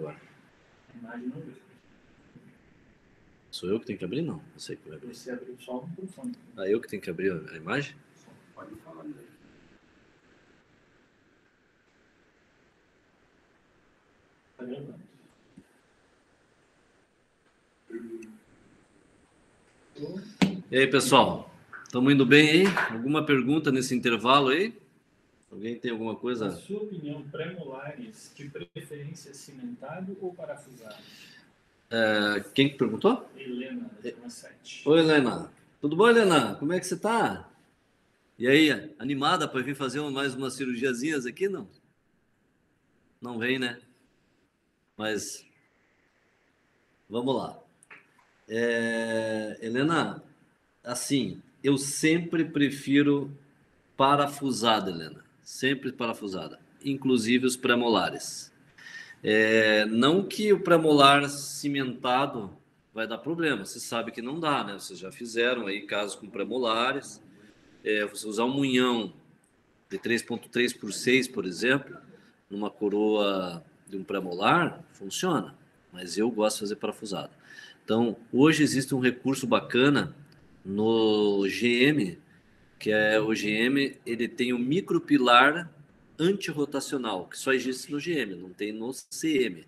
agora. A imagem não veio. Sou eu que tenho que abrir? Não. Não sei que vai abrir. Você abriu só o microfone. Ah, eu que tenho que abrir a imagem? Pode falar, André. Tá gravando. E aí, pessoal? Estamos indo bem aí? Alguma pergunta nesse intervalo aí? Alguém tem alguma coisa? Na sua opinião, pré-molares de preferência cimentado ou parafusado? Quem que perguntou? Helena, da turma 7. Oi, Helena. Tudo bom, Helena? Como é que você tá? E aí, animada para vir fazer mais umas cirurgiazinhas aqui, não? Não vem, né? Mas vamos lá. Helena, assim, eu sempre prefiro parafusada, Helena. Sempre parafusada. Inclusive os pré-molares. Não que o pré-molar cimentado vai dar problema. Você sabe que não dá, né? Vocês já fizeram aí casos com pré-molares. Você usar um munhão de 3,3 por 6, por exemplo, numa coroa de um pré-molar, funciona. Mas eu gosto de fazer parafusada. Então, hoje existe um recurso bacana no GM, que é o GM, ele tem um micropilar antirrotacional, que só existe no GM, não tem no CM.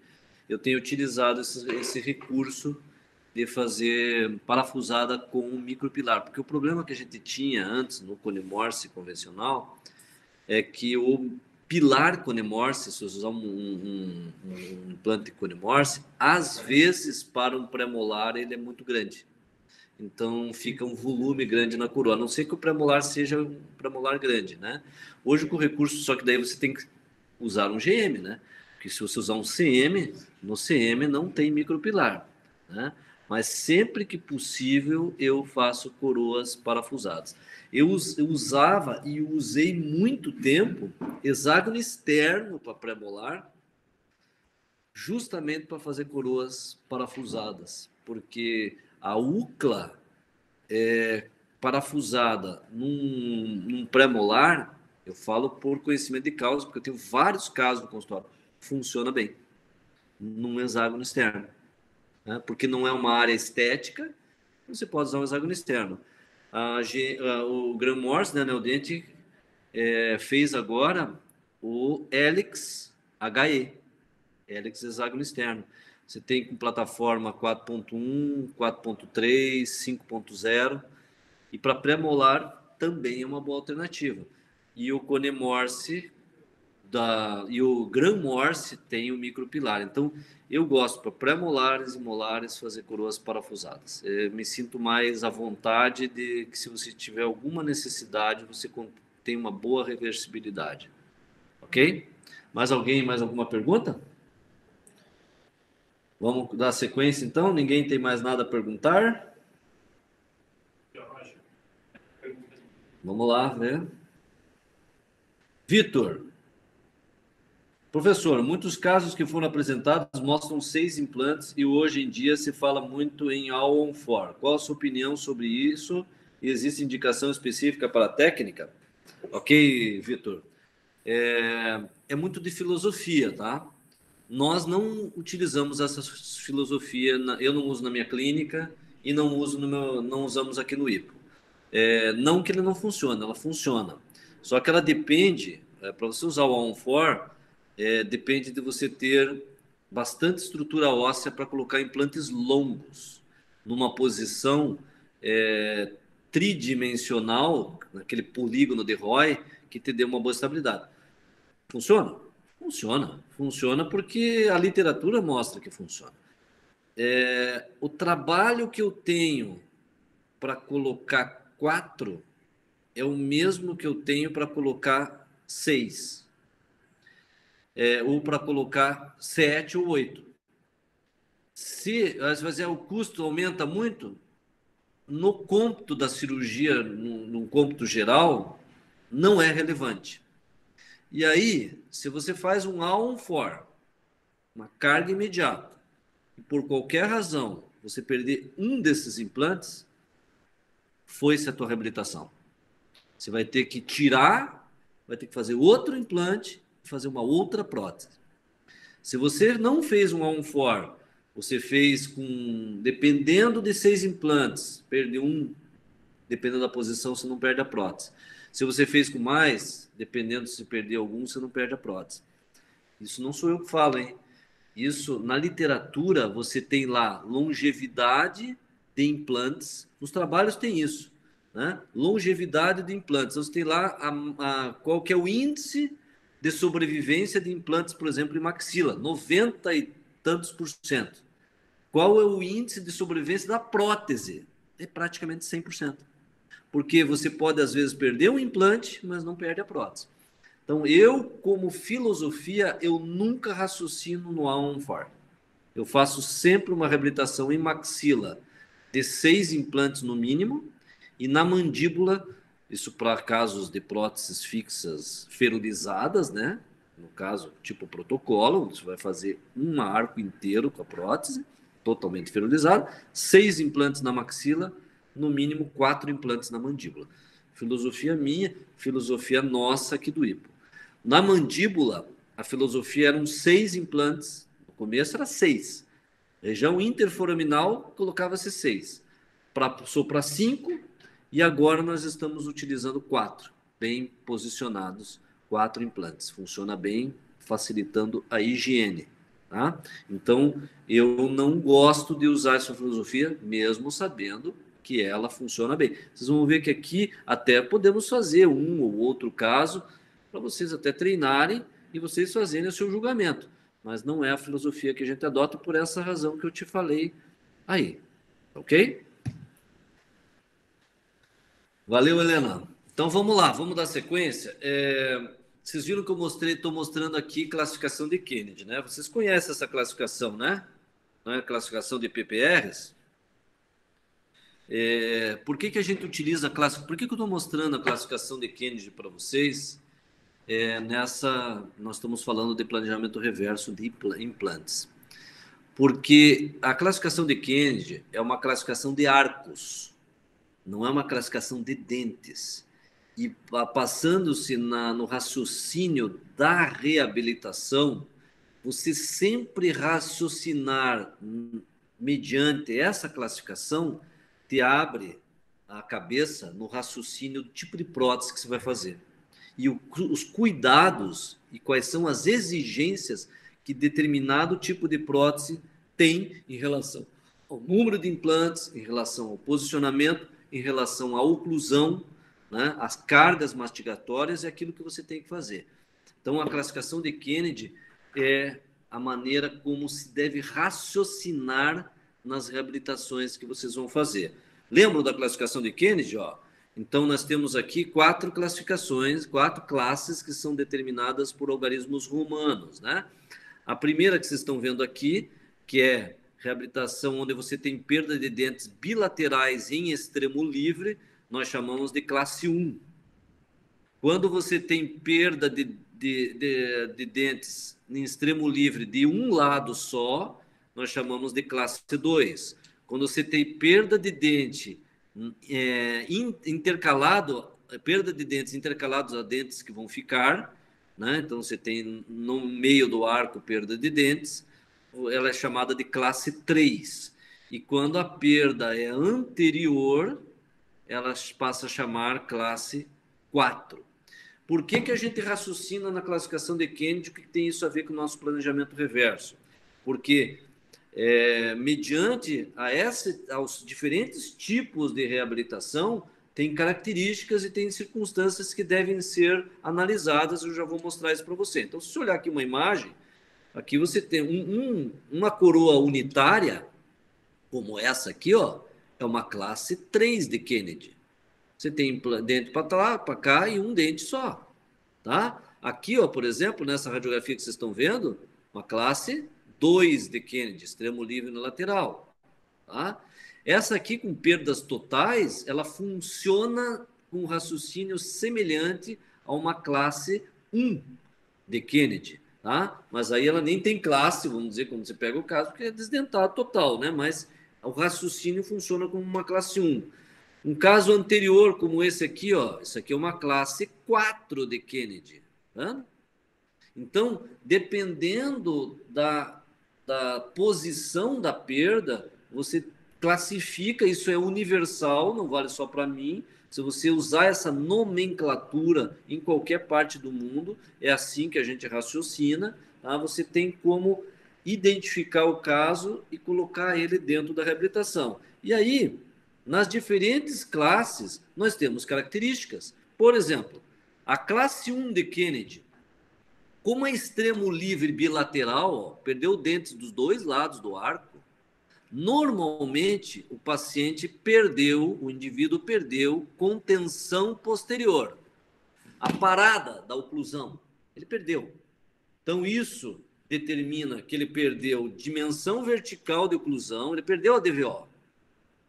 Eu tenho utilizado esse recurso de fazer parafusada com um micropilar, porque o problema que a gente tinha antes no cone Morse convencional é que o pilar cone Morse, se você usar um implante de cone Morse, às vezes para um pré-molar ele é muito grande. Então fica um volume grande na coroa, a não ser que o pré-molar seja um pré-molar grande, né? Hoje com o recurso, só que daí você tem que usar um GM, né? Porque se você usar um CM, no CM não tem micropilar, né? Mas sempre que possível eu faço coroas parafusadas. Eu usava e usei muito tempo hexágono externo para pré-molar, justamente para fazer coroas parafusadas, porque a UCLA parafusada num pré-molar, eu falo por conhecimento de causa, porque eu tenho vários casos no consultório, funciona bem num hexágono externo, né? Porque não é uma área estética, você pode usar um hexágono externo. O Graham Morse, né, o dente, fez agora o Helix HE, Helix hexágono externo. Você tem com plataforma 4.1, 4.3, 5.0, e para pré-molar também é uma boa alternativa. E o cone Morse e o Gran Morse tem o micropilar. Então, eu gosto para pré-molares e molares fazer coroas parafusadas. Eu me sinto mais à vontade de que se você tiver alguma necessidade, você tem uma boa reversibilidade. Ok? Mais alguém, mais alguma pergunta? Vamos dar sequência então? Ninguém tem mais nada a perguntar? Vamos lá, né? Vitor. Professor, muitos casos que foram apresentados mostram 6 implantes e hoje em dia se fala muito em all-on-4. Qual a sua opinião sobre isso? Existe indicação específica para a técnica? Ok, Vitor. É muito de filosofia, tá? Nós não utilizamos essa filosofia, eu não uso na minha clínica e não usamos aqui no IPO. Não que ele não funcione, ela funciona. Só que ela depende, para você usar o all-on-4, depende de você ter bastante estrutura óssea para colocar implantes longos, numa posição tridimensional, naquele polígono de Roy, que te dê uma boa estabilidade. Funciona? Funciona. Funciona porque a literatura mostra que funciona. O trabalho que eu tenho para colocar 4 é o mesmo que eu tenho para colocar 6. Ou para colocar 7 ou 8. Se o custo aumenta muito, no cômputo da cirurgia, no cômputo geral, não é relevante. E aí, se você faz um all-on-4, uma carga imediata, e por qualquer razão você perder um desses implantes, foi-se a tua reabilitação. Você vai ter que tirar, vai ter que fazer outro implante, fazer uma outra prótese. Se você não fez um all-on-4, você fez com, dependendo de 6 implantes, perde um, dependendo da posição, você não perde a prótese. Se você fez com mais, dependendo se perder algum, você não perde a prótese. Isso não sou eu que falo, hein? Isso, na literatura, você tem lá longevidade de implantes. Nos trabalhos tem isso, né? Longevidade de implantes. Você tem lá qual que é o índice de sobrevivência de implantes, por exemplo, em maxila, 90 e tantos por cento. Qual é o índice de sobrevivência da prótese? É praticamente 100%. Porque você pode, às vezes, perder um implante, mas não perde a prótese. Então, eu, como filosofia, eu nunca raciocino no all-on-4. Eu faço sempre uma reabilitação em maxila de 6 implantes no mínimo, e na mandíbula, isso para casos de próteses fixas ferulizadas, né? No caso, tipo protocolo, você vai fazer um arco inteiro com a prótese, totalmente ferulizado, 6 implantes na maxila, no mínimo 4 implantes na mandíbula. Filosofia minha, filosofia nossa aqui do IPO. Na mandíbula, a filosofia eram 6 implantes, no começo era 6. Região interforaminal, colocava-se 6. Passou para 5, e agora nós estamos utilizando 4, bem posicionados, 4 implantes. Funciona bem, facilitando a higiene. Tá? Então, eu não gosto de usar essa filosofia, mesmo sabendo que ela funciona bem. Vocês vão ver que aqui até podemos fazer um ou outro caso, para vocês até treinarem e vocês fazerem o seu julgamento. Mas não é a filosofia que a gente adota por essa razão que eu te falei aí. Ok? Valeu, Helena. Então vamos lá, vamos dar sequência. Vocês viram que eu estou mostrando aqui classificação de Kennedy, né? Vocês conhecem essa classificação, né? Não é a classificação de PPRs? Por que a gente utiliza a classificação? Por que eu estou mostrando a classificação de Kennedy para vocês? Nós estamos falando de planejamento reverso de implantes. Porque a classificação de Kennedy é uma classificação de arcos, não é uma classificação de dentes. E passando-se no raciocínio da reabilitação, você sempre raciocinar mediante essa classificação te abre a cabeça no raciocínio do tipo de prótese que você vai fazer. E os cuidados e quais são as exigências que determinado tipo de prótese tem em relação ao número de implantes, em relação ao posicionamento, em relação à oclusão, né, as cargas mastigatórias e aquilo que você tem que fazer. Então, a classificação de Kennedy é a maneira como se deve raciocinar nas reabilitações que vocês vão fazer. Lembram da classificação de Kennedy? Então, nós temos aqui 4 classificações, 4 classes que são determinadas por algarismos romanos, né? A primeira que vocês estão vendo aqui, que é reabilitação onde você tem perda de dentes bilaterais em extremo livre, nós chamamos de classe 1. Quando você tem perda de dentes em extremo livre de um lado só, nós chamamos de classe 2. Quando você tem perda de dente intercalado, perda de dentes intercalados a dentes que vão ficar, né? Então você tem no meio do arco perda de dentes, ela é chamada de classe 3. E quando a perda é anterior, ela passa a chamar classe 4. Por que a gente raciocina na classificação de Kennedy que tem isso a ver com o nosso planejamento reverso? Porque mediante aos diferentes tipos de reabilitação, tem características e tem circunstâncias que devem ser analisadas, eu já vou mostrar isso para você. Então, se você olhar aqui uma imagem, aqui você tem uma coroa unitária, como essa aqui, é uma classe 3 de Kennedy. Você tem dente para lá, para cá e um dente só. Tá? Aqui, por exemplo, nessa radiografia que vocês estão vendo, uma classe 2 de Kennedy, extremo livre no lateral. Tá? Essa aqui, com perdas totais, ela funciona com um raciocínio semelhante a uma classe 1 de Kennedy. Tá? Mas aí ela nem tem classe, vamos dizer, quando você pega o caso, porque é desdentado total, né? Mas o raciocínio funciona como uma classe 1. Um caso anterior, como esse aqui, isso aqui é uma classe 4 de Kennedy. Tá? Então, dependendo da posição da perda, você classifica, isso é universal, não vale só para mim. Se você usar essa nomenclatura em qualquer parte do mundo, é assim que a gente raciocina, tá? Você tem como identificar o caso e colocar ele dentro da reabilitação. E aí, nas diferentes classes, nós temos características. Por exemplo, a classe 1 de Kennedy, como é extremo livre bilateral, ó, perdeu dentes dos dois lados do arco, normalmente o paciente perdeu, o indivíduo perdeu contenção posterior. A parada da oclusão, ele perdeu. Então isso determina que ele perdeu dimensão vertical de oclusão, ele perdeu a DVO.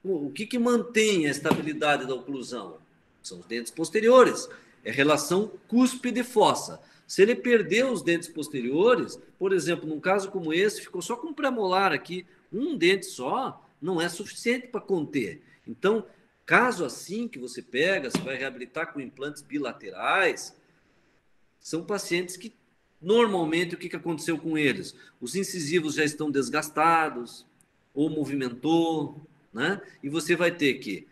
O que mantém a estabilidade da oclusão? São os dentes posteriores, é relação cúspide-fossa. Se ele perdeu os dentes posteriores, por exemplo, num caso como esse, ficou só com um premolar aqui, um dente só, não é suficiente para conter. Então, caso assim que você pega, você vai reabilitar com implantes bilaterais, são pacientes que, normalmente, o que aconteceu com eles? Os incisivos já estão desgastados, ou movimentou, né? E você vai ter que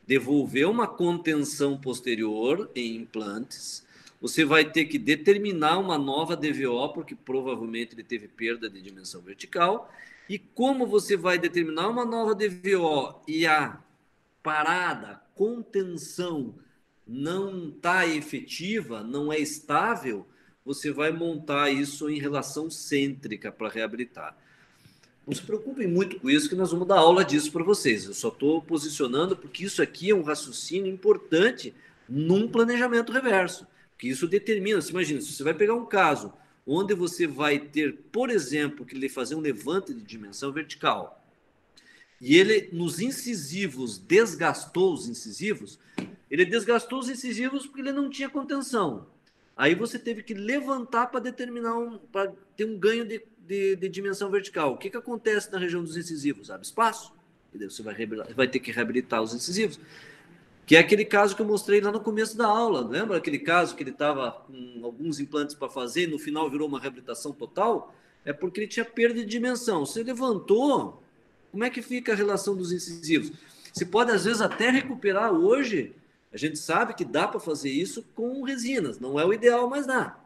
devolver uma contenção posterior em implantes, você vai ter que determinar uma nova DVO, porque provavelmente ele teve perda de dimensão vertical, e como você vai determinar uma nova DVO e a parada, a contenção não está efetiva, não é estável, você vai montar isso em relação cêntrica para reabilitar. Não se preocupem muito com isso, que nós vamos dar aula disso para vocês. Eu só estou posicionando porque isso aqui é um raciocínio importante num planejamento reverso. Porque isso determina, você imagina, se você vai pegar um caso onde você vai ter, por exemplo, que ele fazer um levante de dimensão vertical, e ele, nos incisivos, desgastou os incisivos, ele desgastou os incisivos porque ele não tinha contenção. Aí você teve que levantar para determinar, para ter um ganho de dimensão vertical. O que acontece na região dos incisivos? Abre espaço. E daí você vai ter que reabilitar os incisivos. Que é aquele caso que eu mostrei lá no começo da aula. Lembra aquele caso que ele estava com alguns implantes para fazer e no final virou uma reabilitação total? É porque ele tinha perda de dimensão. Você levantou, como é que fica a relação dos incisivos? Você pode, às vezes, até recuperar hoje. A gente sabe que dá para fazer isso com resinas. Não é o ideal, mas dá.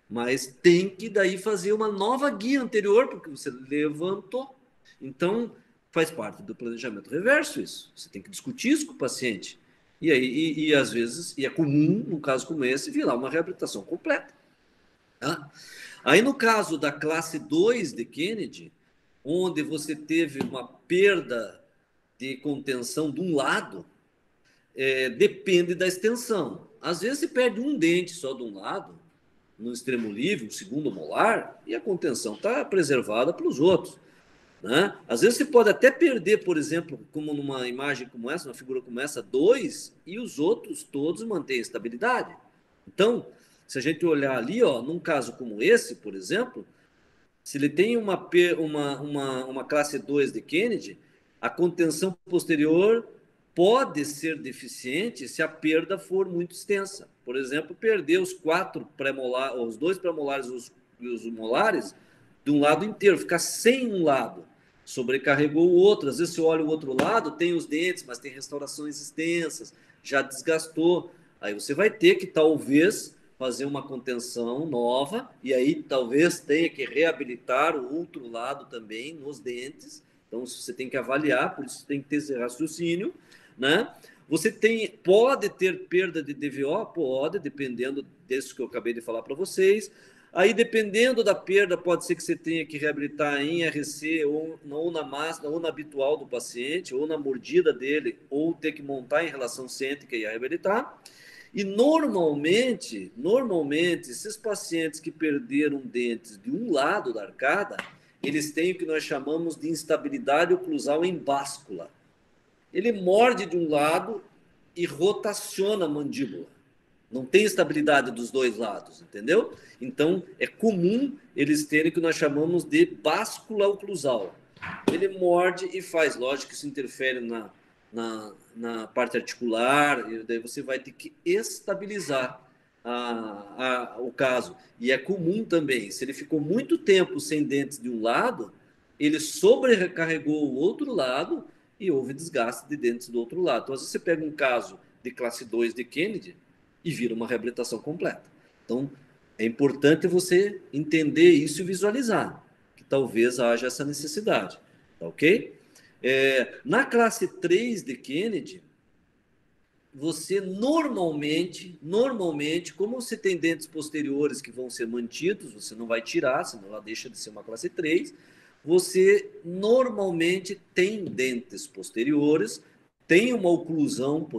Mas tem que daí fazer uma nova guia anterior, porque você levantou. Então, faz parte do planejamento reverso isso. Você tem que discutir isso com o paciente. E aí, e às vezes, e é comum, num caso como esse, virar uma reabilitação completa. Tá? Aí, no caso da classe 2 de Kennedy, onde você teve uma perda de contenção de um lado, depende da extensão. Às vezes, você perde um dente só de um lado, no extremo livre, o segundo molar, e a contenção está preservada para os outros. Né? Às vezes você pode até perder, por exemplo, como numa imagem como essa, uma figura como essa, dois, e os outros todos mantêm estabilidade. Então, se a gente olhar ali, ó, num caso como esse, por exemplo, se ele tem uma classe 2 de Kennedy, a contenção posterior pode ser deficiente se a perda for muito extensa. Por exemplo, perder os os dois premolares e os molares de um lado inteiro, ficar sem um lado, sobrecarregou o outro. Às vezes você olha o outro lado, tem os dentes, mas tem restaurações extensas, já desgastou. Aí você vai ter que, talvez, fazer uma contenção nova, e aí talvez tenha que reabilitar o outro lado também nos dentes. Então, você tem que avaliar, por isso tem que ter esse raciocínio, né? Você pode ter perda de DVO? Pode, dependendo disso que eu acabei de falar para vocês. Aí, dependendo da perda, pode ser que você tenha que reabilitar em RC ou na massa, ou na habitual do paciente, ou na mordida dele, ou ter que montar em relação cêntrica e reabilitar. E normalmente, esses pacientes que perderam dentes de um lado da arcada, eles têm o que nós chamamos de instabilidade oclusal em báscula. Ele morde de um lado e rotaciona a mandíbula. Não tem estabilidade dos dois lados, entendeu? Então, é comum eles terem o que nós chamamos de báscula oclusal. Ele morde e faz. Lógico que isso interfere na parte articular, e daí você vai ter que estabilizar. o caso. E é comum também, se ele ficou muito tempo sem dentes de um lado, ele sobrecarregou o outro lado e houve desgaste de dentes do outro lado. Então, às vezes você pega um caso de classe 2 de Kennedy e vira uma reabilitação completa. Então, é importante você entender isso e visualizar, que talvez haja essa necessidade. Tá ok? Na classe 3 de Kennedy, você normalmente, como você tem dentes posteriores que vão ser mantidos, você não vai tirar, senão ela deixa de ser uma classe 3, você normalmente tem dentes posteriores, tem uma oclusão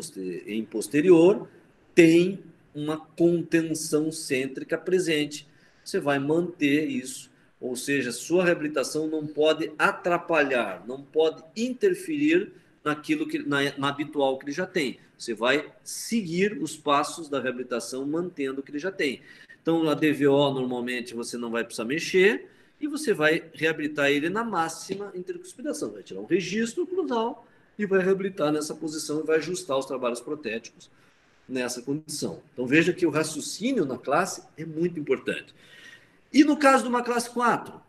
em posterior, tem uma contenção cêntrica presente. Você vai manter isso, ou seja, sua reabilitação não pode atrapalhar, não pode interferir naquilo que na habitual que ele já tem. Você vai seguir os passos da reabilitação mantendo o que ele já tem. Então, a DVO, normalmente, você não vai precisar mexer e você vai reabilitar ele na máxima intercuspidação. Vai tirar um registro oclusal e vai reabilitar nessa posição e vai ajustar os trabalhos protéticos nessa condição. Então, veja que o raciocínio na classe é muito importante. E no caso de uma classe 4?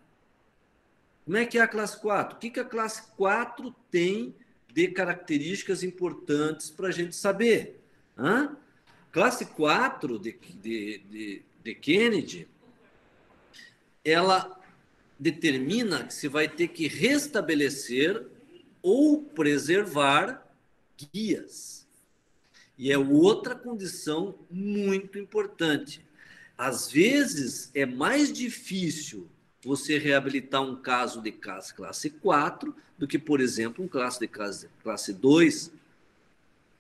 Como é que é a classe 4? O que a classe 4 tem de características importantes para a gente saber? Classe 4 de Kennedy, ela determina que você vai ter que restabelecer ou preservar guias. E é outra condição muito importante. Às vezes, é mais difícil você reabilitar um caso de classe 4 do que, por exemplo, um caso de classe 2,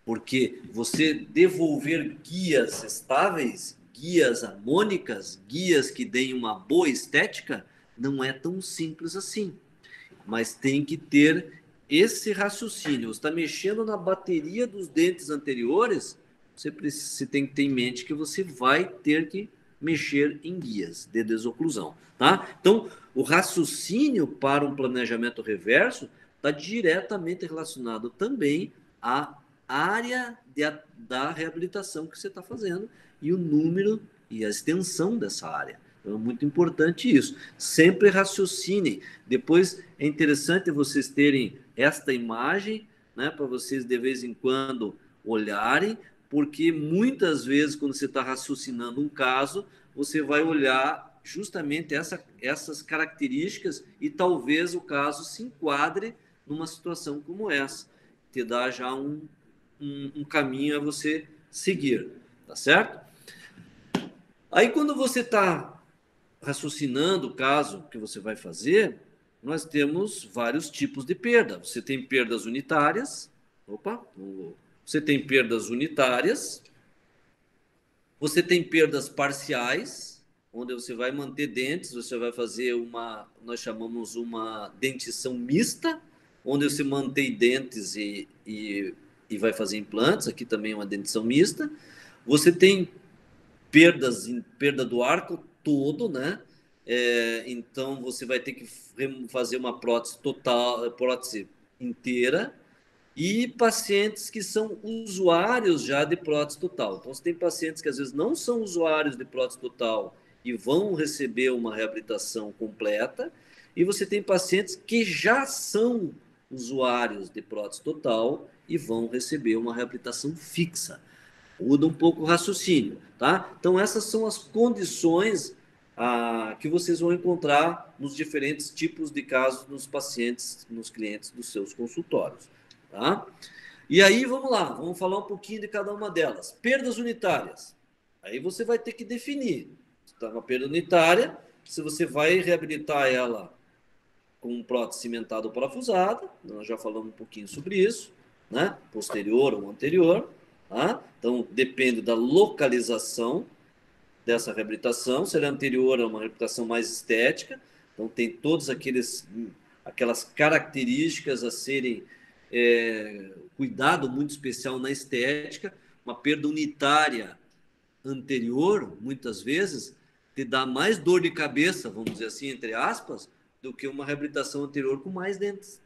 porque você devolver guias estáveis, guias harmônicas, guias que deem uma boa estética, não é tão simples assim. Mas tem que ter esse raciocínio. Você está mexendo na bateria dos dentes anteriores, você tem que ter em mente que você vai ter que mexer em guias de desoclusão. Tá? Então, o raciocínio para um planejamento reverso está diretamente relacionado também à área da reabilitação que você está fazendo e o número e a extensão dessa área. Então, é muito importante isso. Sempre raciocinem. Depois, é interessante vocês terem esta imagem, né, para vocês, de vez em quando, olharem, porque muitas vezes, quando você está raciocinando um caso, você vai olhar justamente essas características e talvez o caso se enquadre numa situação como essa. Te dá já um caminho a você seguir, tá certo? Aí, quando você está raciocinando o caso que você vai fazer, nós temos vários tipos de perda. Você tem perdas unitárias. Você tem perdas unitárias. Você tem perdas parciais, onde você vai manter dentes, você vai fazer nós chamamos uma dentição mista, onde você mantém dentes e vai fazer implantes. Aqui também é uma dentição mista. Você tem perda do arco todo, né? Então você vai ter que fazer uma prótese total, prótese inteira, e pacientes que são usuários já de prótese total. Então, você tem pacientes que às vezes não são usuários de prótese total e vão receber uma reabilitação completa, e você tem pacientes que já são usuários de prótese total e vão receber uma reabilitação fixa. Muda um pouco o raciocínio, tá? Então, essas são as condições que vocês vão encontrar nos diferentes tipos de casos nos pacientes, nos clientes dos seus consultórios, tá? E aí, vamos lá, vamos falar um pouquinho de cada uma delas. Perdas unitárias. Aí você vai ter que definir. Se está uma perda unitária, se você vai reabilitar ela com prótese cimentada ou parafusada, nós já falamos um pouquinho sobre isso, né? Posterior ou anterior. Tá? Então, depende da localização dessa reabilitação. Se ela é anterior a uma reabilitação mais estética, então tem todas aquelas características a serem cuidado muito especial na estética. Uma perda unitária anterior, muitas vezes, te dá mais dor de cabeça, vamos dizer assim, entre aspas, do que uma reabilitação anterior com mais dentes.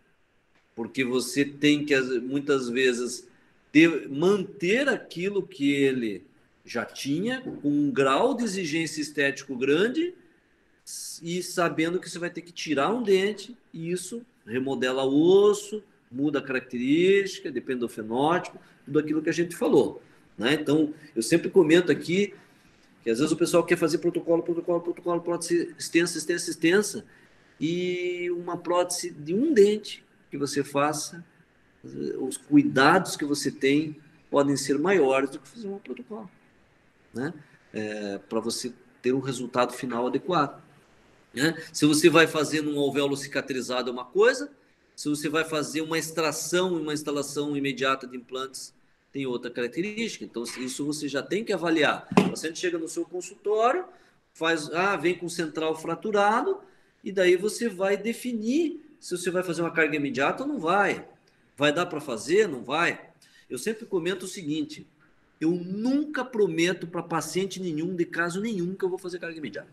Porque você tem que, muitas vezes, manter aquilo que ele já tinha, com um grau de exigência estético grande e sabendo que você vai ter que tirar um dente, e isso remodela o osso, muda a característica, depende do fenótipo, tudo aquilo que a gente falou, né? Então, eu sempre comento aqui que às vezes o pessoal quer fazer protocolo, prótese extensa, e uma prótese de um dente que você faça, os cuidados que você tem podem ser maiores do que fazer um protocolo, né? Para você ter um resultado final adequado, né? Se você vai fazer num alvéolo cicatrizado é uma coisa, se você vai fazer uma extração e uma instalação imediata de implantes tem outra característica. Então, isso você já tem que avaliar. O paciente chega no seu consultório, vem com central fraturado, e daí você vai definir se você vai fazer uma carga imediata ou não vai. Vai dar para fazer? Não vai? Eu sempre comento o seguinte: eu nunca prometo para paciente nenhum, de caso nenhum, que eu vou fazer carga imediata.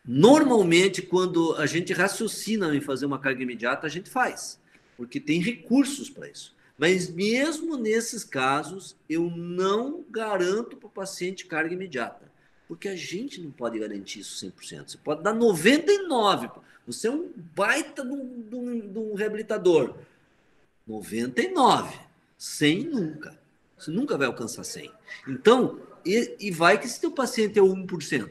Normalmente, quando a gente raciocina em fazer uma carga imediata, a gente faz, porque tem recursos para isso. Mas mesmo nesses casos, eu não garanto para o paciente carga imediata, porque a gente não pode garantir isso 100%. Você pode dar 99%. Você é um baita de um reabilitador. 99%. 100 nunca. Você nunca vai alcançar 100%. Então, e vai que esse teu paciente é 1%.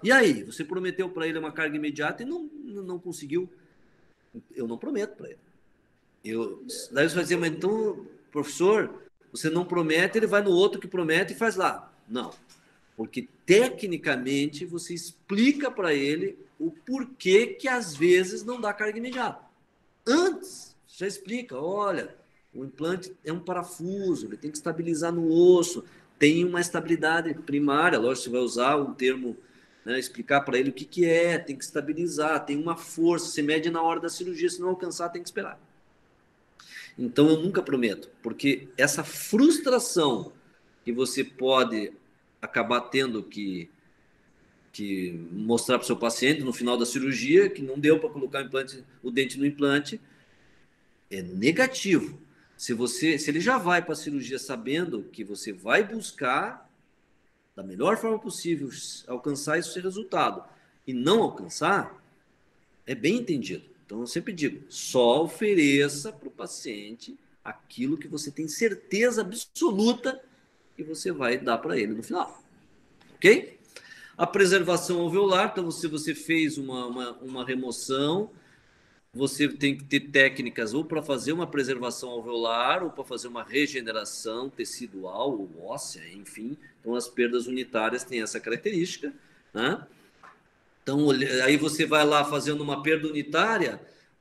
E aí, você prometeu para ele uma carga imediata e não conseguiu. Eu não prometo para ele. Daí você vai dizer, mas então, professor, você não promete, ele vai no outro que promete e faz lá. Não, porque tecnicamente você explica para ele o porquê que às vezes não dá carga imediata. Antes, já explica, olha, o implante é um parafuso, ele tem que estabilizar no osso, tem uma estabilidade primária, lógico, você vai usar um termo, né, explicar para ele o que é, tem que estabilizar, tem uma força, você mede na hora da cirurgia, se não alcançar, tem que esperar. Então, eu nunca prometo, porque essa frustração que você pode acabar tendo que mostrar para o seu paciente no final da cirurgia, que não deu para colocar o dente no implante, é negativo. Se ele já vai para a cirurgia sabendo que você vai buscar, da melhor forma possível, alcançar esse resultado, e não alcançar, é bem entendido. Então, eu sempre digo, só ofereça para o paciente aquilo que você tem certeza absoluta que você vai dar para ele no final. Ok? A preservação alveolar, então, se você fez uma remoção, você tem que ter técnicas ou para fazer uma preservação alveolar ou para fazer uma regeneração tecidual ou óssea, enfim. Então, as perdas unitárias têm essa característica, né? Então, aí você vai lá fazendo uma perda unitária,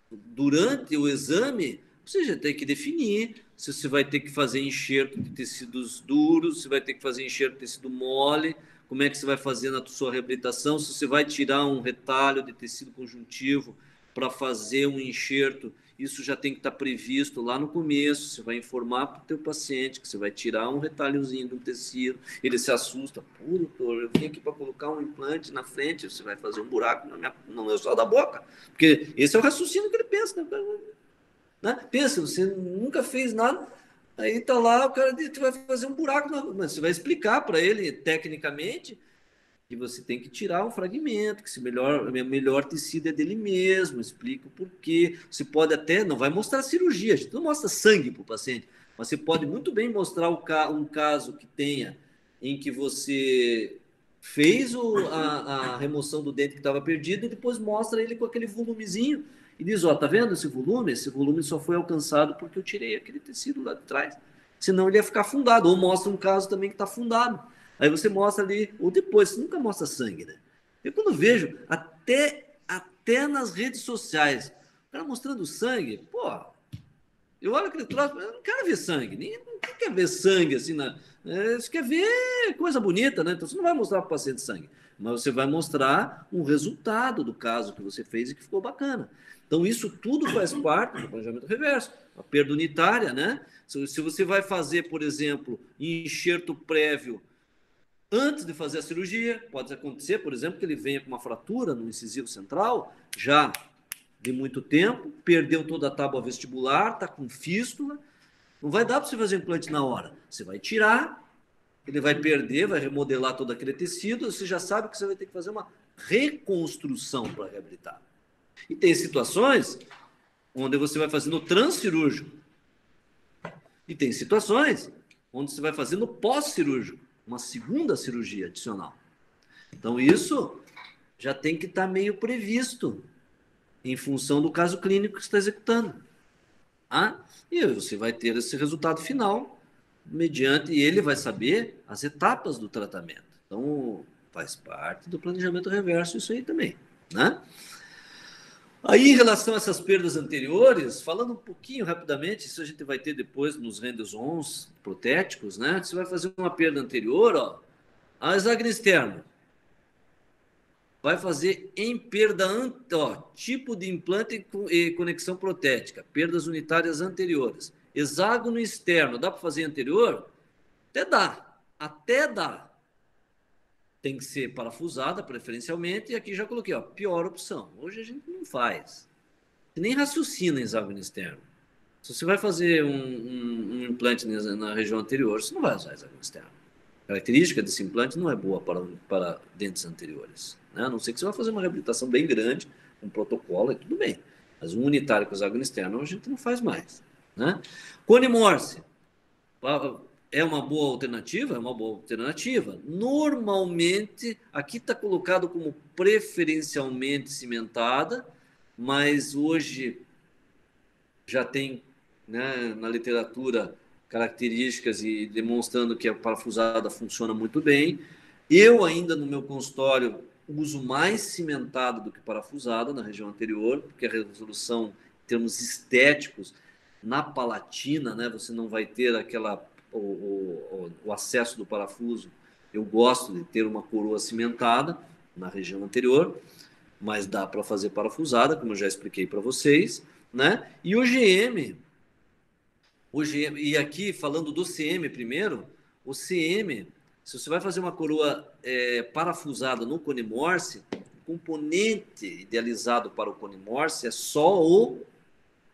durante o exame, você já tem que definir se você vai ter que fazer enxerto de tecidos duros, se vai ter que fazer enxerto de tecido mole, como é que você vai fazer na sua reabilitação, se você vai tirar um retalho de tecido conjuntivo para fazer um enxerto, isso já tem que estar previsto lá no começo, você vai informar para o teu paciente que você vai tirar um retalhozinho de um tecido, ele se assusta, pô, doutor, eu vim aqui para colocar um implante na frente, você vai fazer um buraco no meu céu da boca, porque esse é o raciocínio que ele pensa, né? Pensa, você nunca fez nada, aí tá lá, o cara diz que vai fazer um buraco, mas você vai explicar para ele, tecnicamente, que você tem que tirar um fragmento, que o melhor tecido é dele mesmo, explica o porquê. Você pode até, não vai mostrar cirurgia, a gente não mostra sangue para o paciente, mas você pode muito bem mostrar um caso que tenha, em que você fez a remoção do dente que estava perdido e depois mostra ele com aquele volumezinho e diz, ó, tá vendo esse volume? Esse volume só foi alcançado porque eu tirei aquele tecido lá de trás. Senão ele ia ficar afundado. Ou mostra um caso também que está afundado. Aí você mostra ali, ou depois, você nunca mostra sangue, né? Eu quando vejo, até nas redes sociais, o cara mostrando sangue, pô, eu olho aquele troço, eu não quero ver sangue, ninguém quer ver sangue assim, você quer ver coisa bonita, né? Então você não vai mostrar para o paciente sangue, mas você vai mostrar um resultado do caso que você fez e que ficou bacana. Então isso tudo faz parte do planejamento reverso, a perda unitária, né? Se você vai fazer, por exemplo, enxerto prévio antes de fazer a cirurgia, pode acontecer, por exemplo, que ele venha com uma fratura no incisivo central, já de muito tempo, perdeu toda a tábua vestibular, está com fístula, não vai dar para você fazer o implante na hora. Você vai tirar, ele vai perder, vai remodelar todo aquele tecido, você já sabe que você vai ter que fazer uma reconstrução para reabilitar. E tem situações onde você vai fazendo transcirúrgico. E tem situações onde você vai fazendo pós-cirúrgico, uma segunda cirurgia adicional. Então, isso já tem que estar meio previsto em função do caso clínico que você está executando. E você vai ter esse resultado final mediante, e ele vai saber as etapas do tratamento. Então, faz parte do planejamento reverso isso aí também, né? Aí, em relação a essas perdas anteriores, falando um pouquinho rapidamente, isso a gente vai ter depois nos rendos-ons protéticos, né? Você vai fazer uma perda anterior, ó, a hexágono externo. Vai fazer em perda, tipo de implante e conexão protética, perdas unitárias anteriores. Hexágono externo, dá para fazer anterior? Até dá. Tem que ser parafusada, preferencialmente, e aqui já coloquei, ó, pior opção. Hoje a gente não faz. Você nem raciocina em hexágono externo. Se você vai fazer um implante na região anterior, você não vai usar hexágono externo. A característica desse implante não é boa para dentes anteriores, né? A não ser que você vai fazer uma reabilitação bem grande, um protocolo, e tudo bem. Mas um unitário com hexágono externo a gente não faz mais, né? Cone Morse. É uma boa alternativa? É uma boa alternativa. Normalmente, aqui está colocado como preferencialmente cimentada, mas hoje já tem, né, na literatura características e demonstrando que a parafusada funciona muito bem. Eu ainda no meu consultório uso mais cimentada do que parafusada na região anterior, porque a resolução em termos estéticos na palatina, né, você não vai ter o acesso do parafuso. Eu gosto de ter uma coroa cimentada na região anterior, mas dá para fazer parafusada, como eu já expliquei para vocês, né? E o GM, e aqui falando do CM primeiro, o CM, se você vai fazer uma coroa parafusada no cone Morse, o componente idealizado para o cone Morse é só o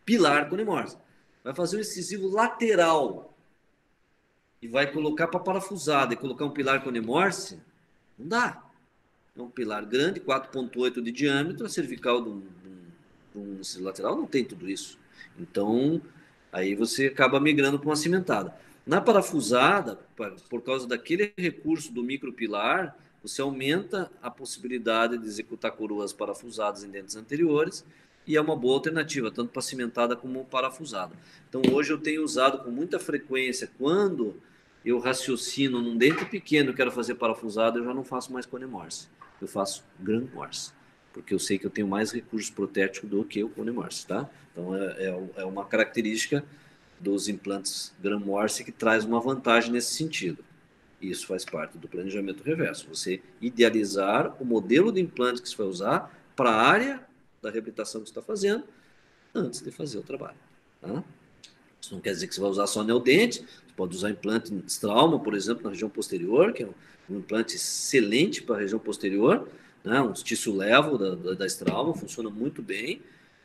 pilar cone Morse. Vai fazer um incisivo lateral e vai colocar para parafusada e colocar um pilar cone Morse, não dá. É um pilar grande, 4,8 de diâmetro, a cervical de um lateral não tem tudo isso. Então, aí você acaba migrando para uma cimentada. Na parafusada, por causa daquele recurso do micropilar, você aumenta a possibilidade de executar coroas parafusadas em dentes anteriores e é uma boa alternativa, tanto para cimentada como parafusada. Então, hoje eu tenho usado com muita frequência, quando eu raciocino num dente pequeno, quero fazer parafusada, eu já não faço mais cone Morse. Eu faço Grand Morse, porque eu sei que eu tenho mais recursos protéticos do que o cone Morse, tá? Então, é uma característica dos implantes Grand Morse que traz uma vantagem nesse sentido. Isso faz parte do planejamento reverso. Você idealizar o modelo de implante que você vai usar para a área da reabilitação que você está fazendo antes de fazer o trabalho, tá? Isso não quer dizer que você vai usar só neodente. Você pode usar implante Strauma, por exemplo, na região posterior, que é um implante excelente para a região posterior, né? Um tissue level da Strauma, funciona muito bem.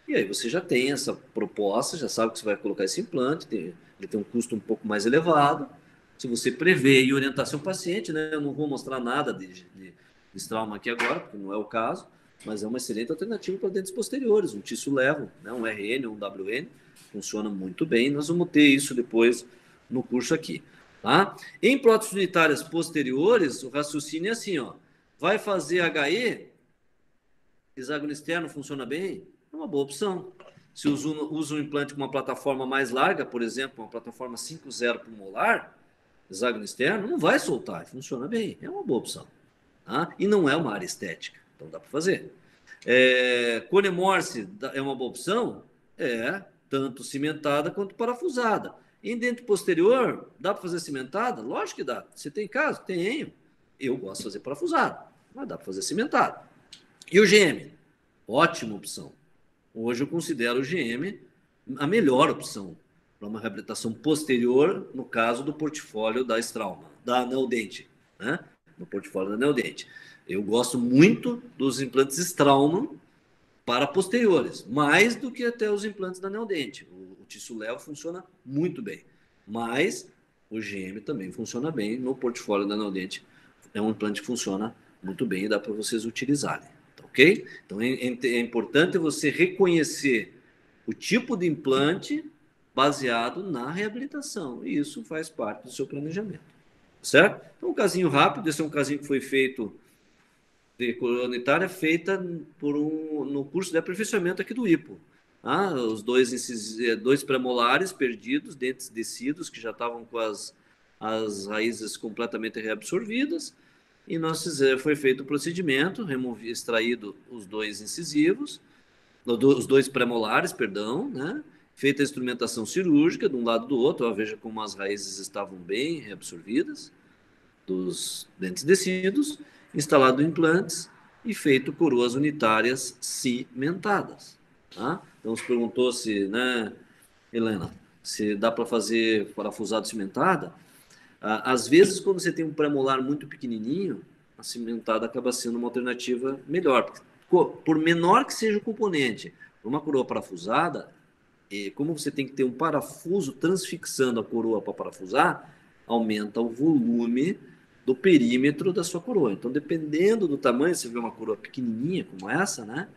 E aí você já tem essa proposta, já sabe que você vai colocar esse implante, ele tem um custo um pouco mais elevado. Se você prevê e orientar seu paciente, né? Eu não vou mostrar nada de Strauma aqui agora, porque não é o caso, mas é uma excelente alternativa para dentes posteriores, um tissue level, né? Um RN ou um WN, funciona muito bem. Nós vamos ter isso depois no curso aqui, tá? Em próteses unitárias posteriores, o raciocínio é assim, ó, vai fazer HE, hexágono externo funciona bem, é uma boa opção. Se usa um implante com uma plataforma mais larga, por exemplo, uma plataforma 5.0 por molar, hexágono externo, não vai soltar, funciona bem, é uma boa opção, tá? E não é uma área estética, então dá para fazer. Cone Morse é uma boa opção? Tanto cimentada quanto parafusada. Em dente posterior, dá para fazer cimentada? Lógico que dá. Você tem caso? Tenho. Eu gosto de fazer parafusada, mas dá para fazer cimentada. E o GM? Ótima opção. Hoje eu considero o GM a melhor opção para uma reabilitação posterior, no caso do portfólio da Strauma, da Neodente, né? No portfólio da Neodente. Eu gosto muito dos implantes Strauma para posteriores, mais do que até os implantes da Neodente. O tissue level funciona muito bem, mas o GM também funciona bem no portfólio da Neodente. É um implante que funciona muito bem e dá para vocês utilizarem, tá ok? Então é importante você reconhecer o tipo de implante baseado na reabilitação, e isso faz parte do seu planejamento, certo? Então, um casinho rápido, esse é um casinho que foi feito de coroa unitária, feita no curso de aperfeiçoamento aqui do IPO. Os dois premolares perdidos, dentes descidos, que já estavam com as raízes completamente reabsorvidas, e foi feito o procedimento, extraído os dois incisivos, os dois premolares, perdão, né? Feita a instrumentação cirúrgica de um lado do outro, veja como as raízes estavam bem reabsorvidas dos dentes descidos, instalado implantes e feito coroas unitárias cimentadas. Tá? Então, se perguntou se, né, Helena, se dá para fazer parafusado cimentada. Às vezes, quando você tem um premolar muito pequenininho, a cimentada acaba sendo uma alternativa melhor. Por menor que seja o componente, uma coroa parafusada, como você tem que ter um parafuso transfixando a coroa para parafusar, aumenta o volume do perímetro da sua coroa. Então, dependendo do tamanho, você vê uma coroa pequenininha como essa, né?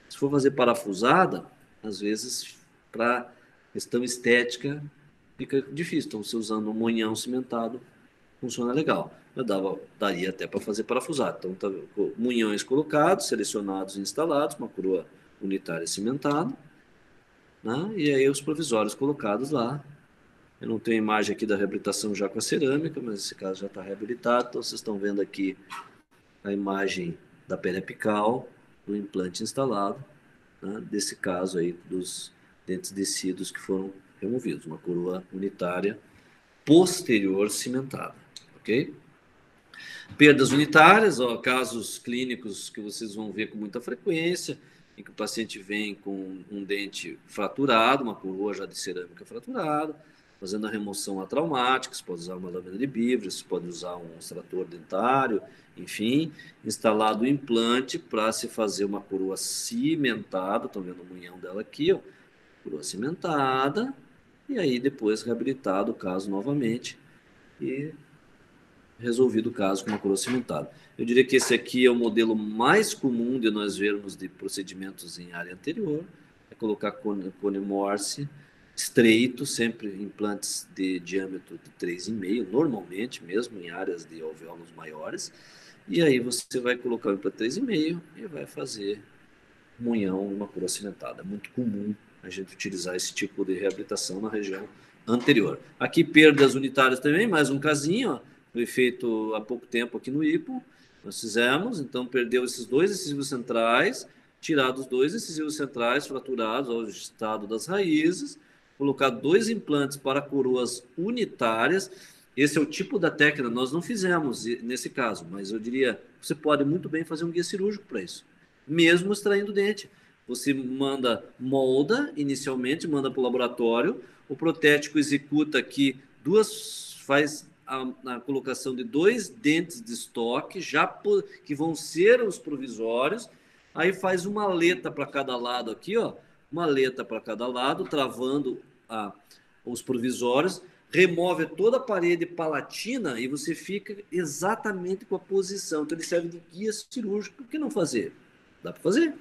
Se for fazer parafusada, às vezes, para questão estética, fica difícil. Então, você usando um monhão cimentado, funciona legal. Mas daria até para fazer parafusado. Então, tá, monhões colocados, selecionados e instalados, uma coroa unitária cimentada, né? E aí os provisórios colocados lá. Eu não tenho imagem aqui da reabilitação já com a cerâmica, mas esse caso já está reabilitado. Então, vocês estão vendo aqui a imagem da pele apical, do implante instalado, né? Desse caso aí dos dentes descidos que foram removidos. Uma coroa unitária posterior cimentada, ok? Perdas unitárias, casos clínicos que vocês vão ver com muita frequência, em que o paciente vem com um dente fraturado, uma coroa já de cerâmica fraturada, fazendo a remoção atraumática, você pode usar uma lâmina de Beaver, você pode usar um extrator dentário, enfim, instalado o implante para se fazer uma coroa cimentada, estão vendo o munhão dela aqui, ó, coroa cimentada, e aí depois reabilitado o caso novamente e resolvido o caso com uma coroa cimentada. Eu diria que esse aqui é o modelo mais comum de nós vermos de procedimentos em área anterior, é colocar cone Morse estreito, sempre implantes de diâmetro de 3,5, normalmente mesmo em áreas de alvéolos maiores, e aí você vai colocar o implante 3,5 e vai fazer munhão, uma coroa cimentada. É muito comum a gente utilizar esse tipo de reabilitação na região anterior. Aqui perdas unitárias também, mais um casinho, ó, foi feito há pouco tempo aqui no IPO, nós fizemos, então perdeu esses dois incisivos centrais, tirado os dois incisivos centrais fraturados ao estado das raízes, colocar dois implantes para coroas unitárias. Esse é o tipo da técnica, nós não fizemos nesse caso, mas eu diria, você pode muito bem fazer um guia cirúrgico para isso, mesmo extraindo o dente. Você molda inicialmente, manda para o laboratório, o protético executa aqui faz a colocação de dois dentes de estoque, que vão ser os provisórios, aí faz uma aleta para cada lado aqui, ó, uma aleta para cada lado, travando os provisórios, remove toda a parede palatina e você fica exatamente com a posição. Então ele serve de guia cirúrgico. Por que não fazer? Dá para fazer,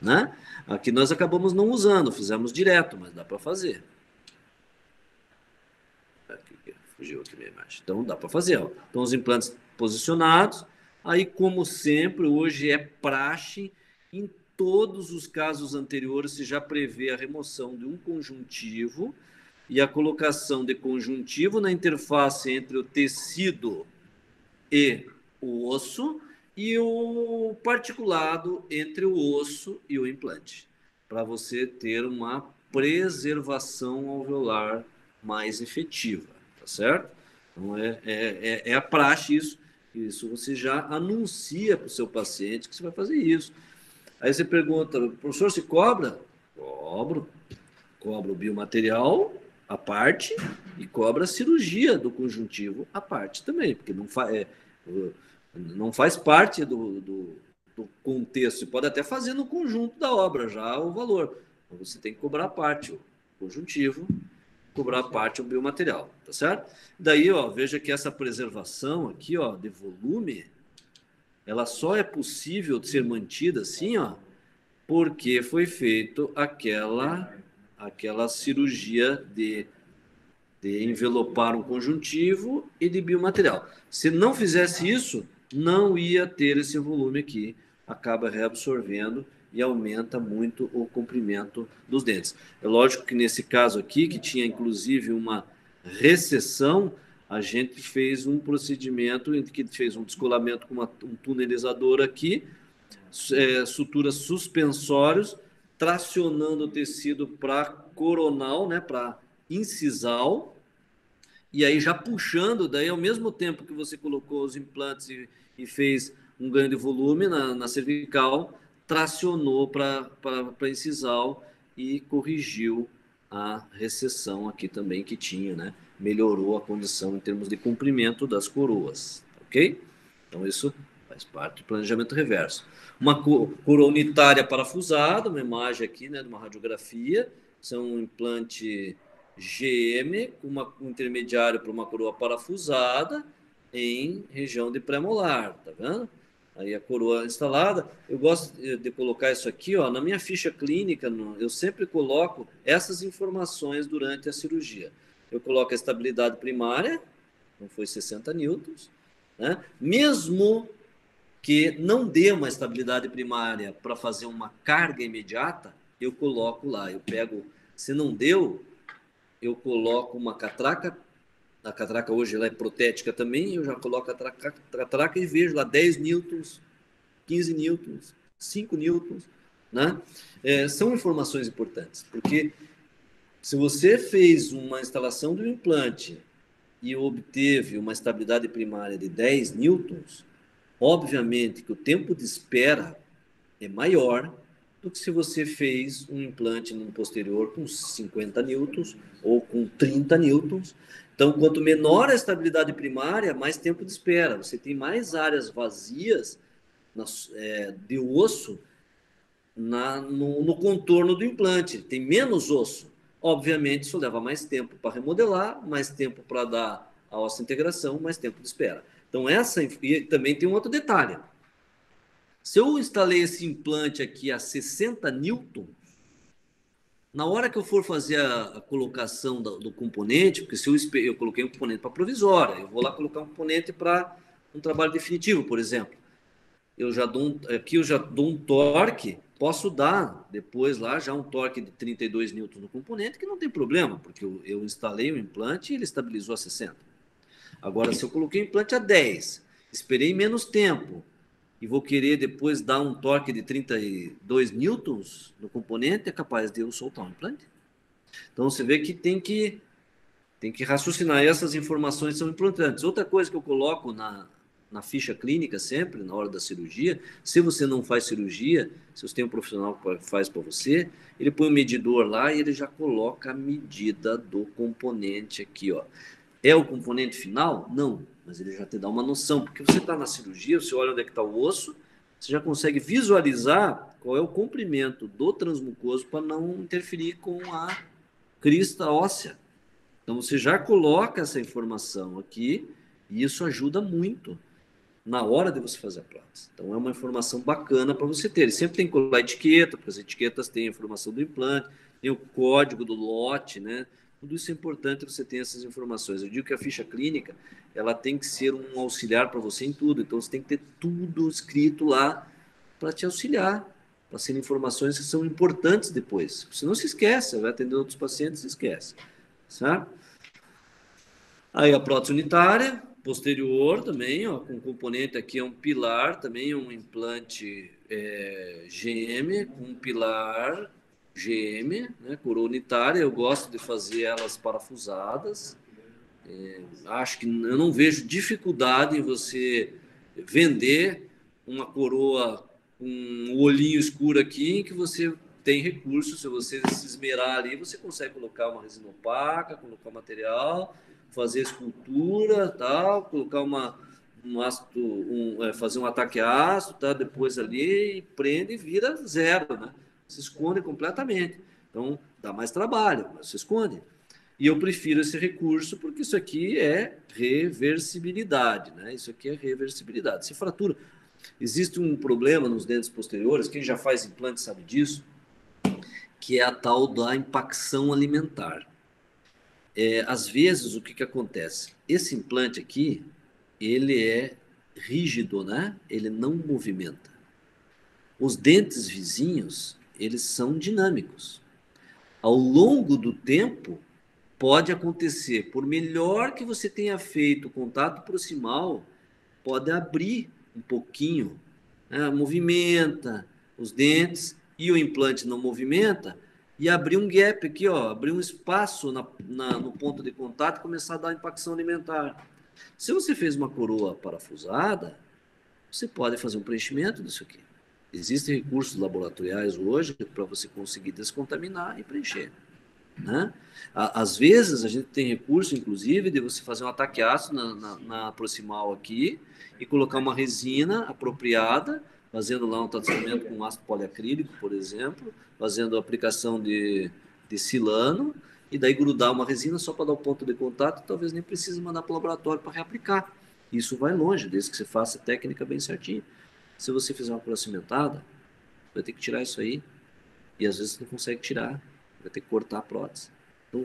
né? Aqui nós acabamos não usando, fizemos direto, mas dá para fazer. Fugiu aqui minha imagem. Então dá para fazer, ó. Então os implantes posicionados. Aí, como sempre, hoje é praxe, em todos os casos anteriores se já prevê a remoção de um conjuntivo e a colocação de conjuntivo na interface entre o tecido e o osso e o particulado entre o osso e o implante, para você ter uma preservação alveolar mais efetiva, tá certo? Então é a praxe isso você já anuncia para o seu paciente que você vai fazer isso. Aí você pergunta, professor, se cobra? Cobra o biomaterial à parte e cobra a cirurgia do conjuntivo à parte também, porque não faz parte do contexto. Você pode até fazer no conjunto da obra já o valor, mas você tem que cobrar a parte, o conjuntivo cobrar parte do biomaterial, tá certo? Daí, ó, veja que essa preservação aqui, ó, de volume, ela só é possível de ser mantida assim, ó, porque foi feito aquela cirurgia de envelopar um conjuntivo e de biomaterial. Se não fizesse isso, não ia ter esse volume aqui, acaba reabsorvendo e aumenta muito o comprimento dos dentes. É lógico que nesse caso aqui, que tinha inclusive uma recessão, a gente fez um procedimento em que fez um descolamento com um tunelizador aqui, suturas suspensórios, tracionando o tecido para coronal, né, para incisal, e aí já puxando, daí ao mesmo tempo que você colocou os implantes e fez um ganho de volume na cervical, tracionou para incisal e corrigiu a recessão aqui também que tinha, né? Melhorou a condição em termos de comprimento das coroas, ok? Então isso faz parte do planejamento reverso. Uma coroa unitária parafusada, uma imagem aqui, né, de uma radiografia, são um implante GM, um intermediário para uma coroa parafusada em região de pré-molar, tá vendo? Aí a coroa instalada. Eu gosto de colocar isso aqui, ó, na minha ficha clínica, eu sempre coloco essas informações durante a cirurgia. Eu coloco a estabilidade primária, não foi 60 newtons, né? Mesmo que não dê uma estabilidade primária para fazer uma carga imediata, eu coloco lá, eu pego, se não deu, eu coloco uma catraca, a catraca hoje ela é protética também, eu já coloco a catraca e vejo lá 10 newtons, 15 newtons, 5 newtons, né? São informações importantes, porque se você fez uma instalação do implante e obteve uma estabilidade primária de 10 newtons, obviamente que o tempo de espera é maior do que se você fez um implante no posterior com 50 newtons ou com 30 newtons. Então, quanto menor a estabilidade primária, mais tempo de espera. Você tem mais áreas vazias de osso no contorno do implante. Tem menos osso. Obviamente, isso leva mais tempo para remodelar, mais tempo para dar a ossa integração, mais tempo de espera. Então, e também tem um outro detalhe. Se eu instalei esse implante aqui a 60 newtons, na hora que eu for fazer a colocação do componente, porque se eu coloquei um componente para provisória, eu vou lá colocar um componente para um trabalho definitivo, por exemplo. Aqui eu já dou um torque, posso dar depois lá já um torque de 32 newtons no componente, que não tem problema, porque eu instalei o implante e ele estabilizou a 60. Agora, se eu coloquei o implante a 10, esperei menos tempo, e vou querer depois dar um torque de 32 newtons no componente, é capaz de eu soltar um implante. Então, você vê que tem que raciocinar. E essas informações são importantes. Outra coisa que eu coloco na ficha clínica sempre, na hora da cirurgia, se você não faz cirurgia, se você tem um profissional que faz para você, ele põe um medidor lá e ele já coloca a medida do componente aqui, ó. É o componente final? Não, mas ele já te dá uma noção, porque você está na cirurgia, você olha onde é que está o osso, você já consegue visualizar qual é o comprimento do transmucoso para não interferir com a crista óssea. Então, você já coloca essa informação aqui e isso ajuda muito na hora de você fazer a prótese. Então, é uma informação bacana para você ter. E sempre tem que colar a etiqueta, porque as etiquetas têm a informação do implante, tem o código do lote, né? Tudo isso é importante você ter essas informações. Eu digo que a ficha clínica, ela tem que ser um auxiliar para você em tudo. Então, você tem que ter tudo escrito lá para te auxiliar, para serem informações que são importantes depois. Senão se esquece, você vai atender outros pacientes e esquece. Certo? Aí a prótese unitária, posterior também, ó, com componente aqui é um pilar, também um implante GM, com um pilar GM, né, coroa unitária. Eu gosto de fazer elas parafusadas. Acho que eu não vejo dificuldade em você vender uma coroa com um olhinho escuro aqui, em que você tem recursos. Se você se esmerar ali, você consegue colocar uma resina opaca, colocar material, fazer escultura, tal, colocar fazer um ataque ácido, tá? Depois ali prende e vira zero, né? Se esconde completamente. Então dá mais trabalho, mas se esconde. E eu prefiro esse recurso porque isso aqui é reversibilidade, né? Isso aqui é reversibilidade. Se fratura, existe um problema nos dentes posteriores, quem já faz implante sabe disso, que é a tal da impacção alimentar. Às vezes, o que acontece? Esse implante aqui, ele é rígido, né? Ele não movimenta. Os dentes vizinhos, eles são dinâmicos. Ao longo do tempo, pode acontecer, por melhor que você tenha feito o contato proximal, pode abrir um pouquinho, né? Movimenta os dentes e o implante não movimenta, e abrir um gap aqui, ó, abrir um espaço no ponto de contato e começar a dar impacção alimentar. Se você fez uma coroa parafusada, você pode fazer um preenchimento disso aqui. Existem recursos laboratoriais hoje para você conseguir descontaminar e preencher, né? Às vezes a gente tem recurso, inclusive, de você fazer um ataque ácido na proximal aqui e colocar uma resina apropriada, fazendo lá um tratamento com ácido poliacrílico, por exemplo, fazendo a aplicação de silano, e daí grudar uma resina só para dar o ponto de contato, talvez nem precise mandar para o laboratório para reaplicar. Isso vai longe, desde que você faça a técnica bem certinho. Se você fizer uma cimentada, vai ter que tirar isso aí, e às vezes não consegue tirar, vai ter que cortar a prótese. Então,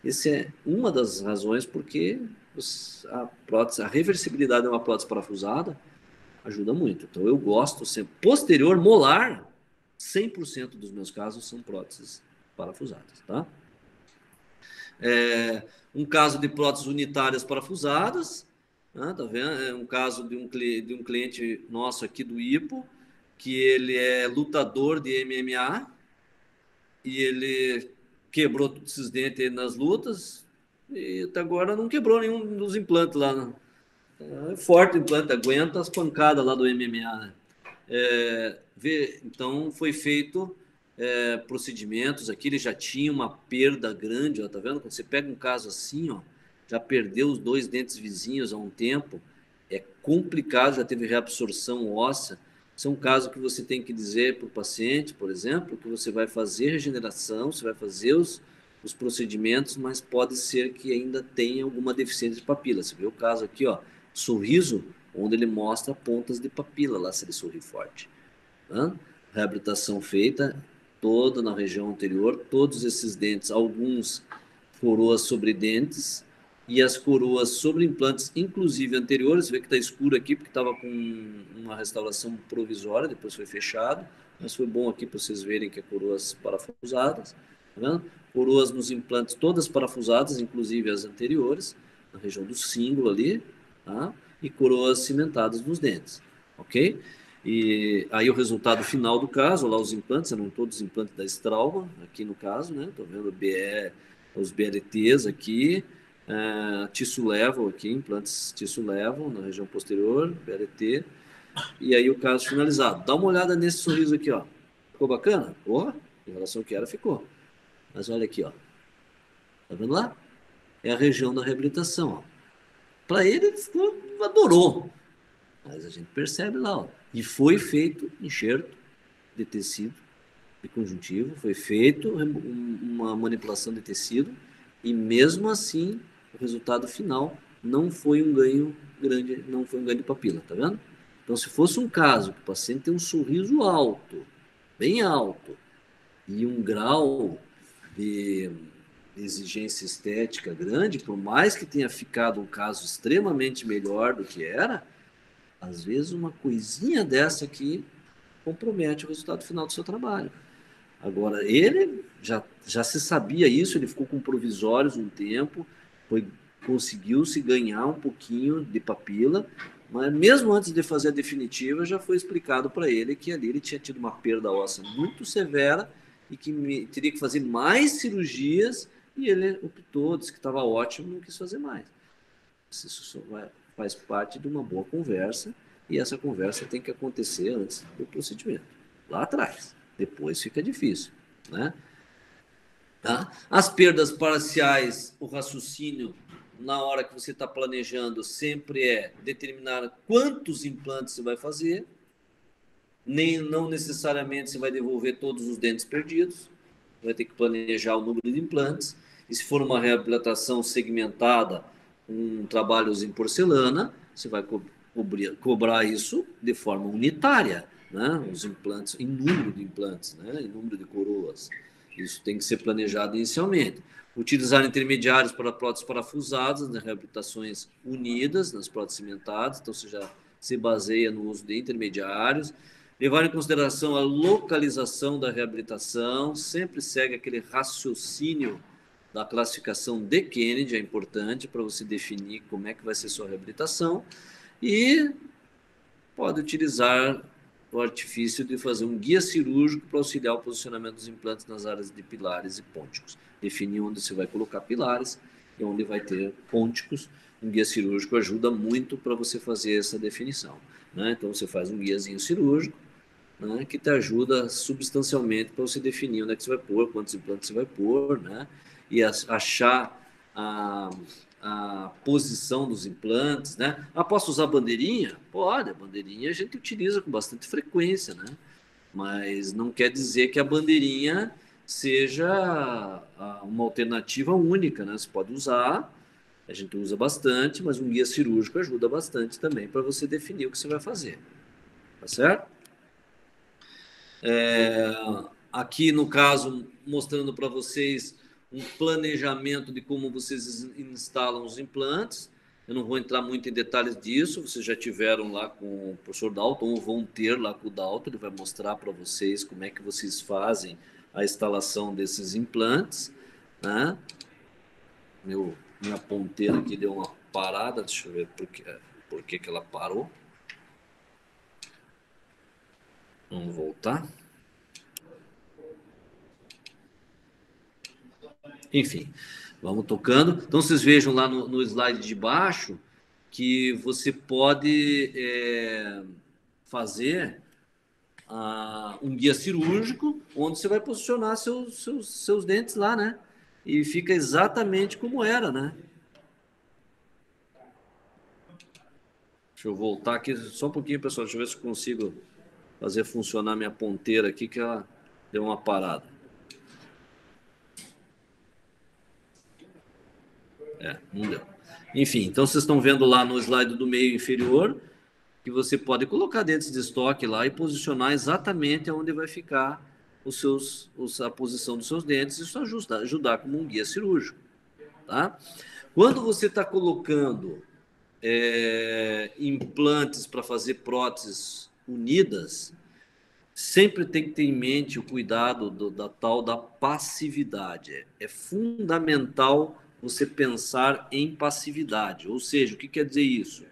essa é uma das razões porque a reversibilidade de uma prótese parafusada ajuda muito. Então, eu gosto sempre. Posterior molar, 100% dos meus casos são próteses parafusadas, tá? Um caso de próteses unitárias parafusadas, né, tá vendo? É um caso de um cliente nosso aqui do IPO, que ele é lutador de MMA, e ele quebrou todos esses dentes nas lutas, e até agora não quebrou nenhum dos implantes lá. Né? É forte o implante, aguenta as pancadas lá do MMA. Né? Então, foi feito procedimentos aqui, ele já tinha uma perda grande, ó, tá vendo? Quando você pega um caso assim, ó, já perdeu os 2 dentes vizinhos há um tempo, é complicado, já teve reabsorção óssea. Isso é um caso que você tem que dizer para o paciente, por exemplo, que você vai fazer regeneração, você vai fazer os procedimentos, mas pode ser que ainda tenha alguma deficiência de papila. Você vê o caso aqui, ó, sorriso, onde ele mostra pontas de papila lá, se ele sorrir forte. Tá? Reabilitação feita toda na região anterior, todos esses dentes, alguns coroas sobre dentes, e as coroas sobre implantes, inclusive anteriores. Você vê que está escuro aqui, porque estava com uma restauração provisória, depois foi fechado, mas foi bom aqui para vocês verem que é coroas parafusadas. Tá vendo? Coroas nos implantes, todas parafusadas, inclusive as anteriores, na região do cíngulo ali, tá? E coroas cimentadas nos dentes, ok? E aí o resultado final do caso, lá os implantes, eram todos os implantes da Straumann, aqui no caso, né? Estou vendo os BLTs aqui, tissue level aqui, implantes tissue level na região posterior, BLT, e aí o caso finalizado. Dá uma olhada nesse sorriso aqui, ó. Ficou bacana? Porra, em relação ao que era, ficou. Mas olha aqui, ó. Tá vendo lá? É a região da reabilitação, ó. Para ele, ele ficou, adorou. Mas a gente percebe lá, ó. E foi feito enxerto de tecido, de conjuntivo, foi feito uma manipulação de tecido, e mesmo assim, o resultado final não foi um ganho grande, não foi um ganho de papila, tá vendo? Então, se fosse um caso que o paciente tem um sorriso alto, bem alto, e um grau de exigência estética grande, por mais que tenha ficado um caso extremamente melhor do que era, às vezes uma coisinha dessa aqui compromete o resultado final do seu trabalho. Agora, ele já se sabia isso, ele ficou com provisórios um tempo, conseguiu-se ganhar um pouquinho de papila, mas mesmo antes de fazer a definitiva, já foi explicado para ele que ali ele tinha tido uma perda óssea muito severa e que teria que fazer mais cirurgias, e ele optou, disse que estava ótimo, não quis fazer mais. Isso faz parte de uma boa conversa, e essa conversa tem que acontecer antes do procedimento, lá atrás. Depois fica difícil, né? Tá? As perdas parciais, o raciocínio na hora que você está planejando sempre é determinar quantos implantes você vai fazer, não necessariamente você vai devolver todos os dentes perdidos, vai ter que planejar o número de implantes, E se for uma reabilitação segmentada, trabalhos em porcelana, você vai cobrar isso de forma unitária, né? Os implantes, em número de implantes, né? Em número de coroas. Isso tem que ser planejado inicialmente. Utilizar intermediários para próteses parafusadas, nas reabilitações unidas, nas próteses cimentadas, então você já se baseia no uso de intermediários. Levar em consideração a localização da reabilitação, sempre segue aquele raciocínio da classificação de Kennedy, é importante para você definir como é que vai ser sua reabilitação, e pode utilizar o artifício de fazer um guia cirúrgico para auxiliar o posicionamento dos implantes nas áreas de pilares e pônticos. Definir onde você vai colocar pilares e onde vai ter pônticos. Um guia cirúrgico ajuda muito para você fazer essa definição, né? Então, você faz um guiazinho cirúrgico, né, que te ajuda substancialmente para você definir onde é que você vai pôr, quantos implantes você vai pôr, né? E achar a posição dos implantes, né? Ah, posso usar bandeirinha? Pode, a bandeirinha a gente utiliza com bastante frequência, né? Mas não quer dizer que a bandeirinha seja uma alternativa única, né? Você pode usar, a gente usa bastante, mas um guia cirúrgico ajuda bastante também para você definir o que você vai fazer, tá certo? Aqui, no caso, mostrando para vocês um planejamento de como vocês instalam os implantes. Eu não vou entrar muito em detalhes disso, vocês já tiveram lá com o professor Dalton, ou vão ter lá com o Dalton, ele vai mostrar para vocês como é que vocês fazem a instalação desses implantes, né? Minha ponteira aqui deu uma parada, deixa eu ver por que ela parou. Vamos voltar. Enfim, vamos tocando. Então, vocês vejam lá no slide de baixo que você pode fazer um guia cirúrgico onde você vai posicionar seus dentes lá, né? E fica exatamente como era, né? Deixa eu voltar aqui só um pouquinho, pessoal. Deixa eu ver se eu consigo fazer funcionar minha ponteira aqui, que ela deu uma parada. Não deu. Enfim, então vocês estão vendo lá no slide do meio inferior que você pode colocar dentes de estoque lá e posicionar exatamente onde vai ficar a posição dos seus dentes. Isso ajudar como um guia cirúrgico, tá? Quando você está colocando implantes para fazer próteses unidas, sempre tem que ter em mente o cuidado da tal da passividade. É fundamental você pensar em passividade. Ou seja, o que quer dizer isso?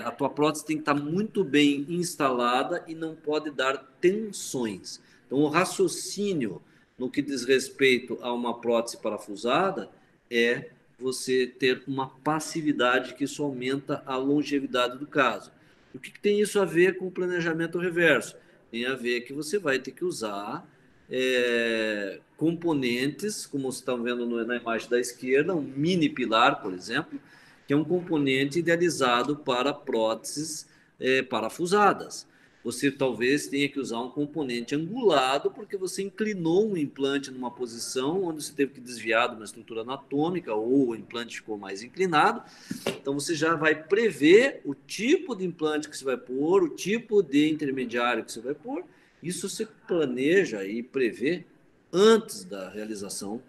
A tua prótese tem que estar muito bem instalada e não pode dar tensões. Então, o raciocínio no que diz respeito a uma prótese parafusada é você ter uma passividade, que isso aumenta a longevidade do caso. O que tem isso a ver com o planejamento reverso? Tem a ver que você vai ter que usar componentes, como vocês estão vendo na imagem da esquerda, um mini pilar, por exemplo, que é um componente idealizado para próteses parafusadas. Você talvez tenha que usar um componente angulado, porque você inclinou um implante numa posição onde você teve que desviar de uma estrutura anatômica, ou o implante ficou mais inclinado. Então, você já vai prever o tipo de implante que você vai pôr, o tipo de intermediário que você vai pôr. Isso você planeja e prevê antes da realização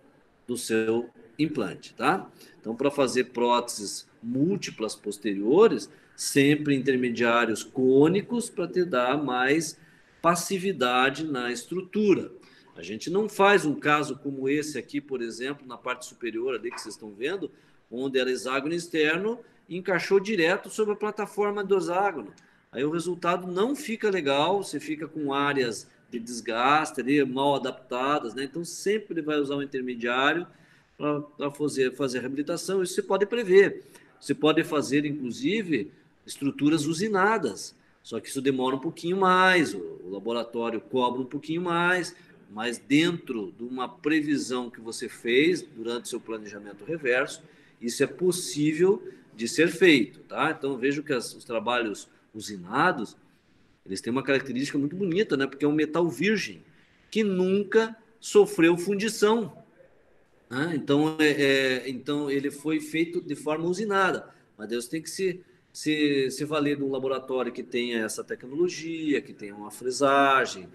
do seu implante, tá? Então, para fazer próteses múltiplas posteriores, sempre intermediários cônicos para te dar mais passividade na estrutura. A gente não faz um caso como esse aqui, por exemplo, na parte superior ali que vocês estão vendo, onde era hexágono externo e encaixou direto sobre a plataforma do hexágono. Aí o resultado não fica legal, você fica com áreas de desgaste ali, mal adaptadas, né? Então sempre vai usar um intermediário para fazer a reabilitação. Isso você pode prever. Você pode fazer, inclusive, estruturas usinadas, só que isso demora um pouquinho mais, o laboratório cobra um pouquinho mais, mas dentro de uma previsão que você fez durante o seu planejamento reverso, isso é possível de ser feito, tá? Então, vejo que os trabalhos usinados, eles têm uma característica muito bonita, né? Porque é um metal virgem, que nunca sofreu fundição. né? Então, ele foi feito de forma usinada. Mas Deus tem que se valer de um laboratório que tenha essa tecnologia, que tenha uma fresagem,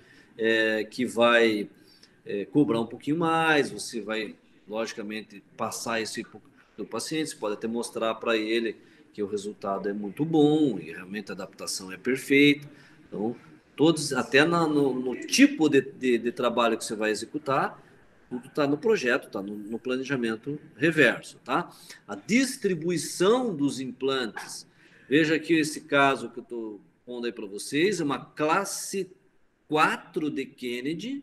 que vai cobrar um pouquinho mais, você vai, logicamente, passar isso para o paciente, você pode até mostrar para ele que o resultado é muito bom e realmente a adaptação é perfeita. Então, todos, até no tipo de trabalho que você vai executar, tudo está no projeto, está no planejamento reverso, tá? A distribuição dos implantes. Veja aqui esse caso que eu estou pondo aí para vocês, é uma classe 4 de Kennedy,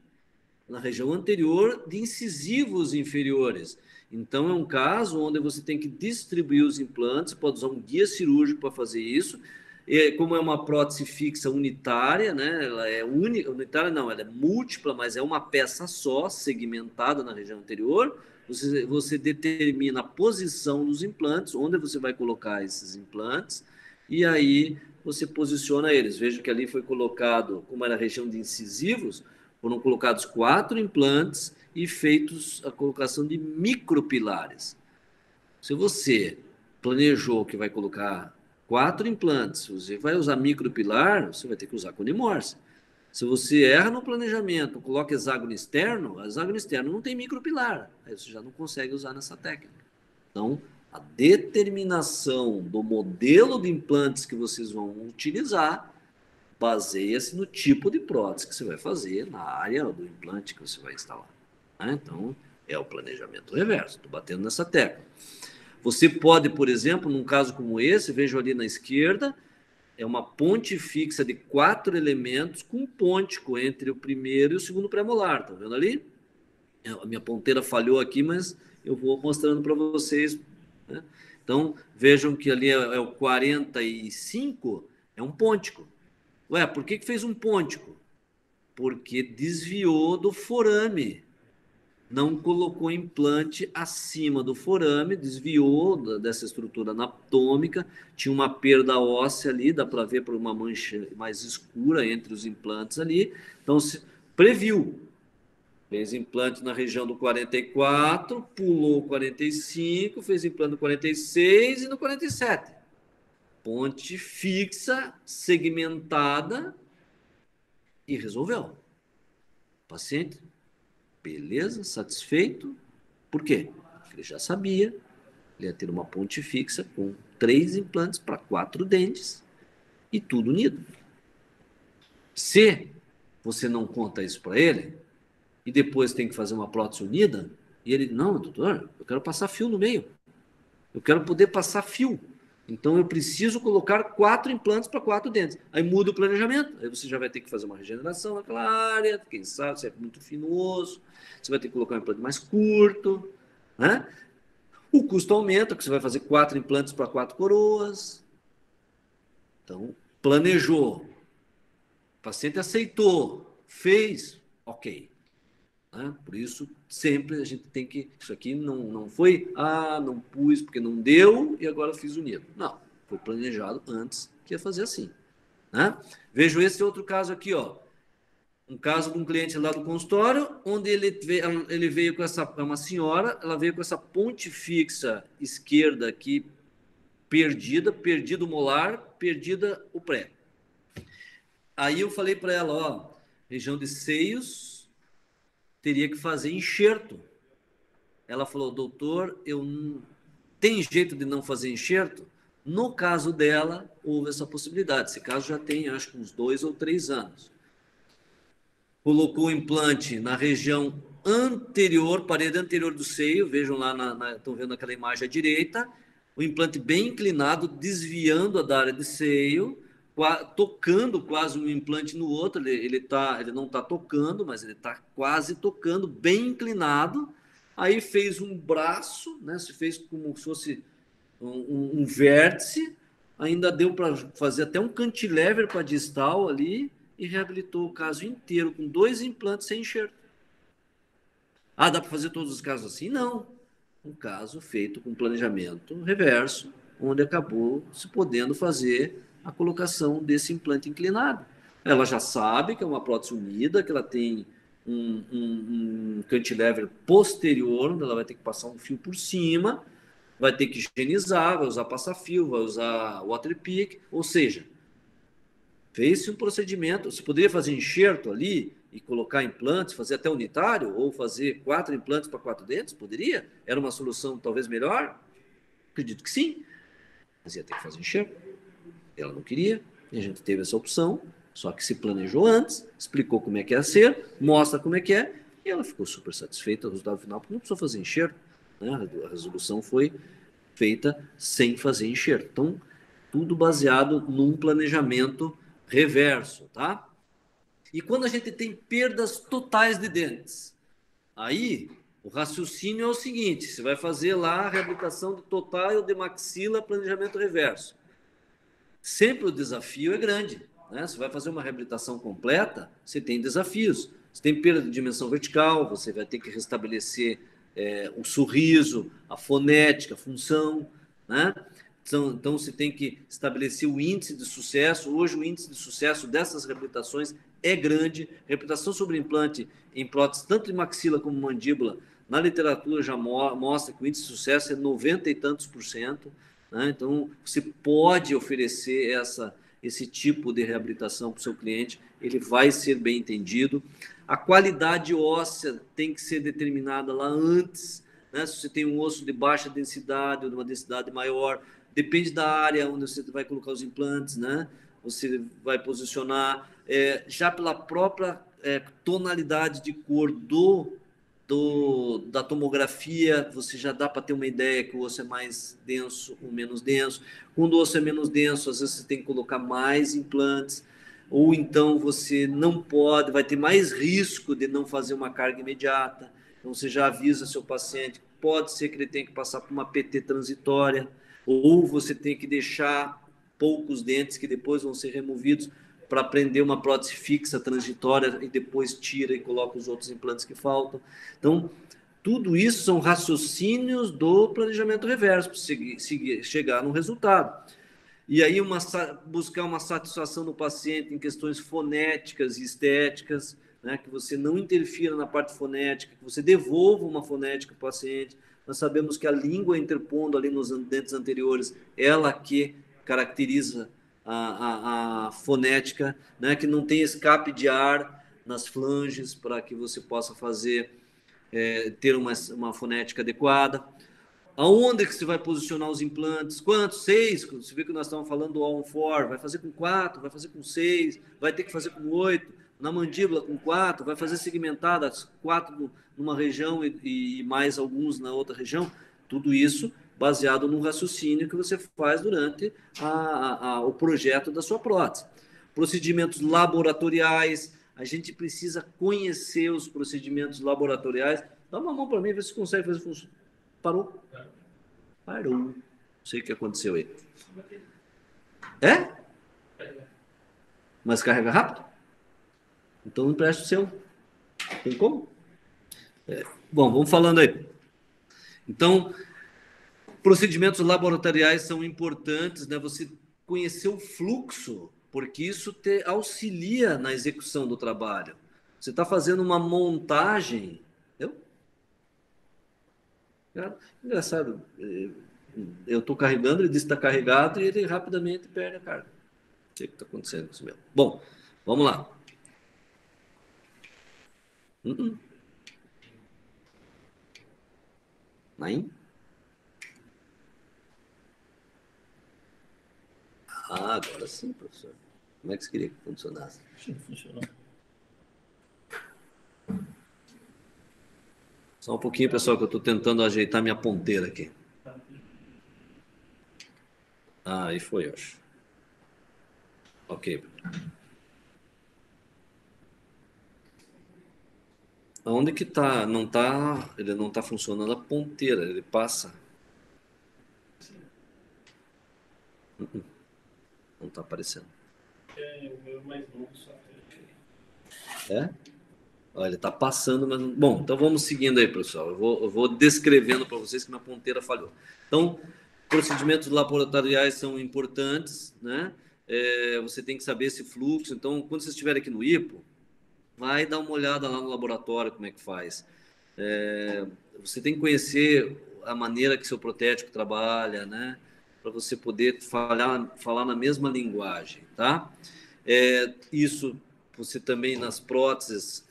na região anterior de incisivos inferiores. Então, é um caso onde você tem que distribuir os implantes, pode usar um guia cirúrgico para fazer isso. E, como é uma prótese fixa unitária, né? Ela é única, unitária não, ela é múltipla, mas é uma peça só, segmentada na região anterior. Você determina a posição dos implantes, onde você vai colocar esses implantes, e aí você posiciona eles. Veja que ali foi colocado, como era a região de incisivos, foram colocados 4 implantes e feitos a colocação de micropilares. Se você planejou que vai colocar 4 implantes, você vai usar micropilar, você vai ter que usar cone Morse. Se você erra no planejamento, coloca hexágono externo não tem micropilar. Aí você já não consegue usar nessa técnica. Então, a determinação do modelo de implantes que vocês vão utilizar baseia-se no tipo de prótese que você vai fazer na área do implante que você vai instalar. Né? Então, é o planejamento reverso. Estou batendo nessa tecla. Você pode, por exemplo, num caso como esse, vejo ali na esquerda, é uma ponte fixa de 4 elementos com um pôntico entre o primeiro e o segundo pré-molar. Tá vendo ali? A minha ponteira falhou aqui, mas eu vou mostrando para vocês. Né? Então, vejam que ali é o 45, é um pôntico. Ué, por que fez um pôntico? Porque desviou do forame. Não colocou implante acima do forame, desviou dessa estrutura anatômica, tinha uma perda óssea ali, dá para ver por uma mancha mais escura entre os implantes ali. Então, se previu. Fez implante na região do 44, pulou o 45, fez implante no 46 e no 47. Ponte fixa, segmentada, e resolveu. Paciente, beleza, satisfeito. Por quê? Porque ele já sabia, ele ia ter uma ponte fixa com 3 implantes para 4 dentes e tudo unido. Se você não conta isso para ele e depois tem que fazer uma prótese unida, e ele, não, doutor, eu quero passar fio no meio. Eu quero poder passar fio. Então, eu preciso colocar 4 implantes para 4 dentes. Aí muda o planejamento. Aí você já vai ter que fazer uma regeneração naquela área. Quem sabe, se é muito finoso. Você vai ter que colocar um implante mais curto. Né? O custo aumenta, porque você vai fazer 4 implantes para 4 coroas. Então, planejou. O paciente aceitou. Fez. Ok. Né? Por isso, sempre a gente tem que... Isso aqui não foi, não pus porque não deu e agora fiz unido. Não, foi planejado antes que ia fazer assim. Né? Vejo esse outro caso aqui, ó. Um caso de um cliente lá do consultório, onde ele veio com uma senhora, ela veio com essa ponte fixa esquerda aqui, perdido o molar, perdida o pré. Aí eu falei para ela, ó, região de seios, teria que fazer enxerto. Ela falou, doutor, tem jeito de não fazer enxerto? No caso dela, houve essa possibilidade. Esse caso já tem, acho que uns 2 ou 3 anos. Colocou o implante na região anterior, parede anterior do seio, vejam lá, estão vendo aquela imagem à direita, o implante bem inclinado, desviando da área de seio, tocando quase um implante no outro, ele não está tocando, mas ele está quase tocando, bem inclinado. Aí fez um braço, né? Se fez como se fosse um vértice, ainda deu para fazer até um cantilever para distal ali e reabilitou o caso inteiro com 2 implantes sem enxerto. Dá para fazer todos os casos assim? Não. Um caso feito com planejamento reverso, onde acabou se podendo fazer a colocação desse implante inclinado. Ela já sabe que é uma prótese unida, que ela tem um cantilever posterior, onde ela vai ter que passar um fio por cima, vai ter que higienizar, vai usar passa-fio, vai usar waterpick, ou seja, fez-se um procedimento. Você poderia fazer enxerto ali e colocar implantes, fazer até unitário, ou fazer 4 implantes para 4 dentes? Poderia? Era uma solução talvez melhor? Acredito que sim, mas ia ter que fazer enxerto. Ela não queria, e a gente teve essa opção, só que se planejou antes, explicou como é que ia ser, mostra como é que é, e ela ficou super satisfeita do resultado final, porque não precisou fazer enxerto, né? A resolução foi feita sem fazer enxerto. Então, tudo baseado num planejamento reverso, tá? E quando a gente tem perdas totais de dentes, aí o raciocínio é o seguinte: você vai fazer lá a reabilitação de total de maxila, planejamento reverso. Sempre o desafio é grande, né? Você vai fazer uma reabilitação completa, você tem desafios. Você tem perda de dimensão vertical, você vai ter que restabelecer o sorriso, a fonética, a função, né? Então, você tem que estabelecer o índice de sucesso. Hoje, o índice de sucesso dessas reabilitações é grande. Reabilitação sobre implante em prótese, tanto de maxila como mandíbula, na literatura já mostra que o índice de sucesso é 90 e tantos por cento. Né? Então, você pode oferecer esse tipo de reabilitação para o seu cliente, ele vai ser bem entendido. A qualidade óssea tem que ser determinada lá antes, né? Se você tem um osso de baixa densidade ou de uma densidade maior, depende da área onde você vai colocar os implantes, né? Você vai posicionar, já pela própria tonalidade de cor da tomografia, você já dá para ter uma ideia que o osso é mais denso ou menos denso. Quando o osso é menos denso, às vezes você tem que colocar mais implantes, ou então você não pode, vai ter mais risco de não fazer uma carga imediata. Então você já avisa seu paciente, pode ser que ele tenha que passar por uma PT transitória, ou você tem que deixar poucos dentes que depois vão ser removidos para prender uma prótese fixa transitória e depois tira e coloca os outros implantes que faltam. Então, tudo isso são raciocínios do planejamento reverso para chegar no resultado. E aí buscar uma satisfação do paciente em questões fonéticas e estéticas, né, que você não interfira na parte fonética, que você devolva uma fonética para o paciente. Nós sabemos que a língua interpondo ali nos dentes anteriores, ela que caracteriza a fonética, né, que não tem escape de ar nas flanges para que você possa ter uma fonética adequada. Aonde que você vai posicionar os implantes? Quantos? 6? Você vê que nós estamos falando do all-on-4, vai fazer com 4, vai fazer com 6, vai ter que fazer com 8, na mandíbula com 4, vai fazer segmentadas 4 numa região e mais alguns na outra região. Tudo isso baseado no raciocínio que você faz durante o projeto da sua prótese. Procedimentos laboratoriais, a gente precisa conhecer os procedimentos laboratoriais. Dá uma mão para mim, ver se consegue fazer função. Parou? Parou. Não sei o que aconteceu aí. É? Mas carrega rápido? Então não empresta o seu. Tem como? Bom, vamos falando aí. Então, procedimentos laboratoriais são importantes, né? Você conhecer o fluxo, porque isso te auxilia na execução do trabalho. Você está fazendo uma montagem. Engraçado. Eu estou carregando, ele diz que está carregado e ele rapidamente perde a carga. Não sei o que está acontecendo com isso mesmo. Bom, vamos lá. Naim? Agora sim, professor. Como é que você queria que funcionasse? Sim, funcionou. Só um pouquinho, pessoal, que eu estou tentando ajeitar minha ponteira aqui. Aí foi, eu acho. Ok. Aonde que tá? Ele não tá funcionando a ponteira, ele passa. Não tá aparecendo. O meu mais novo só. Olha, ele tá passando, mas não... Bom, então vamos seguindo aí, pessoal. Eu vou descrevendo para vocês que minha ponteira falhou. Então, procedimentos laboratoriais são importantes, né? Você tem que saber esse fluxo. Então, quando vocês estiverem aqui no IPO, vai dar uma olhada lá no laboratório como é que faz. Você tem que conhecer a maneira que seu protético trabalha, né? Para você poder falar na mesma linguagem, tá? Isso, você também nas próteses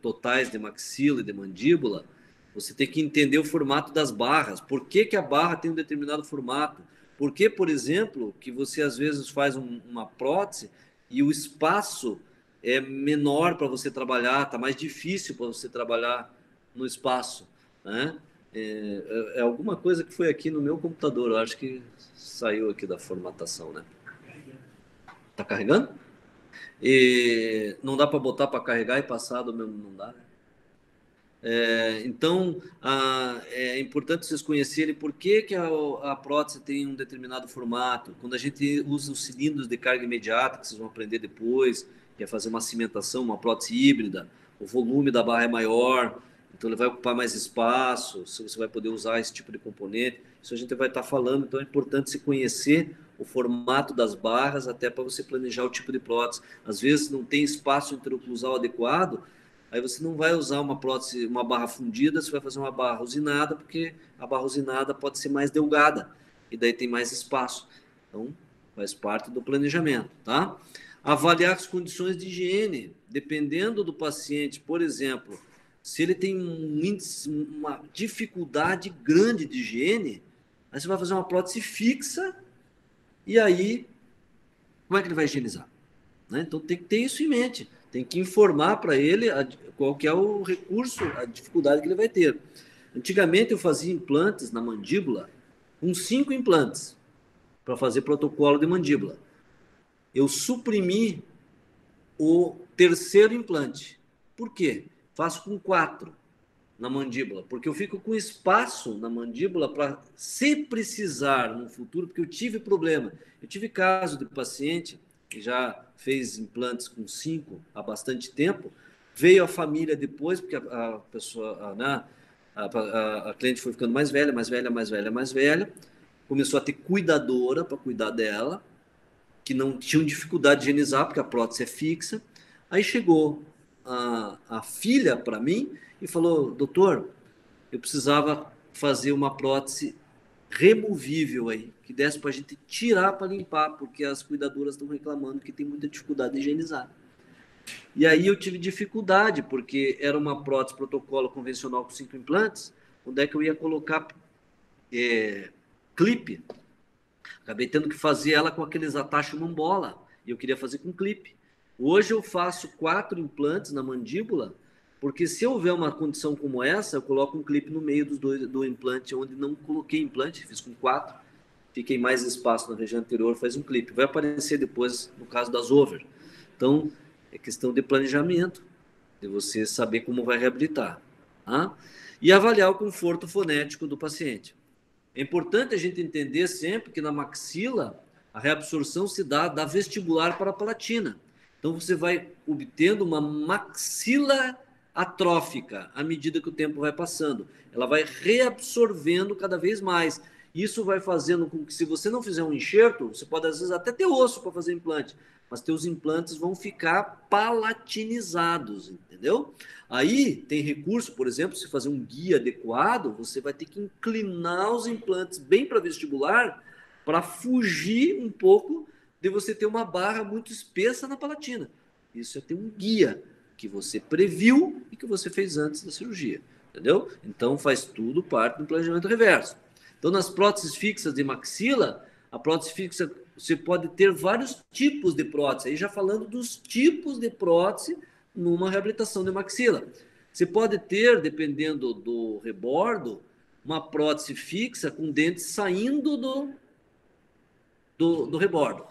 totais de maxila e de mandíbula, você tem que entender o formato das barras. Por que, que a barra tem um determinado formato? Por que, por exemplo, que você às vezes faz uma prótese e o espaço é menor para você trabalhar, está mais difícil para você trabalhar no espaço, né? Alguma coisa que foi aqui no meu computador, eu acho que saiu aqui da formatação, né? Tá carregando? E não dá para botar para carregar e passar do mesmo, não dá, né? Então, é importante vocês conhecerem por que, que a prótese tem um determinado formato. Quando a gente usa os cilindros de carga imediata, que vocês vão aprender depois, que é fazer uma cimentação, uma prótese híbrida, o volume da barra é maior, então ele vai ocupar mais espaço, você vai poder usar esse tipo de componente. Isso a gente vai estar falando, então é importante se conhecer o formato das barras até para você planejar o tipo de prótese. Às vezes não tem espaço interoclusal adequado, aí você não vai usar uma prótese, uma barra fundida, você vai fazer uma barra usinada, porque a barra usinada pode ser mais delgada, e daí tem mais espaço. Então, faz parte do planejamento, tá? Avaliar as condições de higiene, dependendo do paciente, por exemplo, se ele tem uma dificuldade grande de higiene, aí você vai fazer uma prótese fixa, e aí, como é que ele vai higienizar? Né? Então tem que ter isso em mente, tem que informar para ele qual que é o recurso, a dificuldade que ele vai ter. Antigamente eu fazia implantes na mandíbula com 5 implantes para fazer protocolo de mandíbula. Eu suprimi o terceiro implante. Por quê? Faço com 4 na mandíbula, porque eu fico com espaço na mandíbula para, se precisar no futuro, porque eu tive problema. Eu tive caso de paciente que já fez implantes com 5 há bastante tempo, veio a família depois, porque a pessoa, a cliente foi ficando mais velha, mais velha, mais velha, mais velha, começou a ter cuidadora para cuidar dela, que não tinham dificuldade de higienizar, porque a prótese é fixa. Aí chegou a filha para mim e falou: doutor, eu precisava fazer uma prótese removível aí, que desse para a gente tirar para limpar, porque as cuidadoras estão reclamando que tem muita dificuldade de higienizar. E aí eu tive dificuldade, porque era uma prótese protocolo convencional com 5 implantes, onde é que eu ia colocar clipe. Acabei tendo que fazer ela com aqueles atacho mambola, e eu queria fazer com clipe. Hoje eu faço 4 implantes na mandíbula, porque se houver uma condição como essa, eu coloco um clipe no meio do implante, onde não coloquei implante, fiz com 4, fiquei mais espaço na região anterior, faz um clipe. Vai aparecer depois no caso das over. Então, é questão de planejamento, de você saber como vai reabilitar. Tá? E avaliar o conforto fonético do paciente. É importante a gente entender sempre que na maxila a reabsorção se dá da vestibular para a palatina. Então você vai obtendo uma maxila atrófica à medida que o tempo vai passando. Ela vai reabsorvendo cada vez mais. Isso vai fazendo com que, se você não fizer um enxerto, você pode às vezes até ter osso para fazer implante, mas teus implantes vão ficar palatinizados, entendeu? Aí tem recurso, por exemplo, se fazer um guia adequado, você vai ter que inclinar os implantes bem para vestibular para fugir um pouco de você ter uma barra muito espessa na palatina. Isso é ter um guia que você previu e que você fez antes da cirurgia, entendeu? Então faz tudo parte do planejamento reverso. Então nas próteses fixas de maxila, a prótese fixa, você pode ter vários tipos de prótese, aí já falando dos tipos de prótese numa reabilitação de maxila. Você pode ter, dependendo do rebordo, uma prótese fixa com dentes saindo do rebordo.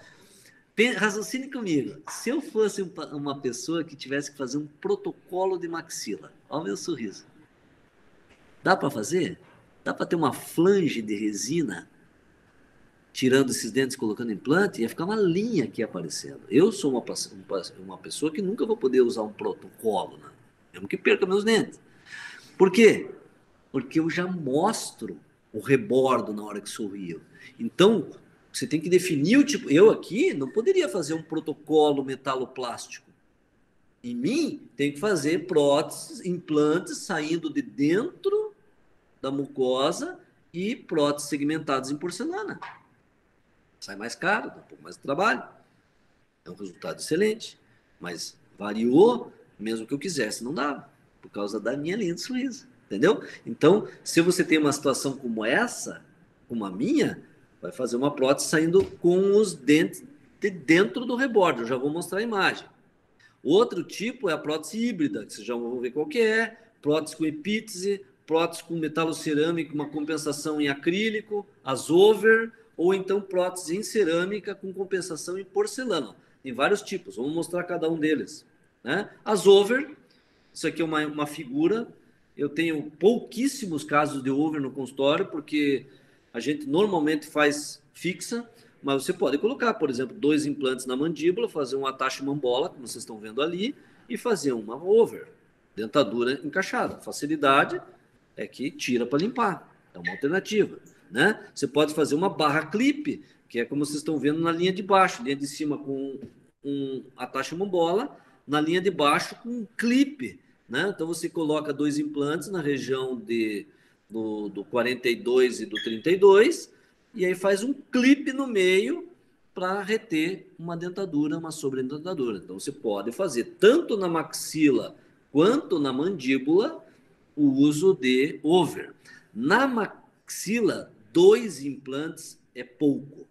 Raciocine comigo. Se eu fosse uma pessoa que tivesse que fazer um protocolo de maxila, olha o meu sorriso. Dá para fazer? Dá para ter uma flange de resina tirando esses dentes, colocando implante, ia ficar uma linha aqui aparecendo. Eu sou uma pessoa que nunca vou poder usar um protocolo, né? Mesmo que perca meus dentes. Por quê? Porque eu já mostro o rebordo na hora que sorrio. Então, você tem que definir o tipo. Eu aqui não poderia fazer um protocolo metaloplástico. Em mim, tem que fazer próteses, implantes saindo de dentro da mucosa e próteses segmentadas em porcelana. Sai mais caro, dá um pouco mais de trabalho. É um resultado excelente. Mas variou, mesmo que eu quisesse, não dava. Por causa da minha linha de Suíça. Entendeu? Então, se você tem uma situação como essa, como a minha, vai fazer uma prótese saindo com os dentes de dentro do rebordo. Eu já vou mostrar a imagem. Outro tipo é a prótese híbrida, que vocês já vão ver qual que é. Prótese com epítese, prótese com metalocerâmica, uma compensação em acrílico, as over, ou então prótese em cerâmica com compensação em porcelana. Tem vários tipos, vamos mostrar cada um deles. Né? As over, isso aqui é uma figura. Eu tenho pouquíssimos casos de over no consultório, porque a gente normalmente faz fixa, mas você pode colocar, por exemplo, 2 implantes na mandíbula, fazer um atache mambola, como vocês estão vendo ali, e fazer uma over, dentadura encaixada. Facilidade é que tira para limpar, é uma alternativa. Né? Você pode fazer uma barra clipe, que é como vocês estão vendo na linha de baixo, linha de cima com um atache mambola, na linha de baixo com um clipe. Né? Então você coloca 2 implantes na região do 42 e do 32, e aí faz um clipe no meio para reter uma dentadura, uma sobredentadura. Então você pode fazer tanto na maxila quanto na mandíbula o uso de over. Na maxila, 2 implantes é pouco.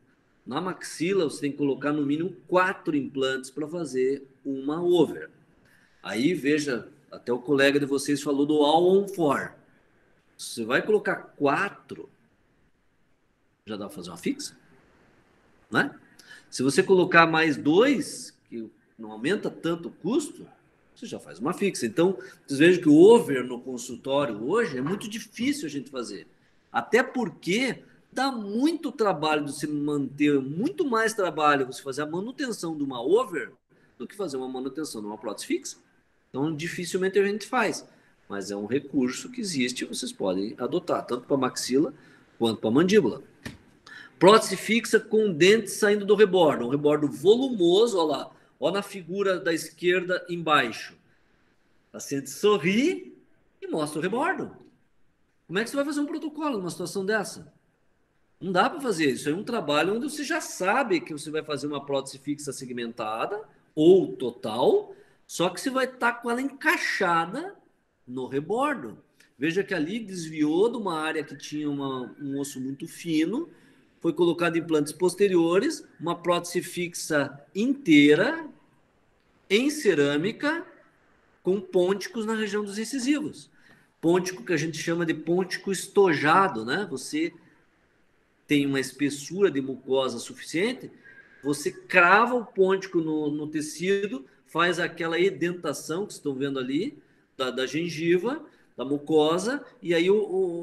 Na maxila, você tem que colocar no mínimo 4 implantes para fazer uma over. Aí, veja, até o colega de vocês falou do all-on-4. Você vai colocar 4, já dá para fazer uma fixa, né? Se você colocar mais 2, que não aumenta tanto o custo, você já faz uma fixa. Então, vocês vejam que o over no consultório hoje é muito difícil a gente fazer. Até porque dá muito trabalho de se manter, muito mais trabalho você fazer a manutenção de uma over do que fazer uma manutenção de uma prótese fixa. Então, dificilmente a gente faz. Mas é um recurso que existe e vocês podem adotar, tanto para maxila quanto para mandíbula. Prótese fixa com dentes saindo do rebordo. Um rebordo volumoso, olha lá. Olha na figura da esquerda embaixo. O paciente sorri e mostra o rebordo. Como é que você vai fazer um protocolo numa situação dessa? Não dá para fazer isso. É um trabalho onde você já sabe que você vai fazer uma prótese fixa segmentada ou total, só que você vai estar com ela encaixada no rebordo. Veja que ali desviou de uma área que tinha um osso muito fino, foi colocado implantes posteriores, uma prótese fixa inteira, em cerâmica, com pônticos na região dos incisivos. Pôntico que a gente chama de pôntico estojado, né? Você tem uma espessura de mucosa suficiente, você crava o pôntico no tecido, faz aquela edentação que vocês estão vendo ali, da gengiva, da mucosa, e aí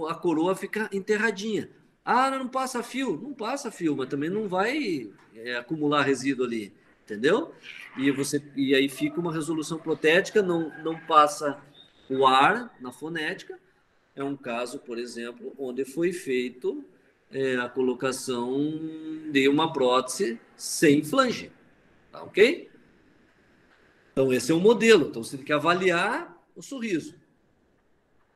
a coroa fica enterradinha. Ah, não passa fio? Não passa fio, mas também não vai acumular resíduo ali, entendeu? E aí fica uma resolução protética, não passa o ar na fonética. É um caso, por exemplo, onde foi feito a colocação de uma prótese sem flange, tá ok? Então esse é o modelo, então você tem que avaliar o sorriso.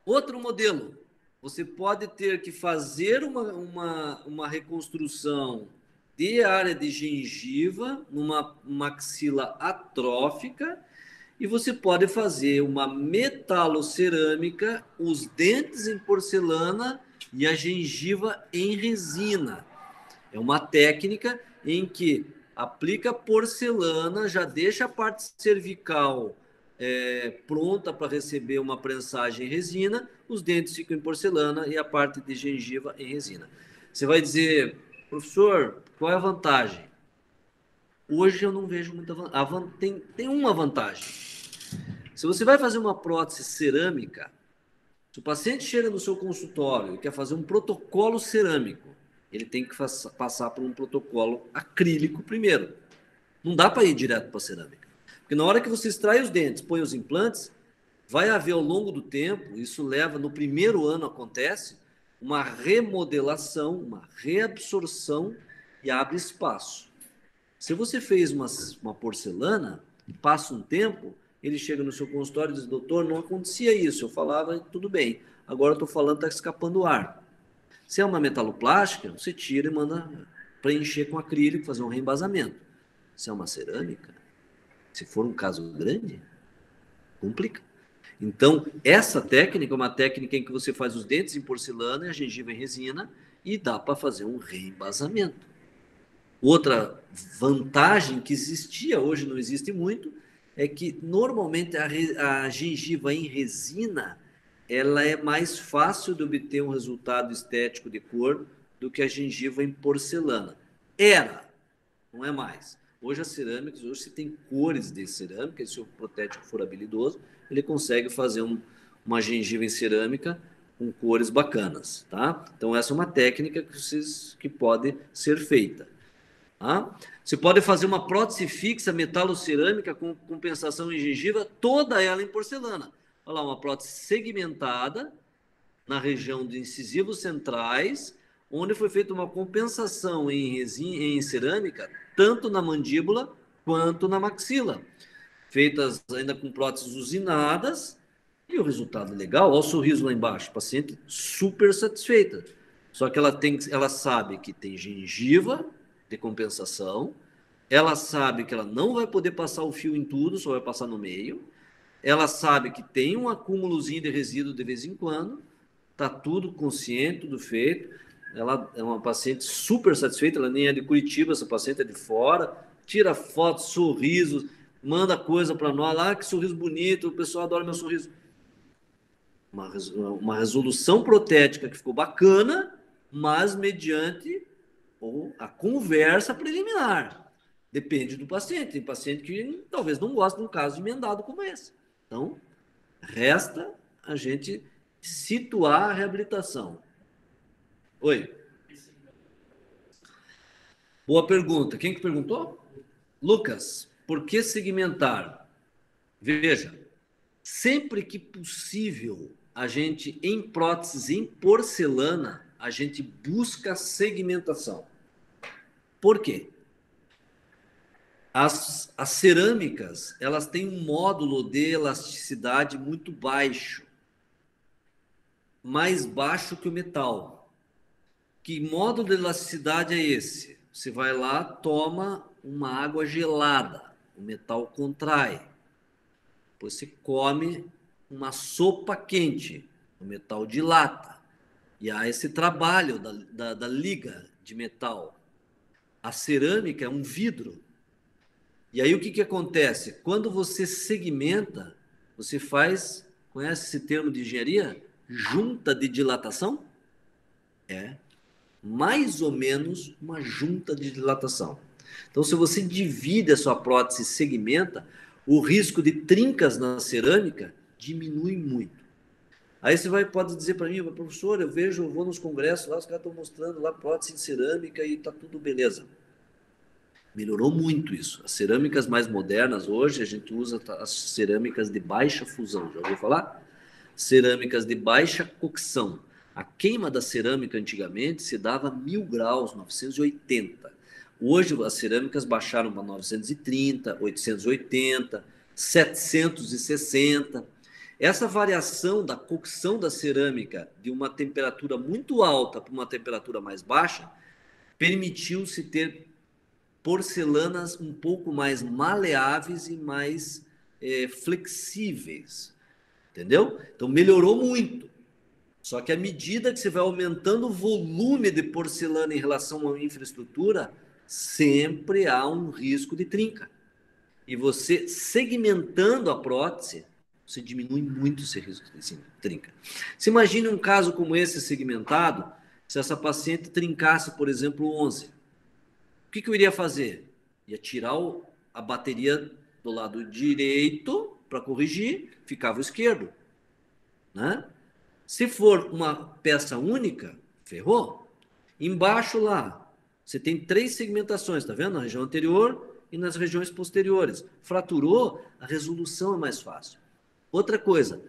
Outro modelo, você pode ter que fazer uma reconstrução de área de gengiva numa maxila atrófica e você pode fazer uma metalocerâmica, os dentes em porcelana e a gengiva em resina. É uma técnica em que aplica porcelana, já deixa a parte cervical pronta para receber uma prensagem em resina, os dentes ficam em porcelana e a parte de gengiva em resina. Você vai dizer, professor, qual é a vantagem? Hoje eu não vejo muita vantagem. Tem uma vantagem. Se você vai fazer uma prótese cerâmica, se o paciente chega no seu consultório e quer fazer um protocolo cerâmico, ele tem que passar por um protocolo acrílico primeiro. Não dá para ir direto para a cerâmica. Porque na hora que você extrai os dentes, põe os implantes, vai haver ao longo do tempo, isso leva, no primeiro ano acontece, uma remodelação, uma reabsorção e abre espaço. Se você fez uma porcelana, passa um tempo, ele chega no seu consultório e diz, doutor, não acontecia isso, eu falava, tudo bem, agora eu estou falando, está escapando ar. Se é uma metaloplástica, você tira e manda preencher com acrílico, fazer um reembasamento. Se é uma cerâmica, se for um caso grande, complica. Então, essa técnica é uma técnica em que você faz os dentes em porcelana e a gengiva em resina e dá para fazer um reembasamento. Outra vantagem que existia, hoje não existe muito, é que normalmente a gengiva em resina ela é mais fácil de obter um resultado estético de cor do que a gengiva em porcelana. Era, não é mais. Hoje as cerâmicas, hoje você tem cores de cerâmica, e se o protético for habilidoso, ele consegue fazer uma gengiva em cerâmica com cores bacanas, tá? Então essa é uma técnica que pode ser feita. Tá? Você pode fazer uma prótese fixa metalocerâmica com compensação em gengiva, toda ela em porcelana. Olha lá, uma prótese segmentada na região de incisivos centrais, onde foi feita uma compensação em cerâmica, tanto na mandíbula quanto na maxila. Feitas ainda com próteses usinadas, e o resultado legal, olha o sorriso lá embaixo, paciente super satisfeita. Só que ela sabe que tem gengiva de compensação, ela sabe que ela não vai poder passar o fio em tudo, só vai passar no meio, ela sabe que tem um acúmulozinho de resíduo de vez em quando, tá tudo consciente, tudo feito. Ela é uma paciente super satisfeita, ela nem é de Curitiba, essa paciente é de fora, tira fotos, sorrisos, manda coisa para nós, lá que sorriso bonito, o pessoal adora meu sorriso. Uma resolução protética que ficou bacana, mas mediante a conversa preliminar. Depende do paciente. Tem paciente que talvez não goste de um caso emendado como esse. Então, resta a gente situar a reabilitação. Oi. Boa pergunta. Quem que perguntou? Lucas, por que segmentar? Veja, sempre que possível, a gente, em próteses em porcelana, a gente busca segmentação. Por quê? As cerâmicas, elas têm um módulo de elasticidade muito baixo, mais baixo que o metal. Que módulo de elasticidade é esse? Você vai lá, toma uma água gelada, o metal contrai. Depois você come uma sopa quente, o metal dilata. E há esse trabalho da liga de metal. A cerâmica é um vidro. E aí o que acontece? Quando você segmenta, você faz, conhece esse termo de engenharia? Junta de dilatação? É mais ou menos uma junta de dilatação. Então, se você divide a sua prótese e segmenta, o risco de trincas na cerâmica diminui muito. Aí você pode dizer para mim, professor, eu vou nos congressos lá, os caras estão mostrando lá prótese em cerâmica e está tudo beleza. Melhorou muito isso. As cerâmicas mais modernas hoje, a gente usa as cerâmicas de baixa fusão. Já ouviu falar? Cerâmicas de baixa cocção. A queima da cerâmica antigamente se dava a 1000 graus, 980. Hoje as cerâmicas baixaram para 930, 880, 760. Essa variação da cocção da cerâmica de uma temperatura muito alta para uma temperatura mais baixa permitiu-se ter porcelanas um pouco mais maleáveis e mais flexíveis. Entendeu? Então melhorou muito. Só que à medida que você vai aumentando o volume de porcelana em relação à infraestrutura, sempre há um risco de trinca. E você segmentando a prótese, você diminui muito esse risco de trinca. Você imagine um caso como esse segmentado, se essa paciente trincasse, por exemplo, 11. O que eu iria fazer? Ia tirar a bateria do lado direito para corrigir, ficava o esquerdo. Né? Se for uma peça única, ferrou. Embaixo lá, você tem 3 segmentações, tá vendo? Na região anterior e nas regiões posteriores. Fraturou, a resolução é mais fácil. Outra coisa,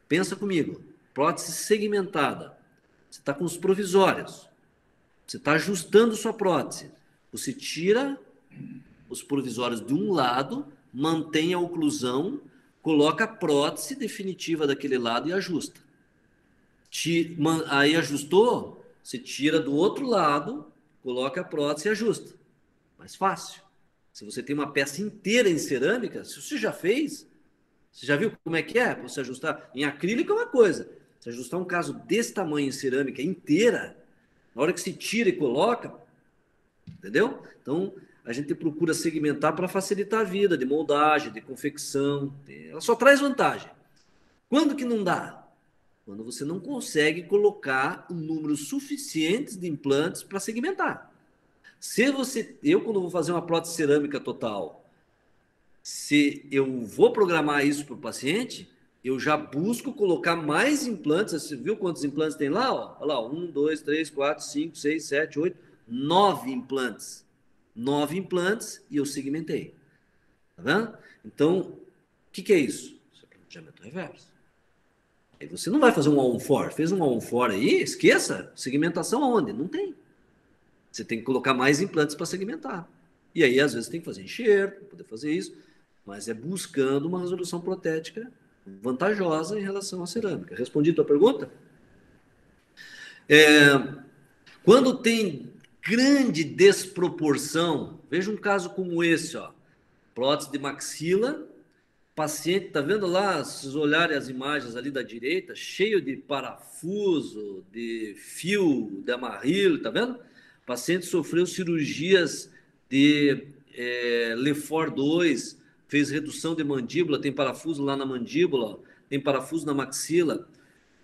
pensa comigo, prótese segmentada. Você está com os provisórios. Você está ajustando sua prótese. Você tira os provisórios de um lado mantém a oclusão, coloca a prótese definitiva daquele lado e ajusta. Aí ajustou, você tira do outro lado, coloca a prótese e ajusta. Mais fácil. Se você tem uma peça inteira em cerâmica, se você já fez, você já viu como é que é? Você ajustar em acrílico é uma coisa. Se ajustar um caso desse tamanho em cerâmica inteira, na hora que se tira e coloca, entendeu? Então, a gente procura segmentar para facilitar a vida de moldagem, de confecção. Ela só traz vantagem. Quando que não dá? Quando você não consegue colocar um número suficiente de implantes para segmentar. Eu, quando vou fazer uma prótese cerâmica total, se eu vou programar isso para o paciente, eu já busco colocar mais implantes. Você viu quantos implantes tem lá? Ó? Olha lá, 1, 2, 3, 4, 5, 6, 7, 8, 9 implantes. 9 implantes e eu segmentei. Tá vendo? Então, o que é isso? Isso é planejamento reverso. Aí você não vai fazer um all-on-4. Fez um all-on-4 aí, esqueça. Segmentação aonde? Não tem. Você tem que colocar mais implantes para segmentar. E aí, às vezes, tem que fazer enxerto para poder fazer isso, mas é buscando uma resolução protética vantajosa em relação à cerâmica. Respondi a tua pergunta? Quando tem grande desproporção, veja um caso como esse, ó, prótese de maxila, paciente, tá vendo lá, se vocês olharem as imagens ali da direita, cheio de parafuso, de fio de amarrilho, tá vendo? O paciente sofreu cirurgias de Lefort 2, fez redução de mandíbula, tem parafuso lá na mandíbula, tem parafuso na maxila.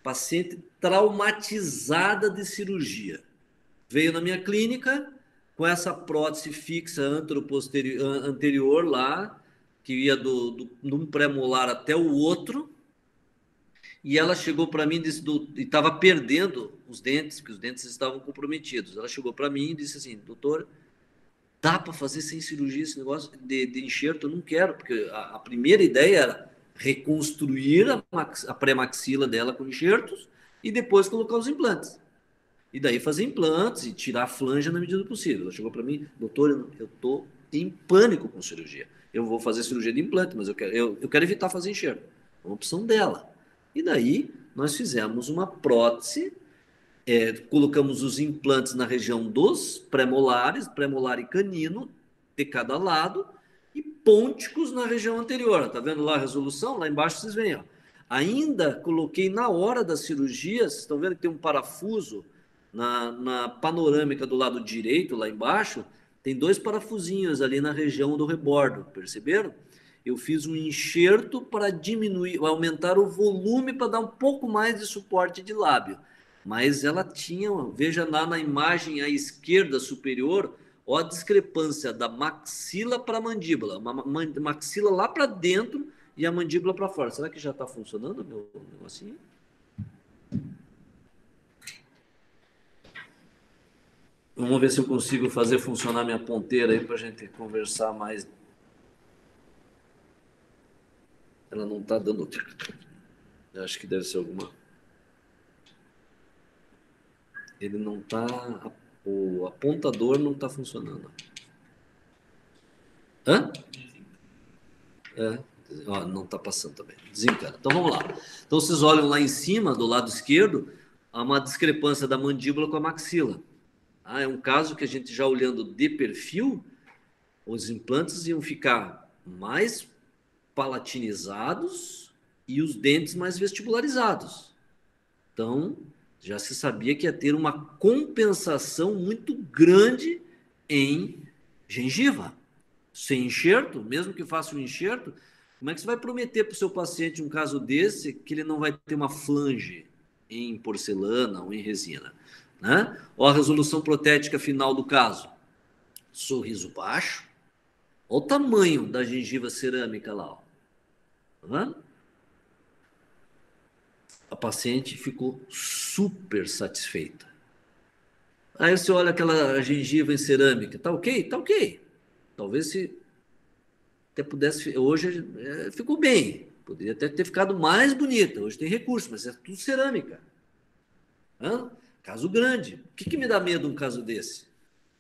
Paciente traumatizada de cirurgia. Veio na minha clínica com essa prótese fixa anterior lá, que ia de um pré-molar até o outro, e ela chegou para mim e estava perdendo os dentes, porque os dentes estavam comprometidos. Ela chegou para mim e disse assim: doutor, dá para fazer sem cirurgia esse negócio de enxerto? Eu não quero, porque a primeira ideia era reconstruir a pré-maxila dela com enxertos e depois colocar os implantes. E daí fazer implantes e tirar a flange na medida do possível. Ela chegou para mim: doutor, eu estou em pânico com cirurgia. Eu vou fazer cirurgia de implante, mas eu quero evitar fazer enxerto. É uma opção dela. E daí nós fizemos uma prótese, colocamos os implantes na região dos pré-molares, pré-molar e canino, de cada lado, e pônticos na região anterior. Tá vendo lá a resolução? Lá embaixo vocês veem. Ó. Ainda coloquei na hora das cirurgias, estão vendo que tem um parafuso na panorâmica do lado direito, lá embaixo, tem 2 parafusinhos ali na região do rebordo, perceberam? Eu fiz um enxerto para diminuir, aumentar o volume para dar um pouco mais de suporte de lábio. Mas ela tinha, veja lá na imagem à esquerda superior, ó, a discrepância da maxila para a mandíbula. Uma maxila lá para dentro e a mandíbula para fora. Será que já está funcionando meu negocinho? Vamos ver se eu consigo fazer funcionar minha ponteira aí para a gente conversar mais. Ela não está dando. Eu acho que deve ser alguma. Ele não está. O apontador não está funcionando. Hã? Ó, não está passando também. Desencana. Então vamos lá. Então vocês olham lá em cima, do lado esquerdo, há uma discrepância da mandíbula com a maxila. É um caso que a gente já olhando de perfil, os implantes iam ficar mais palatinizados e os dentes mais vestibularizados. Então, já se sabia que ia ter uma compensação muito grande em gengiva. Sem enxerto, mesmo que faça um enxerto, como é que você vai prometer para o seu paciente um caso desse que ele não vai ter uma flange em porcelana ou em resina? Né? Ou a resolução protética final do caso. Sorriso baixo. Olha o tamanho da gengiva cerâmica lá. Ó. Tá vendo? A paciente ficou super satisfeita. Aí você olha aquela gengiva em cerâmica. Tá ok? Tá ok. Talvez se até pudesse... Hoje ficou bem. Poderia até ter ficado mais bonita. Hoje tem recurso, mas é tudo cerâmica. Hã? Caso grande. O que me dá medo um caso desse?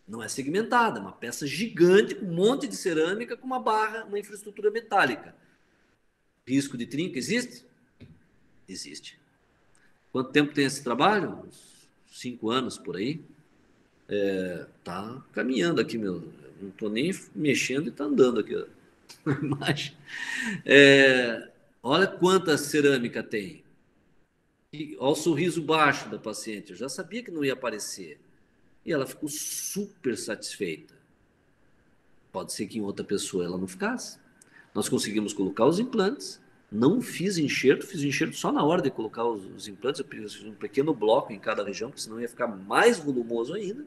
Não é segmentada, é uma peça gigante com um monte de cerâmica com uma barra, uma infraestrutura metálica. Risco de trinca existe? Existe. Quanto tempo tem esse trabalho? Uns 5 anos por aí. Tá caminhando aqui, meu. Não estou nem mexendo e está andando aqui a imagem. Olha quanta cerâmica tem. E olha o sorriso baixo da paciente. Eu já sabia que não ia aparecer. E ela ficou super satisfeita. Pode ser que em outra pessoa ela não ficasse. Nós conseguimos colocar os implantes. Não fiz enxerto só na hora de colocar os implantes. Eu fiz um pequeno bloco em cada região, porque senão ia ficar mais volumoso ainda.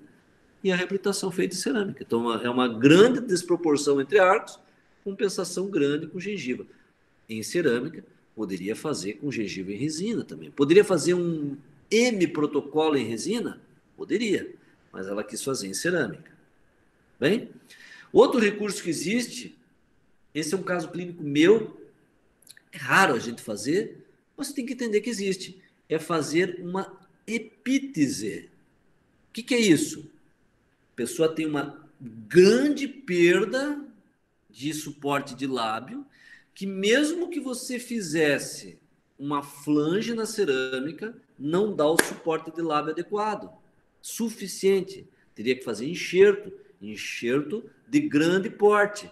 E a reabilitação feita em cerâmica. Então é uma grande desproporção entre arcos, compensação grande com gengiva. Em cerâmica, poderia fazer com gengiva em resina também. Poderia fazer um M-protocolo em resina? Poderia, mas ela quis fazer em cerâmica. Bem, outro recurso que existe, esse é um caso clínico meu, é raro a gente fazer, mas você tem que entender que existe. É fazer uma epítese. O que é isso? A pessoa tem uma grande perda de suporte de lábio, que mesmo que você fizesse uma flange na cerâmica, não dá o suporte de lábio adequado, suficiente. Teria que fazer enxerto de grande porte.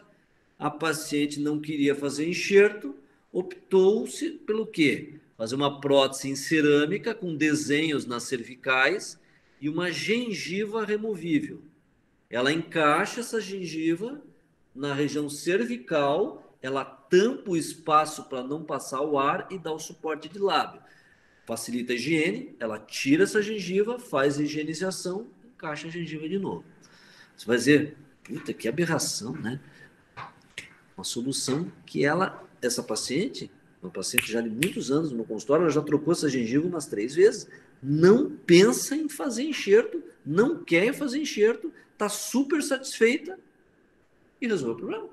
A paciente não queria fazer enxerto, optou-se pelo quê? Fazer uma prótese em cerâmica com desenhos nas cervicais e uma gengiva removível. Ela encaixa essa gengiva na região cervical, ela tampa o espaço para não passar o ar e dá o suporte de lábio. Facilita a higiene, ela tira essa gengiva, faz a higienização, encaixa a gengiva de novo. Você vai dizer, puta, que aberração, né? Uma solução que essa paciente, uma paciente já de muitos anos no consultório, ela já trocou essa gengiva umas 3 vezes, não pensa em fazer enxerto, não quer fazer enxerto, está super satisfeita e resolveu o problema.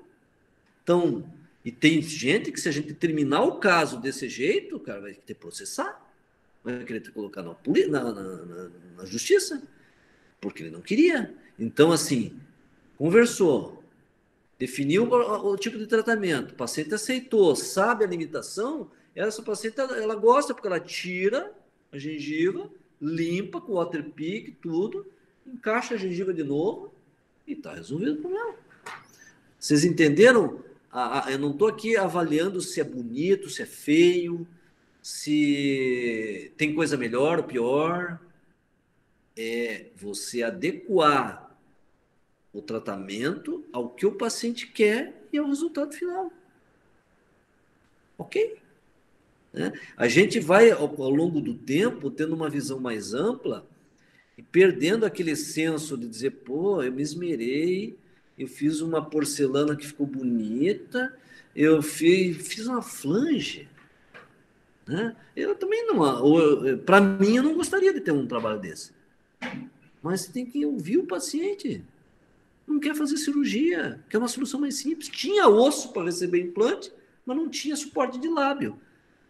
Então, e tem gente que se a gente terminar o caso desse jeito, o cara vai ter que processar, vai querer colocar na justiça, porque ele não queria. Então, assim, conversou, definiu o tipo de tratamento, o paciente aceitou, sabe a limitação, essa paciente ela gosta porque ela tira a gengiva, limpa com waterpick, tudo, encaixa a gengiva de novo e está resolvido o problema. Vocês entenderam? Eu não estou aqui avaliando se é bonito, se é feio, se tem coisa melhor ou pior. É você adequar o tratamento ao que o paciente quer e ao resultado final. Ok? A gente vai, ao longo do tempo, tendo uma visão mais ampla e perdendo aquele senso de dizer, pô, eu me esmerei, eu fiz uma porcelana que ficou bonita, eu fiz uma flange. Né? Eu também não, para mim, eu não gostaria de ter um trabalho desse. Mas você tem que ouvir o paciente. Não quer fazer cirurgia, quer uma solução mais simples. Tinha osso para receber implante, mas não tinha suporte de lábio.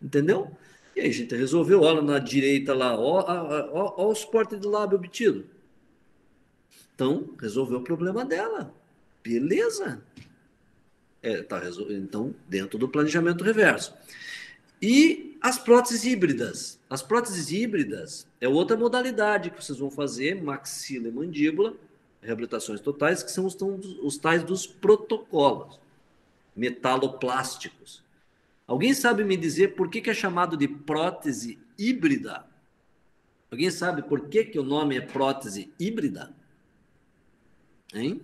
Entendeu? E aí a gente resolveu, olha na direita lá, ó o suporte de lábio obtido. Então, resolveu o problema dela. Beleza. Então, dentro do planejamento reverso. E as próteses híbridas. As próteses híbridas é outra modalidade que vocês vão fazer, maxila e mandíbula, reabilitações totais, que são os tais dos protocolos metaloplásticos. Alguém sabe me dizer por que é chamado de prótese híbrida? Alguém sabe por que o nome é prótese híbrida? Hein?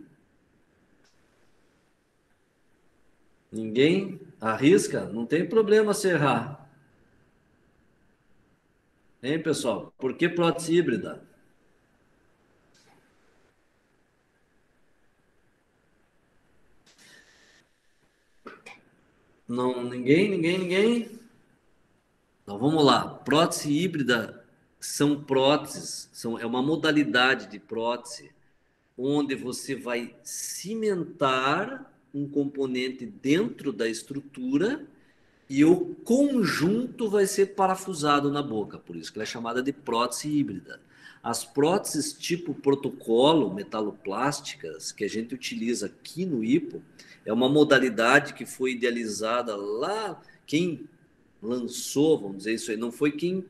Ninguém arrisca? Não tem problema se errar. Hein, pessoal? Por que prótese híbrida? Não, ninguém. Então vamos lá. Prótese híbrida são próteses, é uma modalidade de prótese onde você vai cimentar um componente dentro da estrutura e o conjunto vai ser parafusado na boca, por isso que ela é chamada de prótese híbrida. As próteses tipo protocolo, metaloplásticas, que a gente utiliza aqui no IPO, é uma modalidade que foi idealizada lá, quem lançou, vamos dizer isso aí, não foi quem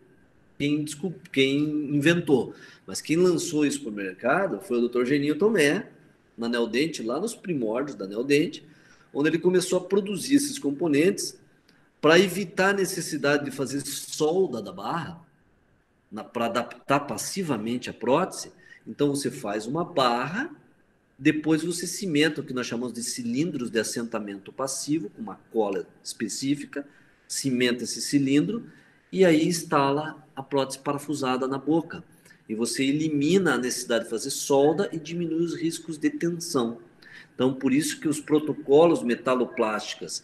inventou, mas quem lançou isso para o mercado foi o Dr. Geninho Tomé, na Neodente, lá nos primórdios da Neodente, onde ele começou a produzir esses componentes para evitar a necessidade de fazer solda da barra, para adaptar passivamente a prótese. Então você faz uma barra, depois você cimenta o que nós chamamos de cilindros de assentamento passivo, com uma cola específica, cimenta esse cilindro e aí instala a prótese parafusada na boca. E você elimina a necessidade de fazer solda e diminui os riscos de tensão. Então, por isso que os protocolos metaloplásticas,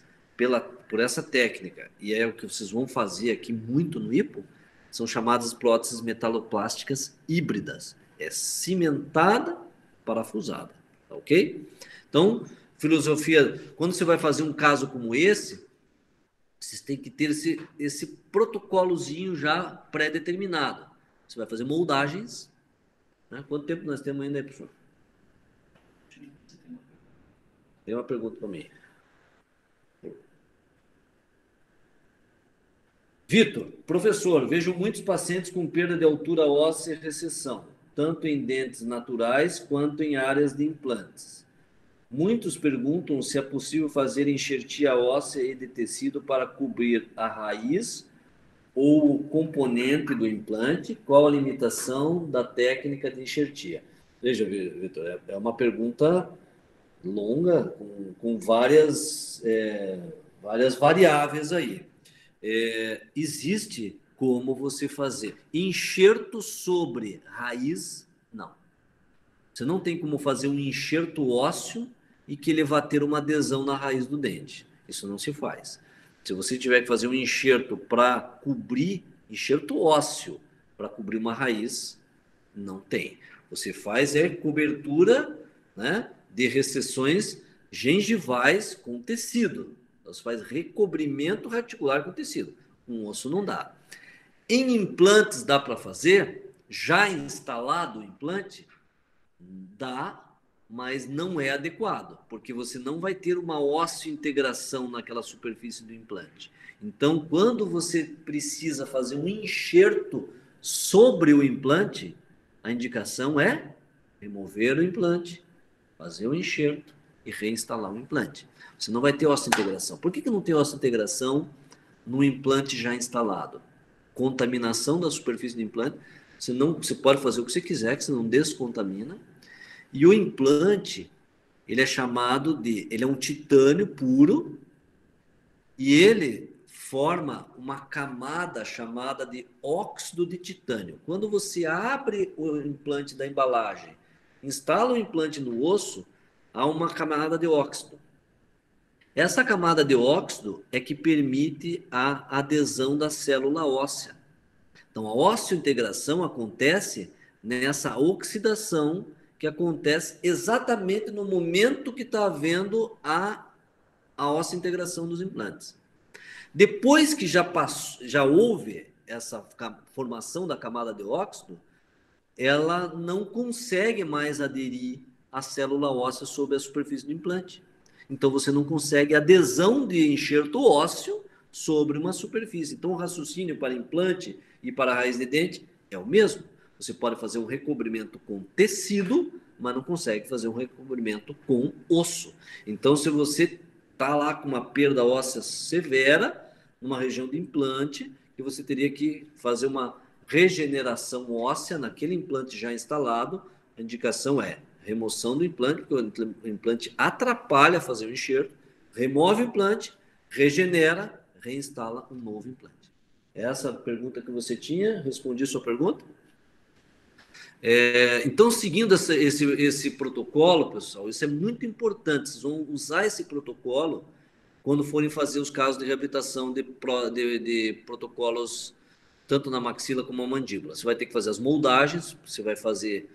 por essa técnica, e é o que vocês vão fazer aqui muito no IPO, são chamadas próteses metaloplásticas híbridas. É cimentada, parafusada. Tá ok? Então, filosofia, quando você vai fazer um caso como esse, vocês têm que ter esse protocolozinho já pré-determinado. Você vai fazer moldagens. Né? Quanto tempo nós temos ainda aí, professor? Tem uma pergunta para mim. Vitor, professor, vejo muitos pacientes com perda de altura óssea e recessão, tanto em dentes naturais quanto em áreas de implantes. Muitos perguntam se é possível fazer enxertia óssea e de tecido para cobrir a raiz ou o componente do implante. Qual a limitação da técnica de enxertia? Veja, Vitor, é uma pergunta longa, com várias variáveis aí. Existe como você fazer enxerto sobre raiz? Não. Você não tem como fazer um enxerto ósseo e que ele vá ter uma adesão na raiz do dente. Isso não se faz. Se você tiver que fazer um enxerto para cobrir, enxerto ósseo para cobrir uma raiz, não tem. Você faz cobertura, né, de recessões gengivais com tecido. Você faz recobrimento reticular com tecido. Um osso não dá. Em implantes dá para fazer, já instalado o implante, dá, mas não é adequado, porque você não vai ter uma ósseo-integração naquela superfície do implante. Então, quando você precisa fazer um enxerto sobre o implante, a indicação é remover o implante, fazer o enxerto e reinstalar o implante. Você não vai ter ósseo-integração. Por que não tem ósseo-integração no implante já instalado? Contaminação da superfície do implante. Você pode fazer o que você quiser, que você não descontamina. E o implante, ele é um titânio puro e ele forma uma camada chamada de óxido de titânio. Quando você abre o implante da embalagem, instala o implante no osso, há uma camada de óxido. Essa camada de óxido é que permite a adesão da célula óssea. Então, a osseo-integração acontece nessa oxidação que acontece exatamente no momento que está havendo a osseo-integração dos implantes. Depois que já houve essa formação da camada de óxido, ela não consegue mais aderir à célula óssea sobre a superfície do implante. Então, você não consegue adesão de enxerto ósseo sobre uma superfície. Então, o raciocínio para implante e para a raiz de dente é o mesmo. Você pode fazer um recobrimento com tecido, mas não consegue fazer um recobrimento com osso. Então, se você está lá com uma perda óssea severa, numa região de implante, que você teria que fazer uma regeneração óssea naquele implante já instalado, a indicação é remoção do implante, porque o implante atrapalha fazer o enxerto, remove o implante, regenera, reinstala um novo implante. Essa pergunta que você tinha, respondi a sua pergunta? Então, seguindo esse protocolo, pessoal, isso é muito importante. Vocês vão usar esse protocolo quando forem fazer os casos de reabilitação de protocolos tanto na maxila como na mandíbula. Você vai ter que fazer as moldagens, você vai fazer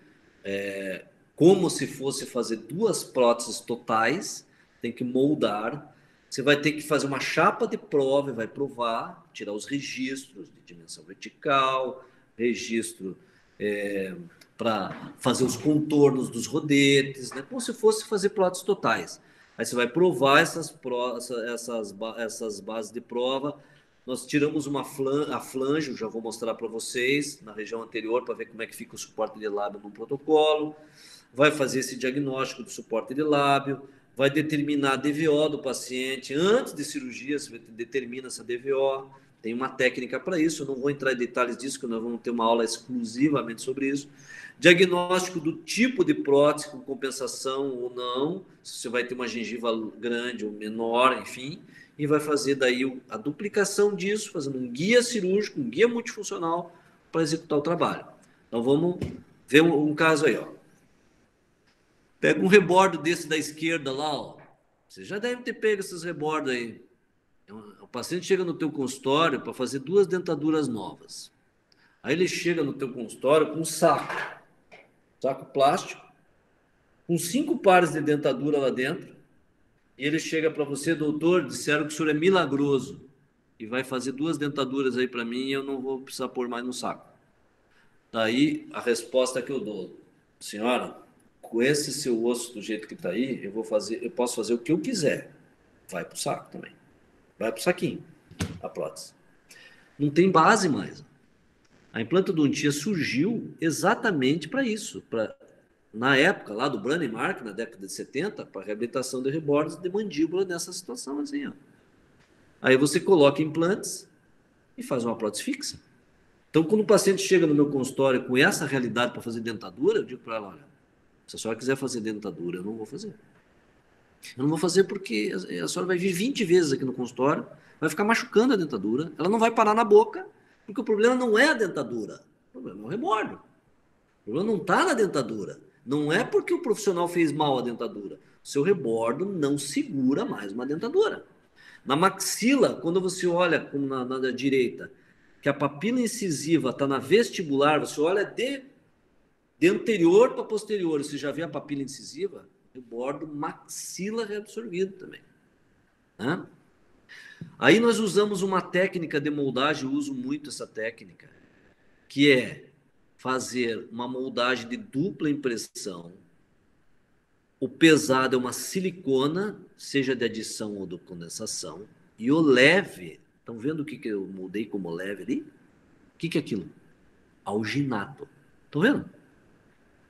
como se fosse fazer duas próteses totais, tem que moldar, Você vai ter que fazer uma chapa de prova e vai provar, tirar os registros de dimensão vertical, registro para fazer os contornos dos rodetes, né? Como se fosse fazer próteses totais. Aí você vai provar essas bases de prova. Nós tiramos a flange, eu já vou mostrar para vocês, na região anterior, para ver como é que fica o suporte de lábio no protocolo. Vai fazer esse diagnóstico do suporte de lábio, vai determinar a DVO do paciente. Antes de cirurgia, você determina essa DVO. Tem uma técnica para isso, eu não vou entrar em detalhes disso, porque nós vamos ter uma aula exclusivamente sobre isso. Diagnóstico do tipo de prótese, com compensação ou não, se você vai ter uma gengiva grande ou menor, enfim, e vai fazer daí a duplicação disso, fazendo um guia cirúrgico, um guia multifuncional para executar o trabalho. Então vamos ver um caso aí, ó. Pega um rebordo desse da esquerda lá, ó. Você já deve ter pego esses rebordos aí. O paciente chega no teu consultório para fazer 2 dentaduras novas. Aí ele chega no teu consultório com um saco plástico, com 5 pares de dentadura lá dentro, e ele chega para você: doutor, disseram que o senhor é milagroso e vai fazer 2 dentaduras aí para mim e eu não vou precisar pôr mais no saco. Daí a resposta que eu dou: senhora, com esse seu osso do jeito que está aí, eu posso fazer o que eu quiser. Vai pro saco também. Vai pro saquinho, a prótese. Não tem base mais. A implantodontia surgiu exatamente para isso, na época lá do Brånemark, na década de 70, para reabilitação de rebordos de mandíbula nessa situação assim, ó. Aí você coloca implantes e faz uma prótese fixa. Então, quando o paciente chega no meu consultório com essa realidade para fazer dentadura, eu digo para ela: olha, se a senhora quiser fazer dentadura, eu não vou fazer. Eu não vou fazer porque a senhora vai vir 20 vezes aqui no consultório, vai ficar machucando a dentadura, ela não vai parar na boca, porque o problema não é a dentadura, o problema é o rebordo. O problema não está na dentadura. Não é porque o profissional fez mal a dentadura. O seu rebordo não segura mais uma dentadura. Na maxila, quando você olha, como na direita, que a papila incisiva está na vestibular, você olha de anterior para posterior, você já vê a papila incisiva, rebordo maxila reabsorvido também. Né? Aí nós usamos uma técnica de moldagem, eu uso muito essa técnica, que é fazer uma moldagem de dupla impressão. O pesado é uma silicona, seja de adição ou de condensação, e o leve, estão vendo o que eu moldei como leve ali? O que é aquilo? Alginato. Estão vendo?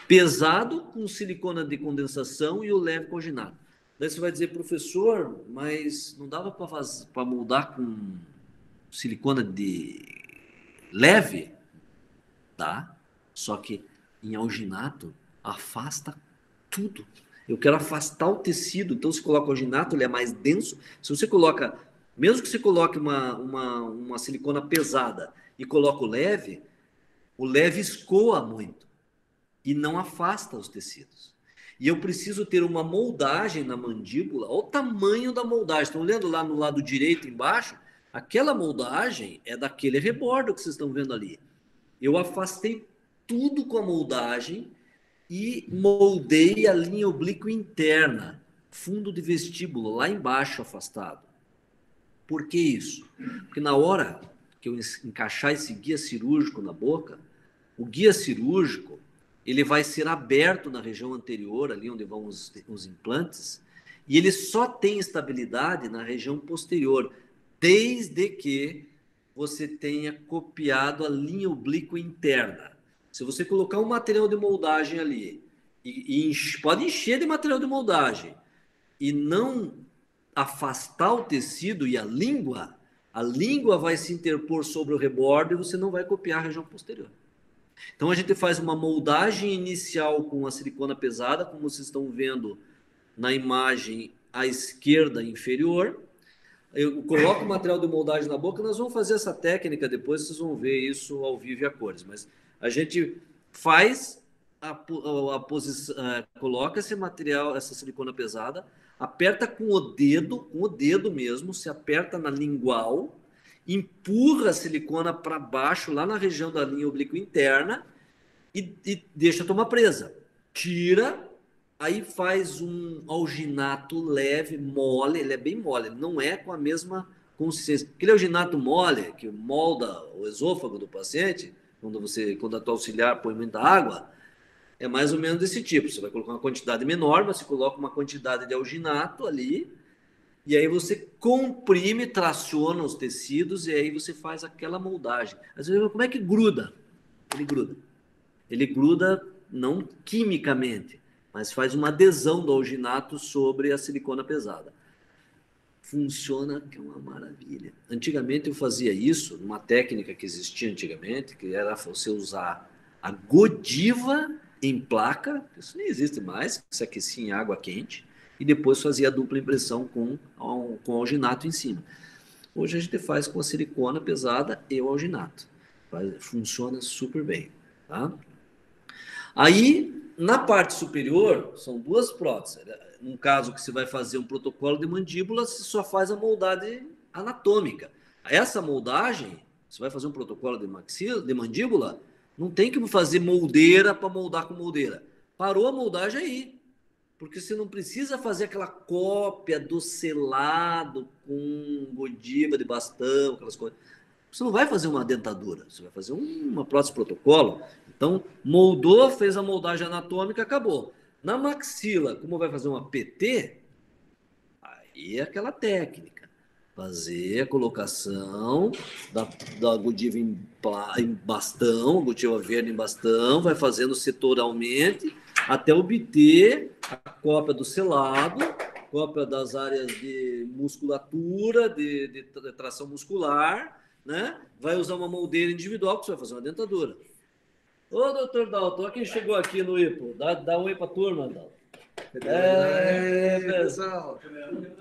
Pesado com silicona de condensação e o leve com alginato. Daí você vai dizer: professor, mas não dava para moldar com silicona de leve? Tá? Só que em alginato afasta tudo. Eu quero afastar o tecido, então se coloca o alginato, ele é mais denso. Se você coloca, mesmo que você coloque uma silicona pesada e coloca o leve escoa muito e não afasta os tecidos. E eu preciso ter uma moldagem na mandíbula. Olha o tamanho da moldagem. Estão olhando lá no lado direito embaixo? Aquela moldagem é daquele rebordo que vocês estão vendo ali. Eu afastei tudo com a moldagem e moldei a linha oblíqua interna, fundo de vestíbulo, lá embaixo afastado. Por que isso? Porque na hora que eu encaixar esse guia cirúrgico na boca, o guia cirúrgico ele vai ser aberto na região anterior, ali onde vão os implantes, e ele só tem estabilidade na região posterior, desde que você tenha copiado a linha oblíqua interna. Se você colocar um material de moldagem ali, pode encher de material de moldagem, e não afastar o tecido e a língua vai se interpor sobre o rebordo e você não vai copiar a região posterior. Então a gente faz uma moldagem inicial com a silicona pesada, como vocês estão vendo na imagem à esquerda inferior. Eu coloco o material de moldagem na boca, nós vamos fazer essa técnica depois, vocês vão ver isso ao vivo e a cores. Mas a gente faz a posição, coloca esse material, essa silicona pesada, aperta com o dedo mesmo, se aperta na lingual, empurra a silicona para baixo, lá na região da linha oblíqua interna, e deixa tomar presa. Tira aí faz um alginato leve, mole, ele é bem mole, ele não é com a mesma consistência. Aquele alginato mole, que molda o esôfago do paciente, quando a tua auxiliar põe muita água, é mais ou menos desse tipo. Você vai colocar uma quantidade menor, você coloca uma quantidade de alginato ali, e aí você comprime, traciona os tecidos, e aí você faz aquela moldagem. Às vezes, como é que gruda? Ele gruda. Ele gruda não quimicamente, mas faz uma adesão do alginato sobre a silicona pesada. Funciona que é uma maravilha. Antigamente eu fazia isso, numa técnica que existia antigamente, que era você usar a Godiva em placa, isso nem existe mais, se aquecia em água quente, e depois fazia a dupla impressão com alginato em cima. Hoje a gente faz com a silicona pesada e o alginato. Funciona super bem. Tá? Aí, na parte superior, são duas próteses. Num caso que você vai fazer um protocolo de mandíbula, você só faz a moldagem anatômica. Essa moldagem, você vai fazer um protocolo de maxila, de mandíbula, não tem que fazer moldeira para moldar com moldeira. Parou a moldagem aí. Porque você não precisa fazer aquela cópia do selado com Godiva de bastão, aquelas coisas. Você não vai fazer uma dentadura, você vai fazer uma prótese protocolo. Então, moldou, fez a moldagem anatômica, acabou. Na maxila, como vai fazer uma PT, aí é aquela técnica. Fazer a colocação da Godiva em bastão, Godiva verde em bastão, vai fazendo setoralmente, até obter a cópia do selado, cópia das áreas de musculatura, de tração muscular, né? Vai usar uma moldeira individual, que você vai fazer uma dentadura. Ô, doutor Dalton, quem chegou aqui no IPO? Dá um oi pra turma, Dalton. Pessoal.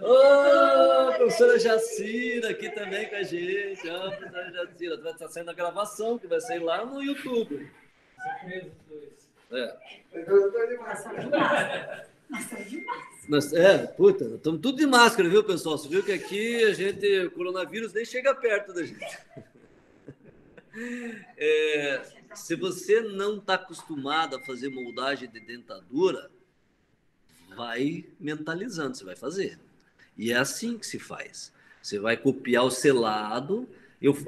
Ô, professora Jacira aqui também com a gente. Ó, professora Jacira, vai estar saindo a gravação, que vai sair lá no YouTube. É. Puta, estamos tudo de máscara, viu, pessoal? Você viu que aqui o coronavírus nem chega perto da gente. Se você não está acostumado a fazer moldagem de dentadura, vai mentalizando, você vai fazer. E é assim que se faz. Você vai copiar o selado,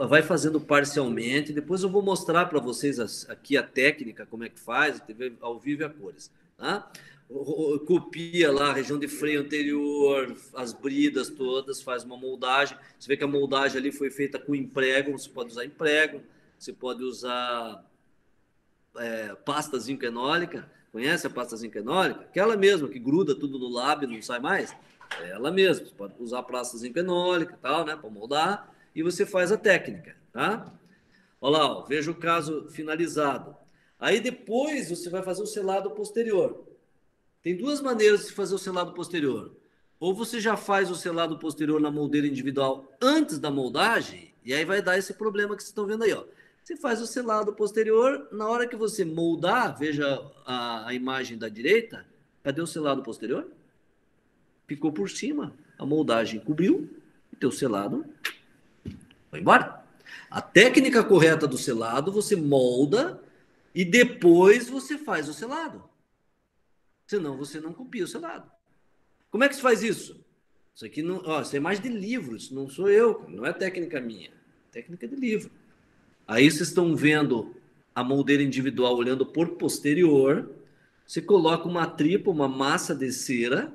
vai fazendo parcialmente, depois eu vou mostrar para vocês aqui a técnica, como é que faz, ao vivo e a cores. Tá? Copia lá a região de freio anterior, as bridas todas, faz uma moldagem. Você vê que a moldagem ali foi feita com emprego, você pode usar emprego, você pode usar pasta zinco enólica. Conhece a pasta zinco enólica? Aquela mesma que gruda tudo no lábio e não sai mais. É ela mesma. Você pode usar a pasta zinco enólica e tal, né, para moldar, e você faz a técnica, tá? Olha lá, ó, veja o caso finalizado. Aí depois você vai fazer o selado posterior. Tem duas maneiras de fazer o selado posterior. Ou você já faz o selado posterior na moldeira individual antes da moldagem, e aí vai dar esse problema que vocês estão vendo aí, ó. Você faz o selado posterior, na hora que você moldar, veja a imagem da direita, cadê o selado posterior? Ficou por cima, a moldagem cobriu, e teu selado foi embora. A técnica correta do selado, você molda e depois você faz o selado. Senão você não copia o selado. Como é que se faz isso? Isso aqui não, isso é mais de livro, isso não sou eu, não é técnica minha, técnica de livro. Aí vocês estão vendo a moldeira individual olhando por posterior, você coloca uma tripa, uma massa de cera,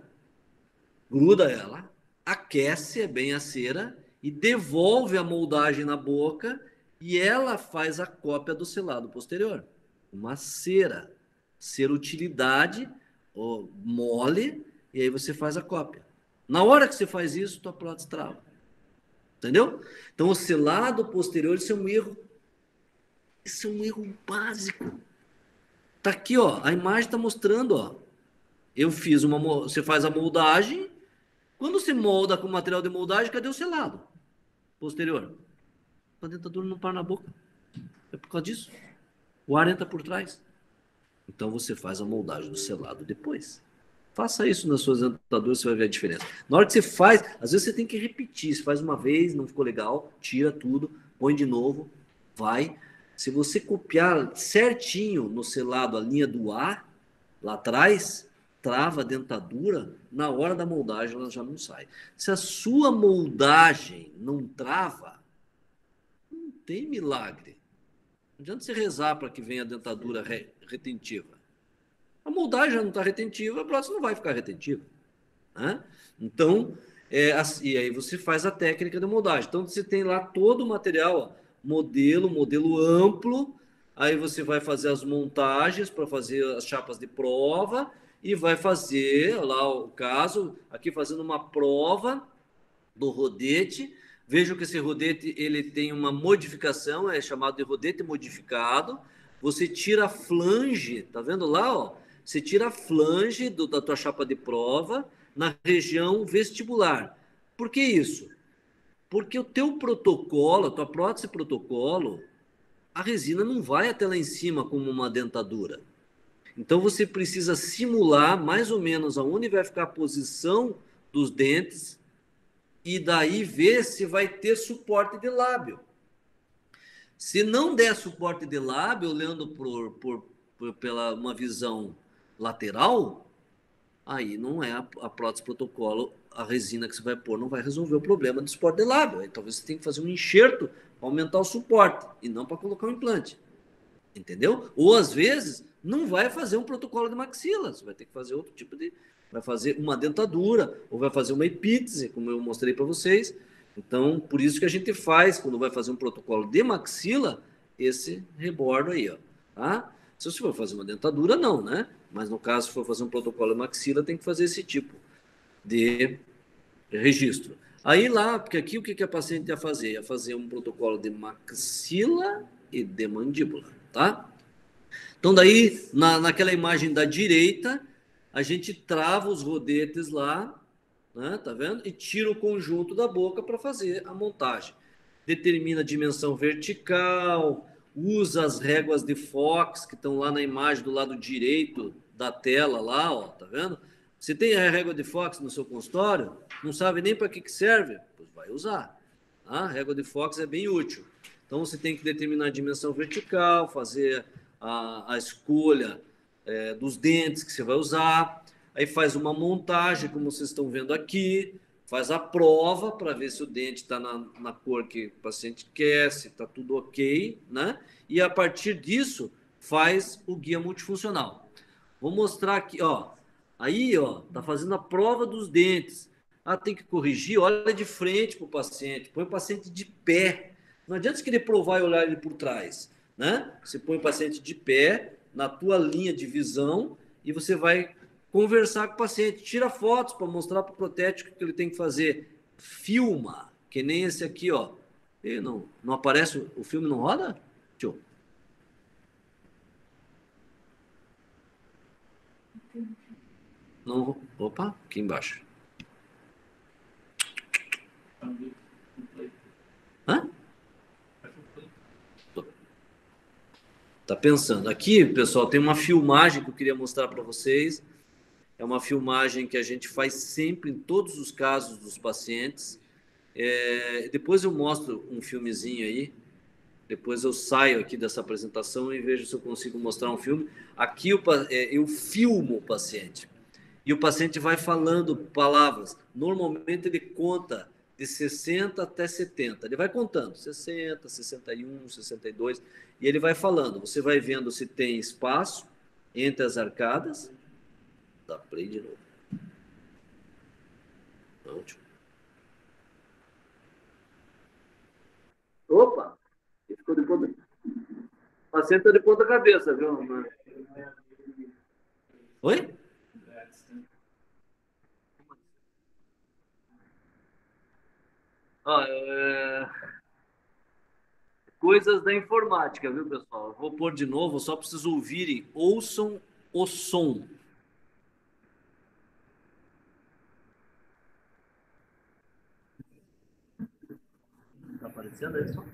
gruda ela, aquece bem a cera e devolve a moldagem na boca e ela faz a cópia do selado posterior. Uma cera utilidade, mole, e aí você faz a cópia. Na hora que você faz isso, tua prótese trava. Entendeu? Então, o selado posterior, isso é um erro. Isso é um erro básico. Tá aqui, ó. A imagem está mostrando, ó. Você faz a moldagem. Quando você molda com material de moldagem, cadê o selado posterior? A dentadura não para na boca. É por causa disso. O ar entra por trás. Então, você faz a moldagem do selado depois. Faça isso nas suas dentaduras, você vai ver a diferença. Na hora que você faz, às vezes você tem que repetir. Você faz uma vez, não ficou legal, tira tudo, põe de novo, vai. Se você copiar certinho no selado a linha do A, lá atrás, trava a dentadura, na hora da moldagem ela já não sai. Se a sua moldagem não trava, não tem milagre. Não adianta você rezar para que venha a dentadura retentiva. A moldagem já não está retentiva, a prótese não vai ficar retentiva. Né? Então, e aí você faz a técnica de moldagem. Então, você tem lá todo o material, ó, modelo amplo, aí você vai fazer as montagens para fazer as chapas de prova e vai fazer, lá o caso, aqui fazendo uma prova do rodete. Veja que esse rodete ele tem uma modificação, é chamado de rodete modificado. Você tira a flange, tá vendo lá, ó? Você tira a flange da tua chapa de prova na região vestibular. Por que isso? Porque o teu protocolo, a tua prótese protocolo, a resina não vai até lá em cima como uma dentadura. Então você precisa simular mais ou menos aonde vai ficar a posição dos dentes e daí ver se vai ter suporte de lábio. Se não der suporte de lábio, olhando pela uma visão lateral, aí não é a prótese protocolo, a resina que você vai pôr não vai resolver o problema do suporte de lábio. Aí talvez você tenha que fazer um enxerto para aumentar o suporte e não para colocar um implante. Entendeu? Ou às vezes não vai fazer um protocolo de maxila, você vai ter que fazer outro tipo de. Vai fazer uma dentadura, ou vai fazer uma epítese, como eu mostrei para vocês. Então, por isso que a gente faz, quando vai fazer um protocolo de maxila, esse rebordo aí, ó. Tá? Se você for fazer uma dentadura, não, né? Mas no caso, se for fazer um protocolo de maxila, tem que fazer esse tipo de registro. Aí lá, porque aqui o que a paciente ia fazer? Ia fazer um protocolo de maxila e de mandíbula, tá? Então, daí, naquela imagem da direita, a gente trava os rodetes lá, né, tá vendo? E tira o conjunto da boca para fazer a montagem. Determina a dimensão vertical, usa as réguas de Fox, que estão lá na imagem do lado direito da tela, lá, ó, tá vendo? Você tem a régua de Fox no seu consultório? Não sabe nem para que serve? Pois vai usar. Tá? A régua de Fox é bem útil. Então, você tem que determinar a dimensão vertical, fazer a escolha dos dentes que você vai usar, aí faz uma montagem, como vocês estão vendo aqui, faz a prova para ver se o dente está na cor que o paciente quer, se está tudo ok, né? E a partir disso, faz o guia multifuncional. Vou mostrar aqui, ó. Aí, ó, tá fazendo a prova dos dentes. Ah, tem que corrigir, olha de frente para o paciente, põe o paciente de pé. Não adianta você querer provar e olhar ele por trás, né? Você põe o paciente de pé, na tua linha de visão, e você vai conversar com o paciente, tira fotos para mostrar para o protético que ele tem que fazer, filma, que nem esse aqui, ó. E não aparece, o filme não roda? Tio. Não, opa, aqui embaixo. Hã? Tá pensando. Aqui, pessoal, tem uma filmagem que eu queria mostrar para vocês. É uma filmagem que a gente faz sempre em todos os casos dos pacientes. Depois eu mostro um filmezinho aí. Depois eu saio aqui dessa apresentação e vejo se eu consigo mostrar um filme. Aqui eu filmo o paciente. E o paciente vai falando palavras. Normalmente ele conta de 60 até 70. Ele vai contando 60, 61, 62. E ele vai falando. Você vai vendo se tem espaço entre as arcadas. Dá play de novo. Ótimo. Opa! Ele ficou de ponta. O paciente está de ponta cabeça, viu? Oi? Ah, coisas da informática, viu, pessoal? Eu vou pôr de novo, só para vocês ouvirem. Ouçam o som. Tá aparecendo aí só?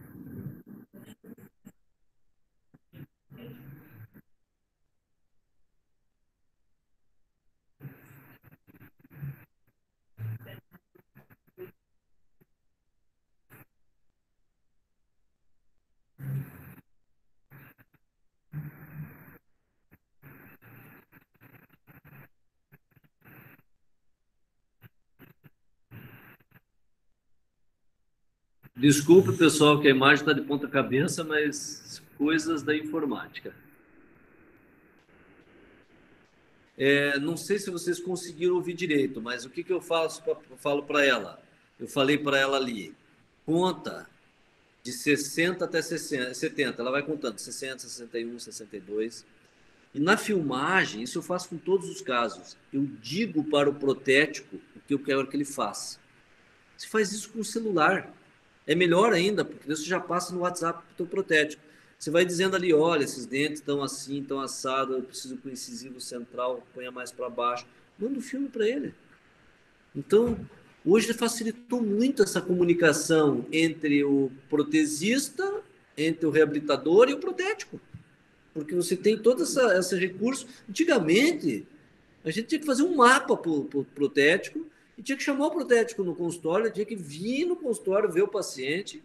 Desculpe, pessoal, que a imagem está de ponta cabeça, mas coisas da informática. Não sei se vocês conseguiram ouvir direito, mas o que eu falo para ela? Eu falei para ela ali, conta de 60 até 60, 70, ela vai contando 60, 61, 62. E na filmagem, isso eu faço com todos os casos. Eu digo para o protético o que eu quero que ele faça. Você faz isso com o celular. É melhor ainda, porque você já passa no WhatsApp para o teu protético. Você vai dizendo ali, olha, esses dentes estão assim, estão assados, eu preciso que o incisivo central ponha mais para baixo. Manda o filme para ele. Então, hoje facilitou muito essa comunicação entre o protesista, entre o reabilitador e o protético. Porque você tem todo esse recurso. Antigamente, a gente tinha que fazer um mapa para o protético e tinha que chamar o protético no consultório, tinha que vir no consultório ver o paciente.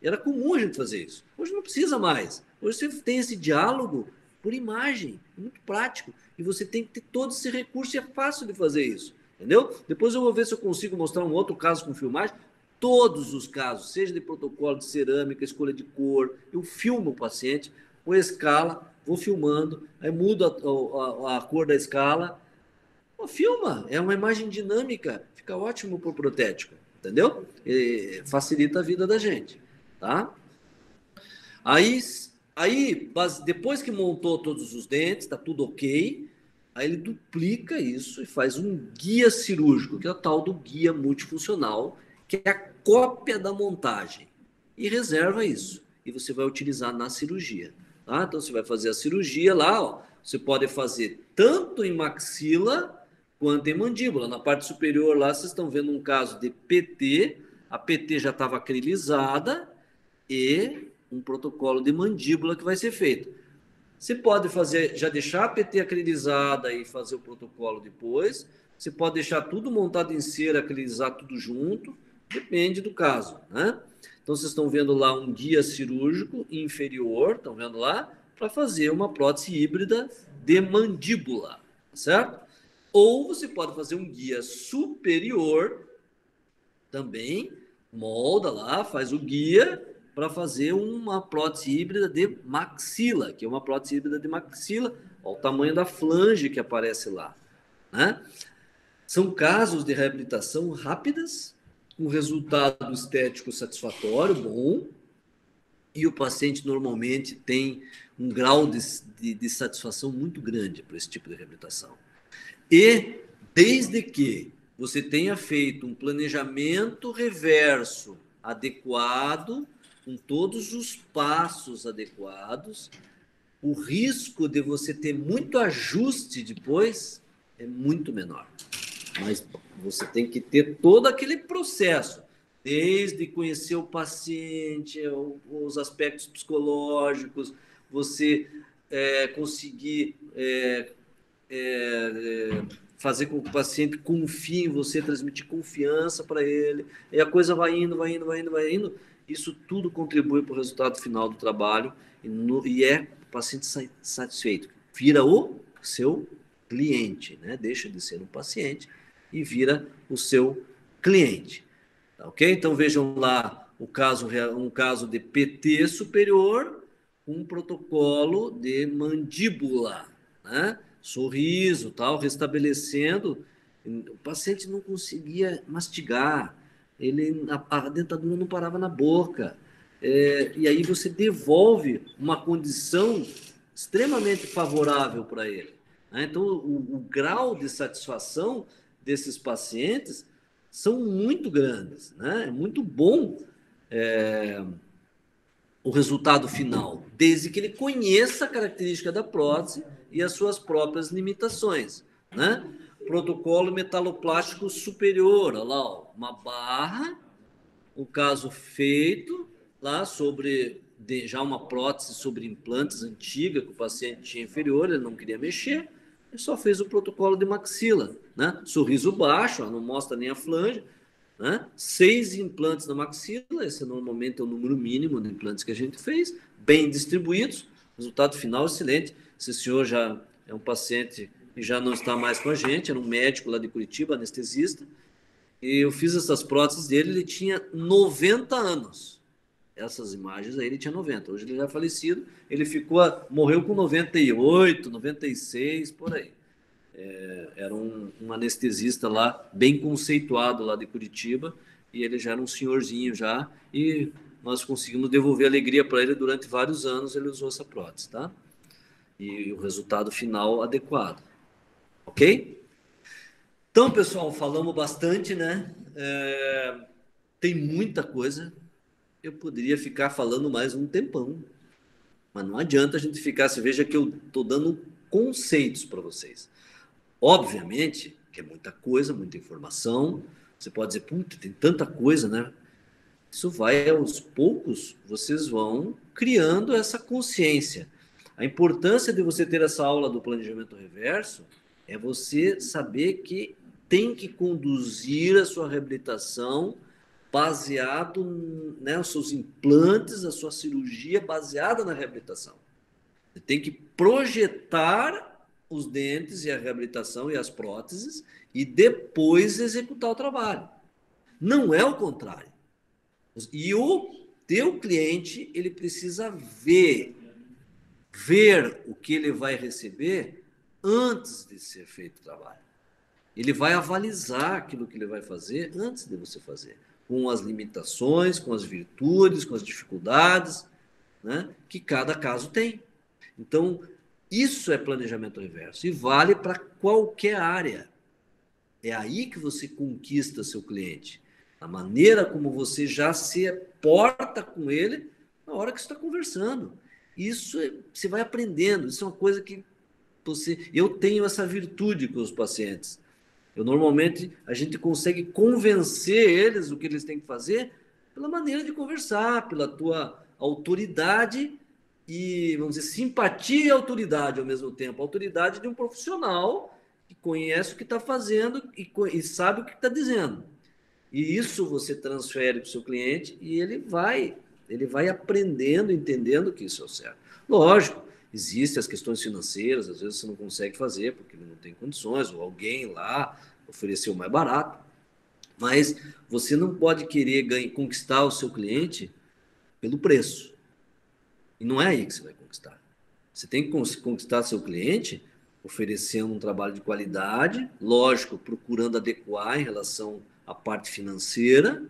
Era comum a gente fazer isso. Hoje não precisa mais. Hoje você tem esse diálogo por imagem, muito prático. E você tem que ter todo esse recurso e é fácil de fazer isso. Entendeu? Depois eu vou ver se eu consigo mostrar um outro caso com filmagem. Todos os casos, seja de protocolo de cerâmica, escolha de cor, eu filmo o paciente, põe a escala, vou filmando, aí mudo a cor da escala. Pô, filma, é uma imagem dinâmica, fica ótimo para o protético, entendeu? Facilita a vida da gente, tá? Aí, depois que montou todos os dentes, tá tudo ok, aí ele duplica isso e faz um guia cirúrgico, que é o tal do guia multifuncional, que é a cópia da montagem, e reserva isso, e você vai utilizar na cirurgia, tá? Então você vai fazer a cirurgia lá, ó, você pode fazer tanto em maxila quanto em mandíbula. Na parte superior lá, vocês estão vendo um caso de PT, a PT já estava acrilizada e um protocolo de mandíbula que vai ser feito. Você pode fazer, já deixar a PT acrilizada e fazer o protocolo depois. Você pode deixar tudo montado em cera, acrilizar tudo junto. Depende do caso, né? Então, vocês estão vendo lá um guia cirúrgico inferior, estão vendo lá, para fazer uma prótese híbrida de mandíbula, certo? Ou você pode fazer um guia superior, também, molda lá, faz o guia para fazer uma prótese híbrida de maxila, que é uma prótese híbrida de maxila, olha o tamanho da flange que aparece lá, né? São casos de reabilitação rápidas, com resultado estético satisfatório, bom, e o paciente normalmente tem um grau de satisfação muito grande para esse tipo de reabilitação. E desde que você tenha feito um planejamento reverso adequado, com todos os passos adequados, o risco de você ter muito ajuste depois é muito menor. Mas você tem que ter todo aquele processo, desde conhecer o paciente, os aspectos psicológicos, você conseguir fazer com que o paciente confie em você, transmitir confiança para ele, e a coisa vai indo, vai indo, vai indo, vai indo. Isso tudo contribui para o resultado final do trabalho e o paciente satisfeito. Vira o seu cliente, né? Deixa de ser um paciente e vira o seu cliente. Tá, ok? Então vejam lá um caso de PT superior, um protocolo de mandíbula, né? Sorriso, tal, restabelecendo. O paciente não conseguia mastigar, a dentadura não parava na boca. E aí você devolve uma condição extremamente favorável para ele, né? Então, o grau de satisfação desses pacientes são muito grandes, né? É muito bom o resultado final, desde que ele conheça a característica da prótese e as suas próprias limitações, né? Protocolo metaloplástico superior, olha lá, ó, uma barra, o caso feito lá sobre já uma prótese sobre implantes antiga que o paciente tinha inferior, ele não queria mexer, ele só fez o protocolo de maxila, né? Sorriso baixo, ó, não mostra nem a flange, né? 6 implantes na maxila, esse normalmente é o número mínimo de implantes que a gente fez, bem distribuídos, resultado final excelente. Esse senhor já é um paciente que já não está mais com a gente, era um médico lá de Curitiba, anestesista, E eu fiz essas próteses dele, ele tinha 90 anos. Essas imagens aí ele tinha 90. Hoje ele já é falecido, ele morreu com 98, 96, por aí. Era um anestesista lá, bem conceituado lá de Curitiba, e ele já era um senhorzinho já, e nós conseguimos devolver alegria para ele durante vários anos, ele usou essa prótese, tá? E o resultado final adequado. Ok? Então, pessoal, falamos bastante, né? Tem muita coisa. Eu poderia ficar falando mais um tempão, mas não adianta a gente ficar. Você veja que eu estou dando conceitos para vocês. Obviamente que é muita coisa, muita informação. Você pode dizer, puta, tem tanta coisa, né? Isso vai aos poucos, vocês vão criando essa consciência. A importância de você ter essa aula do planejamento reverso é você saber que tem que conduzir a sua reabilitação baseado, né, os seus implantes, a sua cirurgia baseada na reabilitação. Você tem que projetar os dentes e a reabilitação e as próteses e depois executar o trabalho. Não é o contrário. E o teu cliente, ele precisa ver o que ele vai receber antes de ser feito o trabalho. Ele vai avalizar aquilo que ele vai fazer antes de você fazer, com as limitações, com as virtudes, com as dificuldades, né, que cada caso tem. Então, isso é planejamento reverso e vale para qualquer área. É aí que você conquista seu cliente. A maneira como você já se porta com ele na hora que você está conversando. Isso você vai aprendendo. Isso é uma coisa que eu tenho essa virtude com os pacientes. Normalmente, a gente consegue convencer eles do que eles têm que fazer pela maneira de conversar, pela tua autoridade e, vamos dizer, simpatia e autoridade ao mesmo tempo. A autoridade de um profissional que conhece o que está fazendo e sabe o que está dizendo. E isso você transfere para o seu cliente e ele vai aprendendo, entendendo que isso é o certo. Lógico, existem as questões financeiras, às vezes você não consegue fazer porque ele não tem condições, ou alguém lá ofereceu mais barato, mas você não pode querer conquistar o seu cliente pelo preço. E não é aí que você vai conquistar. Você tem que conquistar seu cliente oferecendo um trabalho de qualidade, lógico, procurando adequar em relação à parte financeira,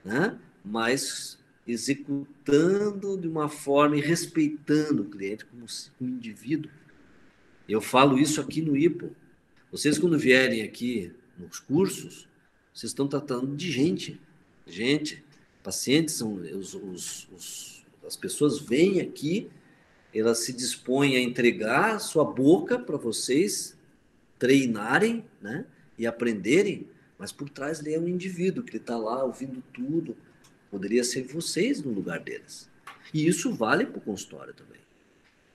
né? Mas executando de uma forma e respeitando o cliente como um indivíduo. Eu falo isso aqui no IPO. Vocês, quando vierem aqui nos cursos, vocês estão tratando de gente. Pacientes são as pessoas vêm aqui, elas se dispõem a entregar sua boca para vocês treinarem, né, e aprenderem, mas por trás ele é um indivíduo que ele está lá ouvindo tudo. Poderia ser vocês no lugar deles. E isso vale para o consultório também.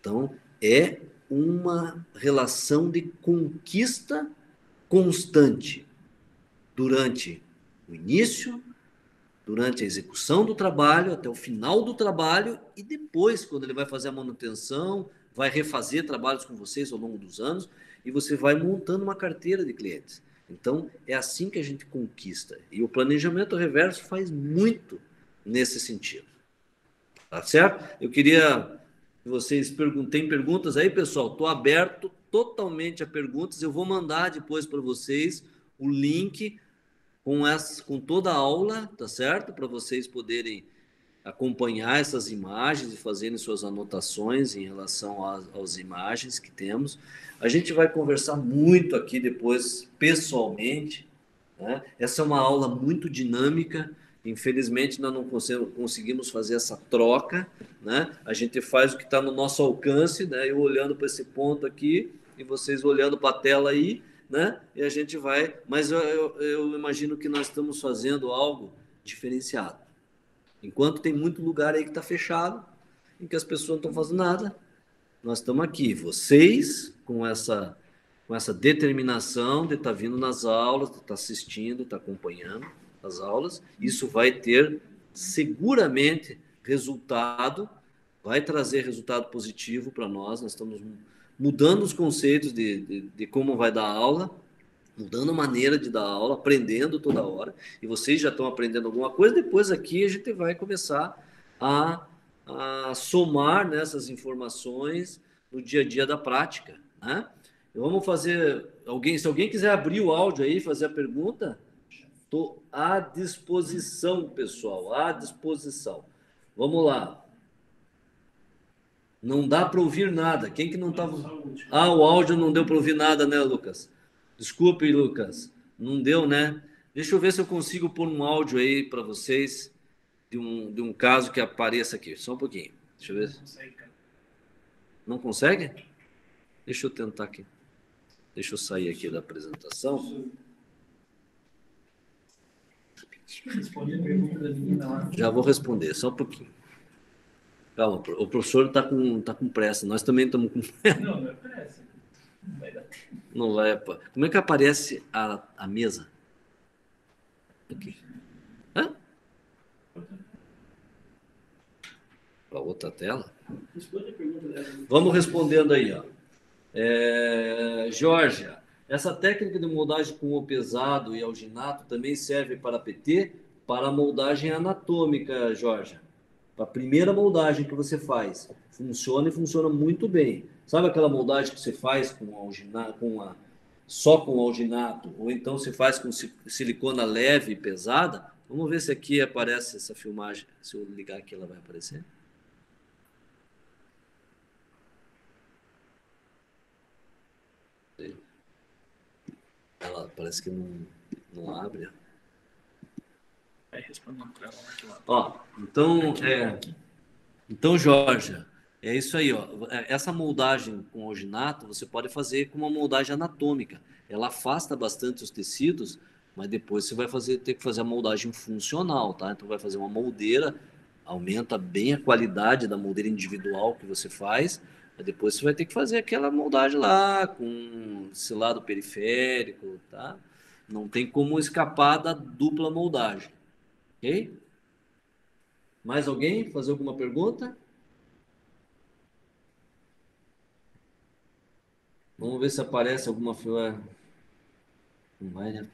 Então, é uma relação de conquista constante durante o início, durante a execução do trabalho, até o final do trabalho e depois, quando ele vai fazer a manutenção, vai refazer trabalhos com vocês ao longo dos anos e você vai montando uma carteira de clientes. Então, é assim que a gente conquista. E o planejamento reverso faz muito nesse sentido. Tá certo? Eu queria que vocês tem perguntas aí, pessoal? Estou aberto totalmente a perguntas. Eu vou mandar depois para vocês o link com toda a aula, tá certo? Para vocês poderem acompanhar essas imagens e fazerem suas anotações em relação às imagens que temos. A gente vai conversar muito aqui depois, pessoalmente, né? Essa é uma aula muito dinâmica. Infelizmente, nós não conseguimos fazer essa troca, né? A gente faz o que está no nosso alcance, né? Eu olhando para esse ponto aqui e vocês olhando para a tela aí, né? E a gente vai... Mas eu imagino que nós estamos fazendo algo diferenciado. Enquanto tem muito lugar aí que está fechado, em que as pessoas não estão fazendo nada, nós estamos aqui. Vocês, com essa determinação de estar vindo nas aulas, de estar assistindo, de estar acompanhando as aulas, isso vai ter seguramente resultado, vai trazer resultado positivo para nós. Nós estamos mudando os conceitos de como vai dar aula mudando a maneira de dar aula, aprendendo toda hora, e vocês já estão aprendendo alguma coisa, depois aqui a gente vai começar a, a somar nessas informações no dia a dia da prática, né? Vamos fazer, se alguém quiser abrir o áudio aí, fazer a pergunta, estou à disposição, pessoal, à disposição. Vamos lá. Não dá para ouvir nada. Quem que não estava... Ah, o áudio não deu para ouvir nada, né, Lucas? Desculpe, Lucas. Não deu, né? Deixa eu ver se eu consigo pôr um áudio aí para vocês de um caso que apareça aqui. Só um pouquinho. Deixa eu ver. Não consegue? Deixa eu tentar aqui. Deixa eu sair aqui da apresentação. Já vou responder, só um pouquinho. Calma, o professor tá com pressa. Nós também estamos com pressa. Não é pressa. Não vai dar tempo. Não vai. Como é que aparece a mesa? Aqui. Hã? A outra tela? Vamos respondendo aí, ó. Georgia, essa técnica de moldagem com o pesado e alginato também serve para PT, para a moldagem anatômica, Georgia. Para a primeira moldagem que você faz. Funciona e funciona muito bem. Sabe aquela moldagem que você faz com alginato, só com alginato, ou então você faz com silicona leve e pesada? Vamos ver se aqui aparece essa filmagem. Se eu ligar aqui, ela vai aparecer. Ela parece que não abre. Vai respondendo para ela aqui lá. Ó, então, Jorge, é isso aí, ó. Essa moldagem com alginato você pode fazer com uma moldagem anatômica. Ela afasta bastante os tecidos, mas depois você vai ter que fazer a moldagem funcional, tá? Então vai fazer uma moldeira, aumenta bem a qualidade da moldeira individual que você faz, mas depois você vai ter que fazer aquela moldagem lá com esse lado periférico, tá? Não tem como escapar da dupla moldagem, ok? Mais alguém fazer alguma pergunta? Vamos ver se aparece alguma fila. Não vai, né?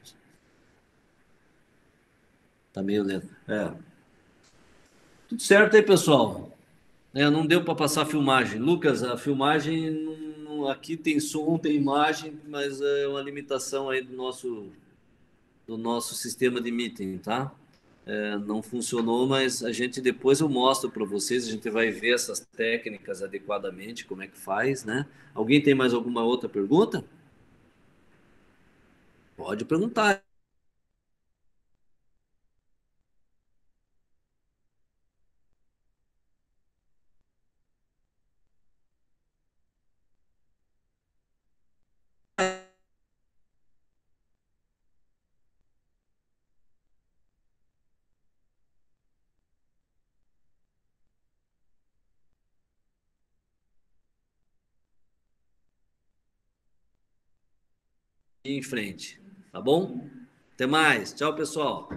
Tá meio lento. Tudo certo aí, pessoal. Não deu para passar a filmagem. Lucas, a filmagem aqui tem som, tem imagem, mas é uma limitação aí do nosso sistema de meeting, tá? Não funcionou, mas a gente depois eu mostro para vocês, a gente vai ver essas técnicas adequadamente, como é que faz, né? Alguém tem mais alguma outra pergunta? Pode perguntar. Em frente, tá bom? Até mais. Tchau, pessoal.